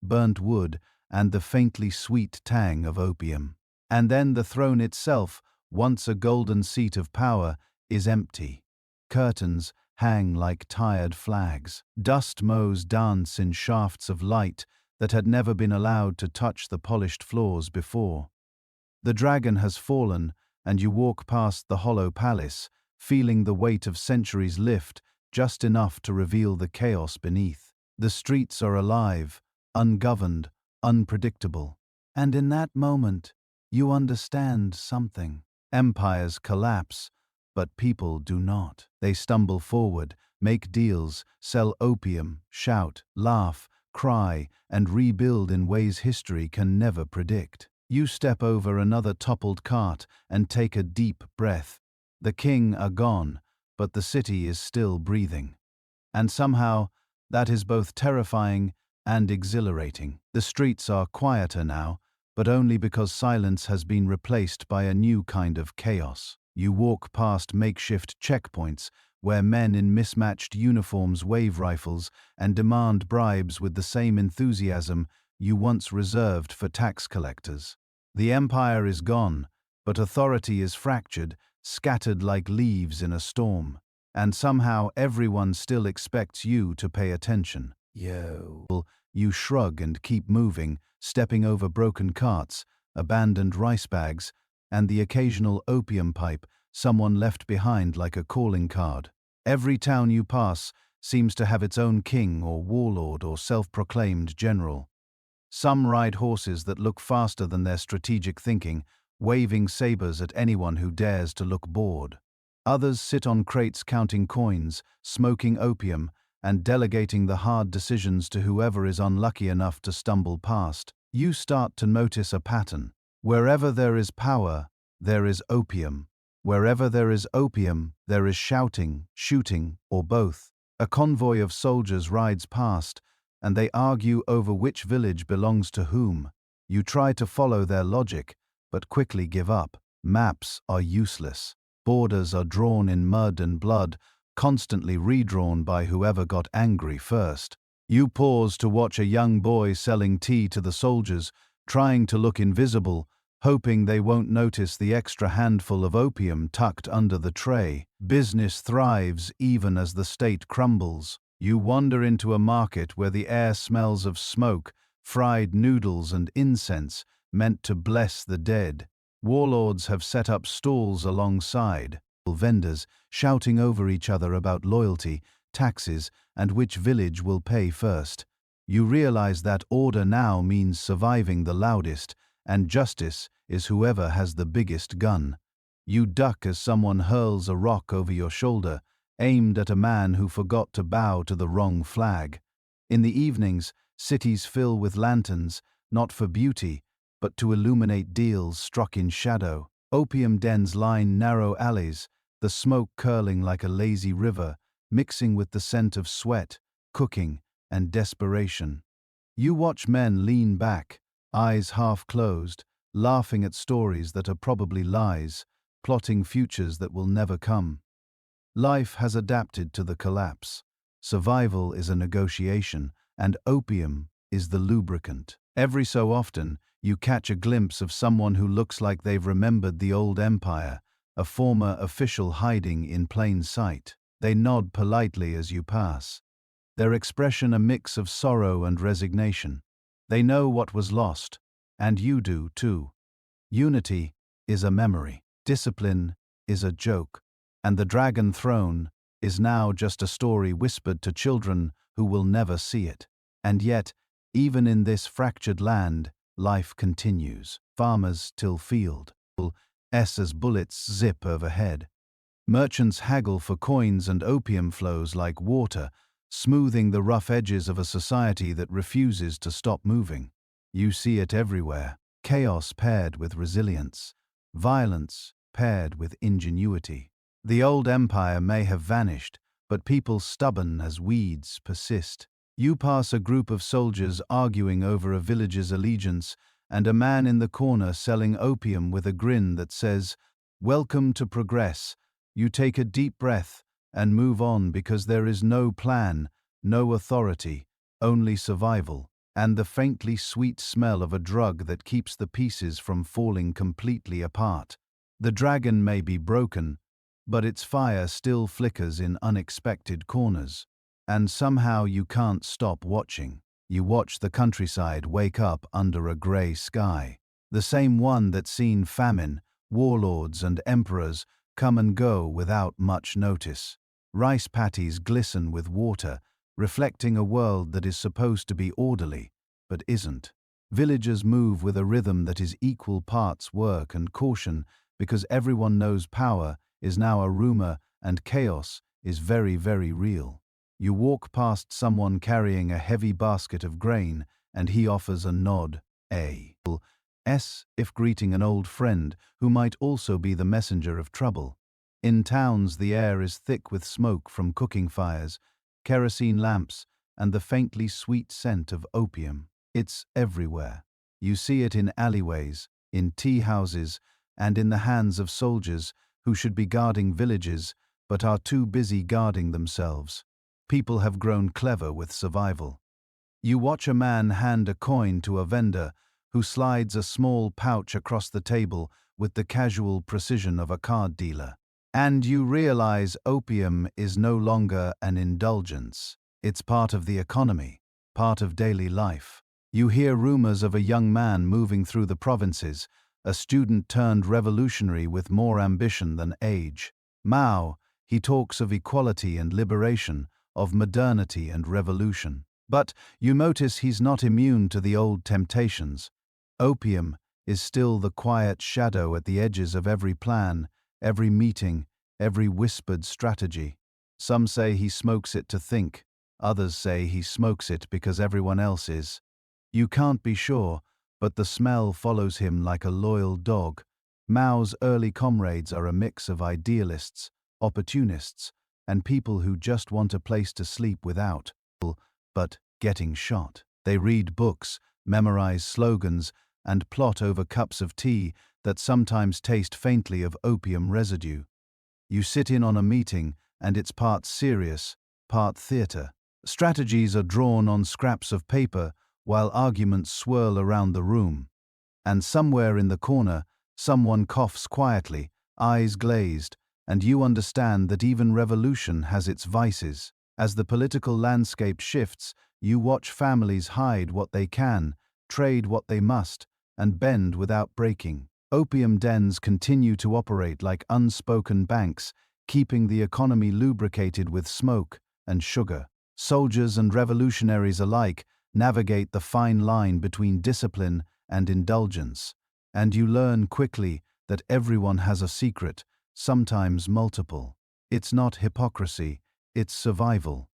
burnt wood, and the faintly sweet tang of opium. And then the throne itself, once a golden seat of power, is empty. Curtains hang like tired flags. Dust motes dance in shafts of light that had never been allowed to touch the polished floors before. The dragon has fallen, and you walk past the hollow palace, feeling the weight of centuries lift just enough to reveal the chaos beneath. The streets are alive, ungoverned, unpredictable. And in that moment, you understand something. Empires collapse, but people do not. They stumble forward, make deals, sell opium, shout, laugh, cry, and rebuild in ways history can never predict. You step over another toppled cart and take a deep breath. The king are gone, but the city is still breathing. And somehow, that is both terrifying and exhilarating. The streets are quieter now, but only because silence has been replaced by a new kind of chaos. You walk past makeshift checkpoints where men in mismatched uniforms wave rifles and demand bribes with the same enthusiasm you once reserved for tax collectors. The empire is gone, but authority is fractured, scattered like leaves in a storm. And somehow everyone still expects you to pay attention. You shrug and keep moving, stepping over broken carts, abandoned rice bags, and the occasional opium pipe someone left behind like a calling card. Every town you pass seems to have its own king or warlord or self-proclaimed general. Some ride horses that look faster than their strategic thinking, waving sabers at anyone who dares to look bored. Others sit on crates counting coins, smoking opium, and delegating the hard decisions to whoever is unlucky enough to stumble past. You start to notice a pattern. Wherever there is power, there is opium. Wherever there is opium, there is shouting, shooting, or both. A convoy of soldiers rides past, and they argue over which village belongs to whom. You try to follow their logic, but quickly give up. Maps are useless. Borders are drawn in mud and blood, constantly redrawn by whoever got angry first. You pause to watch a young boy selling tea to the soldiers, trying to look invisible, hoping they won't notice the extra handful of opium tucked under the tray. Business thrives even as the state crumbles. You wander into a market where the air smells of smoke, fried noodles and incense, meant to bless the dead. Warlords have set up stalls alongside, vendors shouting over each other about loyalty, taxes, and which village will pay first. You realize that order now means surviving the loudest, and justice is whoever has the biggest gun. You duck as someone hurls a rock over your shoulder, aimed at a man who forgot to bow to the wrong flag. In the evenings, cities fill with lanterns, not for beauty, but to illuminate deals struck in shadow. Opium dens line narrow alleys, the smoke curling like a lazy river, mixing with the scent of sweat, cooking, and desperation. You watch men lean back, eyes half closed, laughing at stories that are probably lies, plotting futures that will never come. Life has adapted to the collapse. Survival is a negotiation, and opium is the lubricant. Every so often, you catch a glimpse of someone who looks like they've remembered the old empire, a former official hiding in plain sight. They nod politely as you pass, their expression a mix of sorrow and resignation. They know what was lost, and you do too. Unity is a memory, discipline is a joke, and the Dragon Throne is now just a story whispered to children who will never see it. And yet, even in this fractured land, life continues. Farmers till field, as bullets zip overhead. Merchants haggle for coins and opium flows like water, smoothing the rough edges of a society that refuses to stop moving. You see it everywhere. Chaos paired with resilience, violence paired with ingenuity. The old empire may have vanished, but people stubborn as weeds persist. You pass a group of soldiers arguing over a village's allegiance, and a man in the corner selling opium with a grin that says, "Welcome to progress." You take a deep breath and move on because there is no plan, no authority, only survival, and the faintly sweet smell of a drug that keeps the pieces from falling completely apart. The dragon may be broken, but its fire still flickers in unexpected corners. And somehow you can't stop watching. You watch the countryside wake up under a grey sky. The same one that's seen famine, warlords and emperors come and go without much notice. Rice paddies glisten with water, reflecting a world that is supposed to be orderly, but isn't. Villagers move with a rhythm that is equal parts work and caution because everyone knows power is now a rumor and chaos is very, very real. You walk past someone carrying a heavy basket of grain and he offers a nod, if greeting an old friend who might also be the messenger of trouble. In towns the air is thick with smoke from cooking fires, kerosene lamps, and the faintly sweet scent of opium. It's everywhere. You see it in alleyways, in tea houses, and in the hands of soldiers who should be guarding villages but are too busy guarding themselves. People have grown clever with survival. You watch a man hand a coin to a vendor who slides a small pouch across the table with the casual precision of a card dealer. And you realize opium is no longer an indulgence. It's part of the economy, part of daily life. You hear rumors of a young man moving through the provinces, a student turned revolutionary with more ambition than age. Mao, he talks of equality and liberation, of modernity and revolution. But you notice he's not immune to the old temptations. Opium is still the quiet shadow at the edges of every plan, every meeting, every whispered strategy. Some say he smokes it to think, others say he smokes it because everyone else is. You can't be sure, but the smell follows him like a loyal dog. Mao's early comrades are a mix of idealists, opportunists, and people who just want a place to sleep without, but getting shot. They read books, memorize slogans, and plot over cups of tea that sometimes taste faintly of opium residue. You sit in on a meeting, and it's part serious, part theater. Strategies are drawn on scraps of paper while arguments swirl around the room. And somewhere in the corner, someone coughs quietly, eyes glazed, and you understand that even revolution has its vices. As the political landscape shifts, you watch families hide what they can, trade what they must, and bend without breaking. Opium dens continue to operate like unspoken banks, keeping the economy lubricated with smoke and sugar. Soldiers and revolutionaries alike navigate the fine line between discipline and indulgence, and you learn quickly that everyone has a secret, sometimes multiple. It's not hypocrisy, it's survival.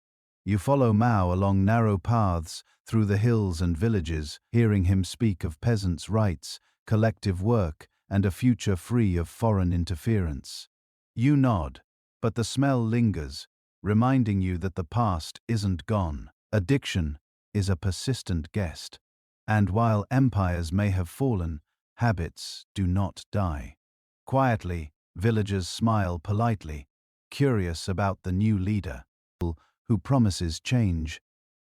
You follow Mao along narrow paths through the hills and villages, hearing him speak of peasants' rights, collective work, and a future free of foreign interference. You nod, but the smell lingers, reminding you that the past isn't gone. Addiction is a persistent guest. And while empires may have fallen, habits do not die. Quietly, villagers smile politely, curious about the new leader, who promises change,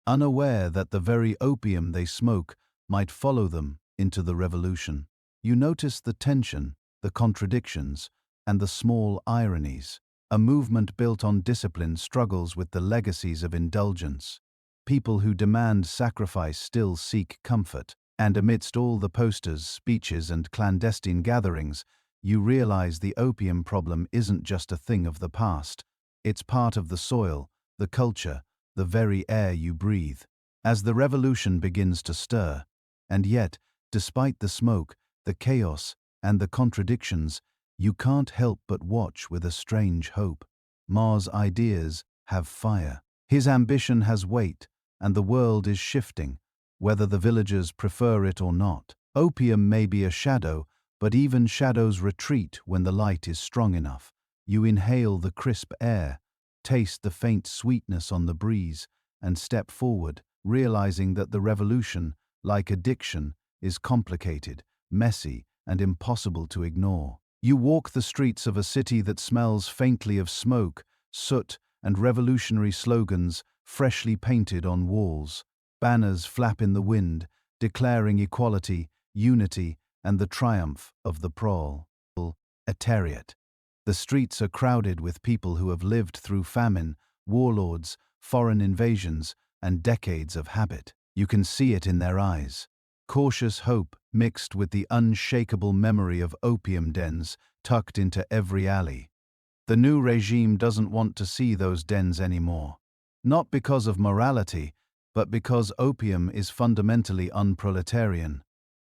unaware that the very opium they smoke might follow them into the revolution. You notice the tension, the contradictions, and the small ironies. A movement built on discipline struggles with the legacies of indulgence. People who demand sacrifice still seek comfort. And amidst all the posters, speeches, and clandestine gatherings, you realize the opium problem isn't just a thing of the past. It's part of the soil, the culture, the very air you breathe. As the revolution begins to stir, and yet, despite the smoke, the chaos, and the contradictions, you can't help but watch with a strange hope. Ma's ideas have fire. His ambition has weight, and the world is shifting, whether the villagers prefer it or not. Opium may be a shadow, but even shadows retreat when the light is strong enough. You inhale the crisp air, taste the faint sweetness on the breeze, and step forward, realizing that the revolution, like addiction, is complicated, messy, and impossible to ignore. You walk the streets of a city that smells faintly of smoke, soot, and revolutionary slogans freshly painted on walls. Banners flap in the wind, declaring equality, unity, and the triumph of the proletariat. The streets are crowded with people who have lived through famine, warlords, foreign invasions, and decades of habit. You can see it in their eyes. Cautious hope mixed with the unshakable memory of opium dens tucked into every alley. The new regime doesn't want to see those dens anymore. Not because of morality, but because opium is fundamentally unproletarian.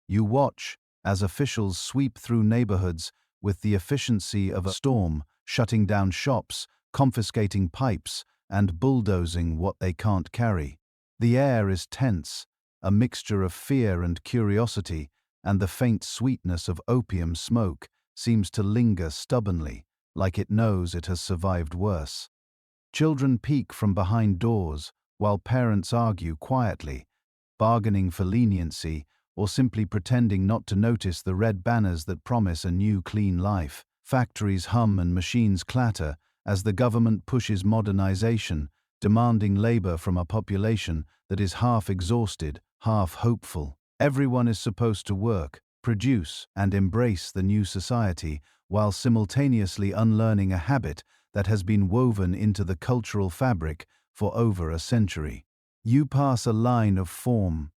You watch as officials sweep through neighborhoods with the efficiency of a storm, shutting down shops, confiscating pipes, and bulldozing what they can't carry. The air is tense, a mixture of fear and curiosity, and the faint sweetness of opium smoke seems to linger stubbornly, like it knows it has survived worse. Children peek from behind doors, while parents argue quietly, bargaining for leniency or simply pretending not to notice the red banners that promise a new clean life. Factories hum and machines clatter as the government pushes modernization, demanding labor from a population that is half exhausted, half hopeful. Everyone is supposed to work, produce, and embrace the new society while simultaneously unlearning a habit that has been woven into the cultural fabric for over a century. You pass a line of formal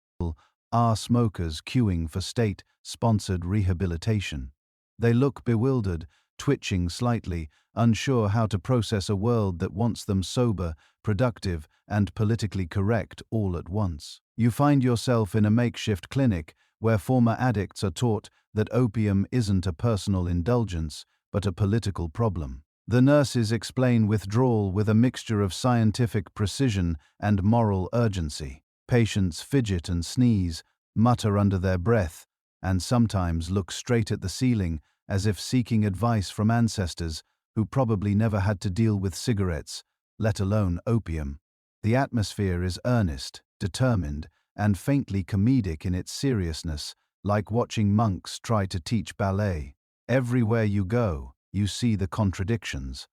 smokers queuing for state-sponsored rehabilitation. They look bewildered, twitching slightly, unsure how to process a world that wants them sober, productive, and politically correct all at once. You find yourself in a makeshift clinic where former addicts are taught that opium isn't a personal indulgence, but a political problem. The nurses explain withdrawal with a mixture of scientific precision and moral urgency. Patients fidget and sneeze, mutter under their breath, and sometimes look straight at the ceiling as if seeking advice from ancestors who probably never had to deal with cigarettes, let alone opium. The atmosphere is earnest, determined, and faintly comedic in its seriousness, like watching monks try to teach ballet. Everywhere you go, you see the contradictions.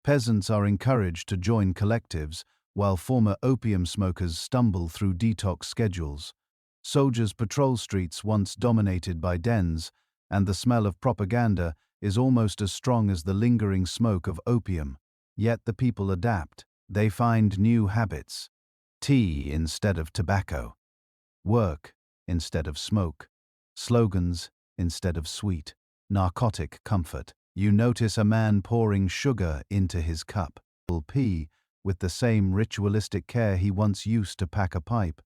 Peasants are encouraged to join collectives, while former opium smokers stumble through detox schedules. Soldiers patrol streets once dominated by dens, and the smell of propaganda is almost as strong as the lingering smoke of opium. Yet the people adapt. They find new habits. Tea instead of tobacco. Work instead of smoke. Slogans instead of sweet. Narcotic comfort. You notice a man pouring sugar into his cup. Pee with the same ritualistic care he once used to pack a pipe.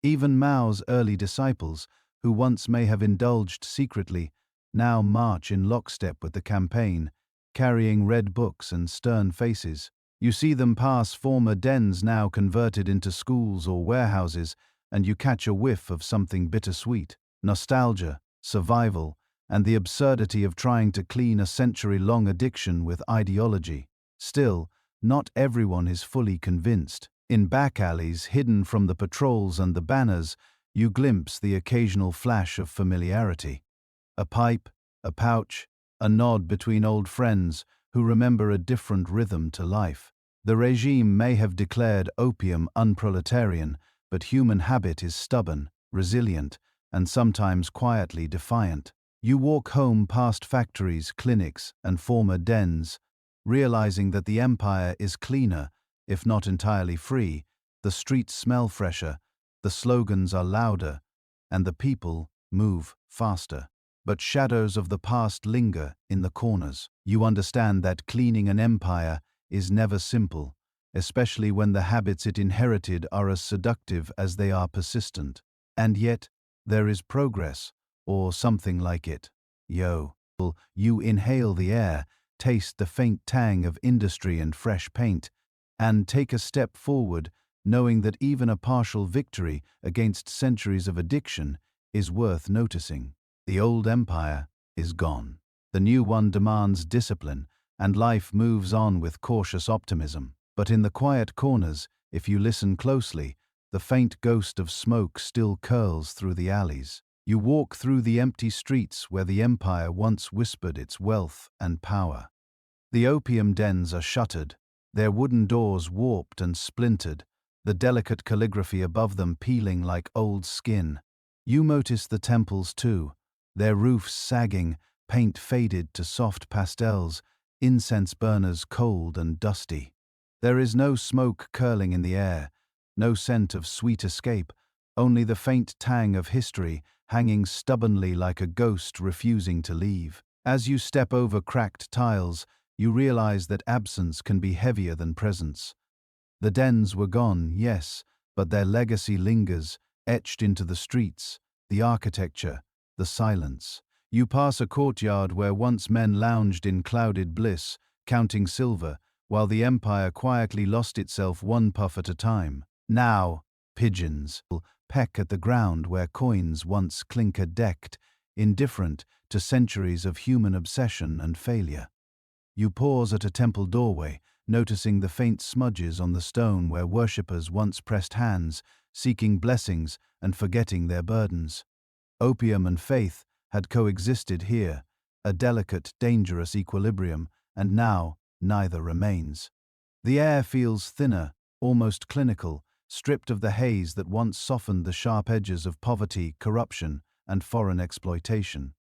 Even Mao's early disciples, who once may have indulged secretly, now march in lockstep with the campaign, carrying red books and stern faces. You see them pass former dens now converted into schools or warehouses, and you catch a whiff of something bittersweet: nostalgia, survival, and the absurdity of trying to clean a century-long addiction with ideology. Still, not everyone is fully convinced. In back alleys hidden from the patrols and the banners, you glimpse the occasional flash of familiarity. A pipe, a pouch, a nod between old friends who remember a different rhythm to life. The regime may have declared opium unproletarian, but human habit is stubborn, resilient, and sometimes quietly defiant. You walk home past factories, clinics, and former dens, realizing that the empire is cleaner, if not entirely free. The streets smell fresher, the slogans are louder, and the people move faster. But shadows of the past linger in the corners. You understand that cleaning an empire is never simple, especially when the habits it inherited are as seductive as they are persistent. And yet, there is progress, or something like it. You inhale the air, taste the faint tang of industry and fresh paint, and take a step forward, knowing that even a partial victory against centuries of addiction is worth noticing. The old empire is gone. The new one demands discipline, and life moves on with cautious optimism. But in the quiet corners, if you listen closely, the faint ghost of smoke still curls through the alleys. You walk through the empty streets where the empire once whispered its wealth and power. The opium dens are shuttered, their wooden doors warped and splintered, the delicate calligraphy above them peeling like old skin. You notice the temples too, their roofs sagging, paint faded to soft pastels, incense burners cold and dusty. There is no smoke curling in the air, no scent of sweet escape, only the faint tang of history hanging stubbornly like a ghost refusing to leave. As you step over cracked tiles, you realize that absence can be heavier than presence. The dens were gone, yes, but their legacy lingers, etched into the streets, the architecture, the silence. You pass a courtyard where once men lounged in clouded bliss, counting silver, while the empire quietly lost itself one puff at a time. Now, pigeons peck at the ground where coins once clinker-decked, indifferent to centuries of human obsession and failure. You pause at a temple doorway, noticing the faint smudges on the stone where worshippers once pressed hands, seeking blessings and forgetting their burdens. Opium and faith had coexisted here, a delicate, dangerous equilibrium, and now neither remains. The air feels thinner, almost clinical, stripped of the haze that once softened the sharp edges of poverty, corruption, and foreign exploitation.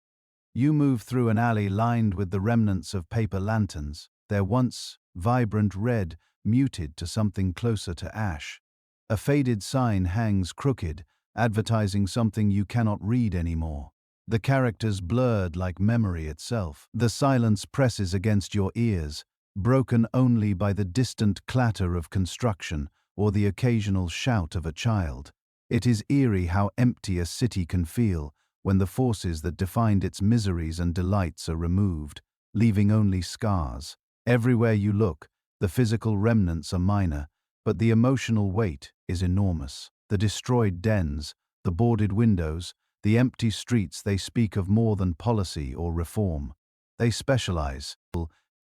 You move through an alley lined with the remnants of paper lanterns, their once vibrant red muted to something closer to ash. A faded sign hangs crooked, advertising something you cannot read anymore. The characters blurred like memory itself. The silence presses against your ears, broken only by the distant clatter of construction or the occasional shout of a child. It is eerie how empty a city can feel when the forces that defined its miseries and delights are removed, leaving only scars. Everywhere you look, the physical remnants are minor, but the emotional weight is enormous. The destroyed dens, the boarded windows, the empty streets, they speak of more than policy or reform. They specialize,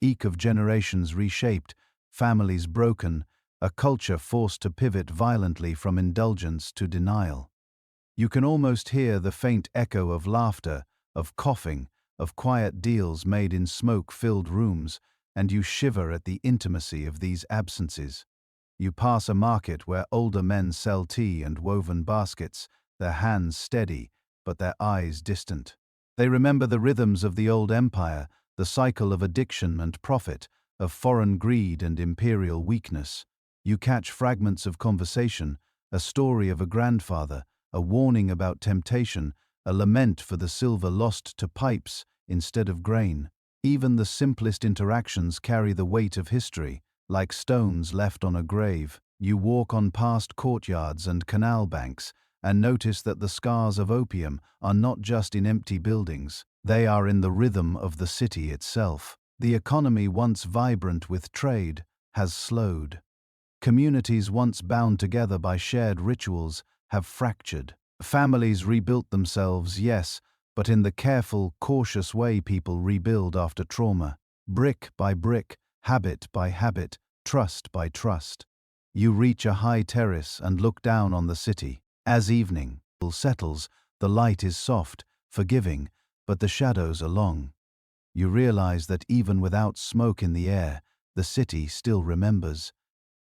eke of generations reshaped, families broken, a culture forced to pivot violently from indulgence to denial. You can almost hear the faint echo of laughter, of coughing, of quiet deals made in smoke-filled rooms, and you shiver at the intimacy of these absences. You pass a market where older men sell tea and woven baskets, their hands steady, but their eyes distant. They remember the rhythms of the old empire, the cycle of addiction and profit, of foreign greed and imperial weakness. You catch fragments of conversation, a story of a grandfather, a warning about temptation, a lament for the silver lost to pipes instead of grain. Even the simplest interactions carry the weight of history, like stones left on a grave. You walk on past courtyards and canal banks, and notice that the scars of opium are not just in empty buildings, they are in the rhythm of the city itself. The economy once vibrant with trade has slowed. Communities once bound together by shared rituals have fractured. Families rebuilt themselves, yes, but in the careful, cautious way people rebuild after trauma. Brick by brick, habit by habit, trust by trust. You reach a high terrace and look down on the city. As evening settles, the light is soft, forgiving, but the shadows are long. You realize that even without smoke in the air, the city still remembers.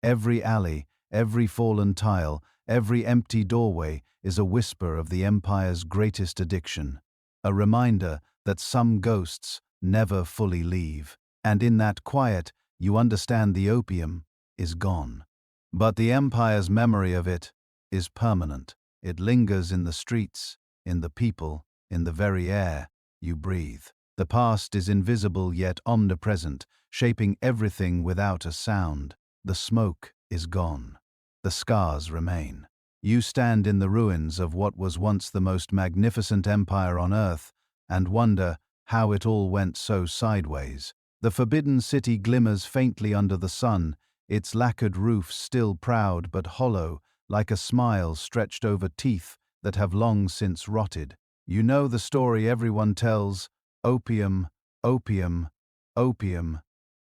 Every alley, every fallen tile, every empty doorway is a whisper of the empire's greatest addiction, a reminder that some ghosts never fully leave. And in that quiet, you understand the opium is gone. But the empire's memory of it is permanent. It lingers in the streets, in the people, in the very air you breathe. The past is invisible yet omnipresent, shaping everything without a sound. The smoke is gone. The scars remain. You stand in the ruins of what was once the most magnificent empire on earth and wonder how it all went so sideways. The forbidden city glimmers faintly under the sun, its lacquered roofs still proud but hollow, like a smile stretched over teeth that have long since rotted. You know the story everyone tells: opium, opium, opium.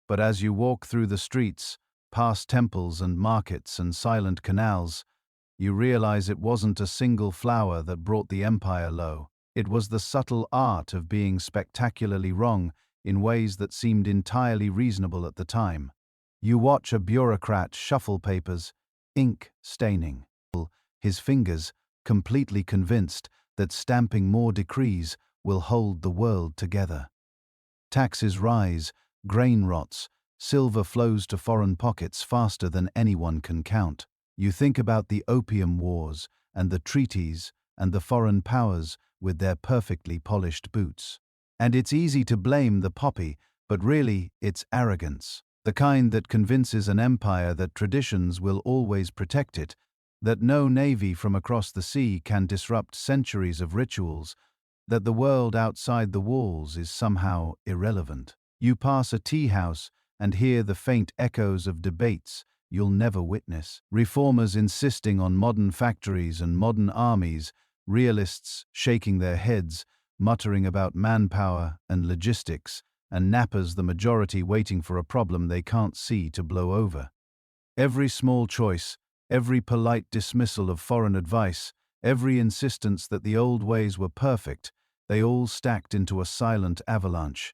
But as you walk through the streets, past temples and markets and silent canals, you realize it wasn't a single flower that brought the empire low. It was the subtle art of being spectacularly wrong in ways that seemed entirely reasonable at the time. You watch a bureaucrat shuffle papers, ink staining, his fingers completely convinced that stamping more decrees will hold the world together. Taxes rise, grain rots, silver flows to foreign pockets faster than anyone can count. You think about the Opium Wars and the treaties and the foreign powers with their perfectly polished boots. And it's easy to blame the poppy, but really it's arrogance. The kind that convinces an empire that traditions will always protect it, that no navy from across the sea can disrupt centuries of rituals, that the world outside the walls is somehow irrelevant. You pass a tea house and hear the faint echoes of debates you'll never witness. Reformers insisting on modern factories and modern armies, realists shaking their heads, muttering about manpower and logistics, and nappers the majority waiting for a problem they can't see to blow over. Every small choice, every polite dismissal of foreign advice, every insistence that the old ways were perfect, they all stacked into a silent avalanche.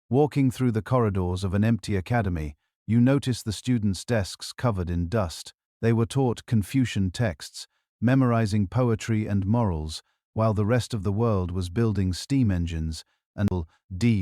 Walking through the corridors of an empty academy, you notice the students' desks covered in dust. They were taught Confucian texts, memorizing poetry and morals, while the rest of the world was building steam engines and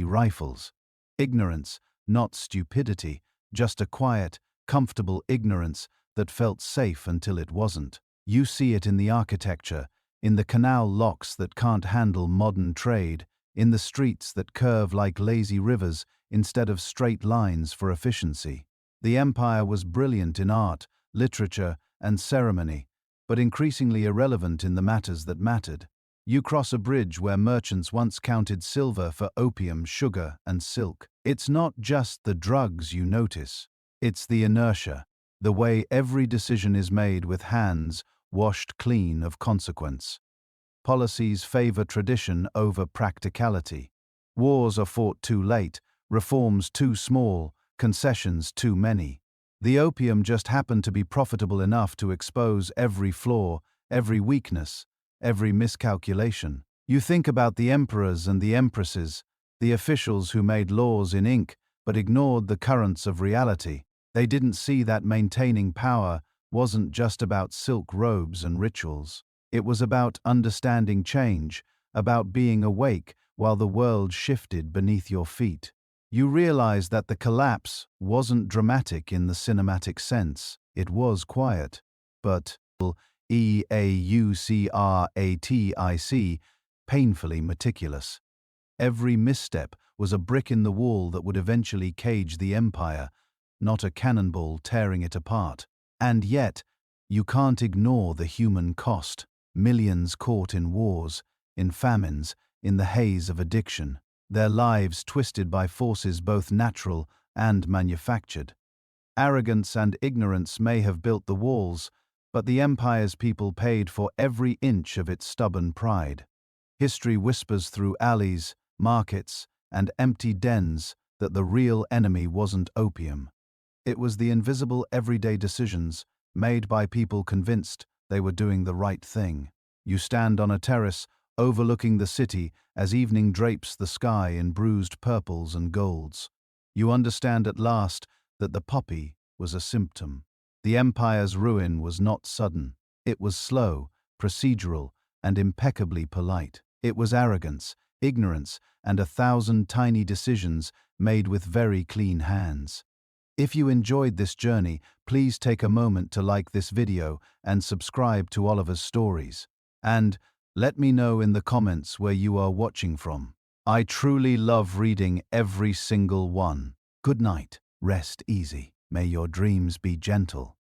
rifles. Ignorance, not stupidity, just a quiet, comfortable ignorance that felt safe until it wasn't. You see it in the architecture, in the canal locks that can't handle modern trade, in the streets that curve like lazy rivers instead of straight lines for efficiency. The empire was brilliant in art, literature, and ceremony, but increasingly irrelevant in the matters that mattered. You cross a bridge where merchants once counted silver for opium, sugar, and silk. It's not just the drugs you notice. It's the inertia, the way every decision is made with hands washed clean of consequence. Policies favor tradition over practicality. Wars are fought too late, reforms too small, concessions too many. The opium just happened to be profitable enough to expose every flaw, every weakness, every miscalculation. You think about the emperors and the empresses, the officials who made laws in ink but ignored the currents of reality. They didn't see that maintaining power wasn't just about silk robes and rituals. It was about understanding change, about being awake while the world shifted beneath your feet. You realize that the collapse wasn't dramatic in the cinematic sense. It was quiet, but painfully meticulous. Every misstep was a brick in the wall that would eventually cage the empire, not a cannonball tearing it apart. And yet, you can't ignore the human cost. Millions caught in wars, in famines, in the haze of addiction. their lives twisted by forces both natural and manufactured. Arrogance and ignorance may have built the walls, but the empire's people paid for every inch of its stubborn pride. History whispers through alleys, markets, and empty dens that the real enemy wasn't opium. It was the invisible everyday decisions made by people convinced they were doing the right thing. You stand on a terrace overlooking the city as evening drapes the sky in bruised purples and golds. You understand at last that the poppy was a symptom. The empire's ruin was not sudden. It was slow, procedural, and impeccably polite. It was arrogance, ignorance, and 1,000 tiny decisions made with very clean hands. If you enjoyed this journey, please take a moment to like this video and subscribe to Oliver's Stories. And let me know in the comments where you are watching from. I truly love reading every single one. Good night. Rest easy. May your dreams be gentle.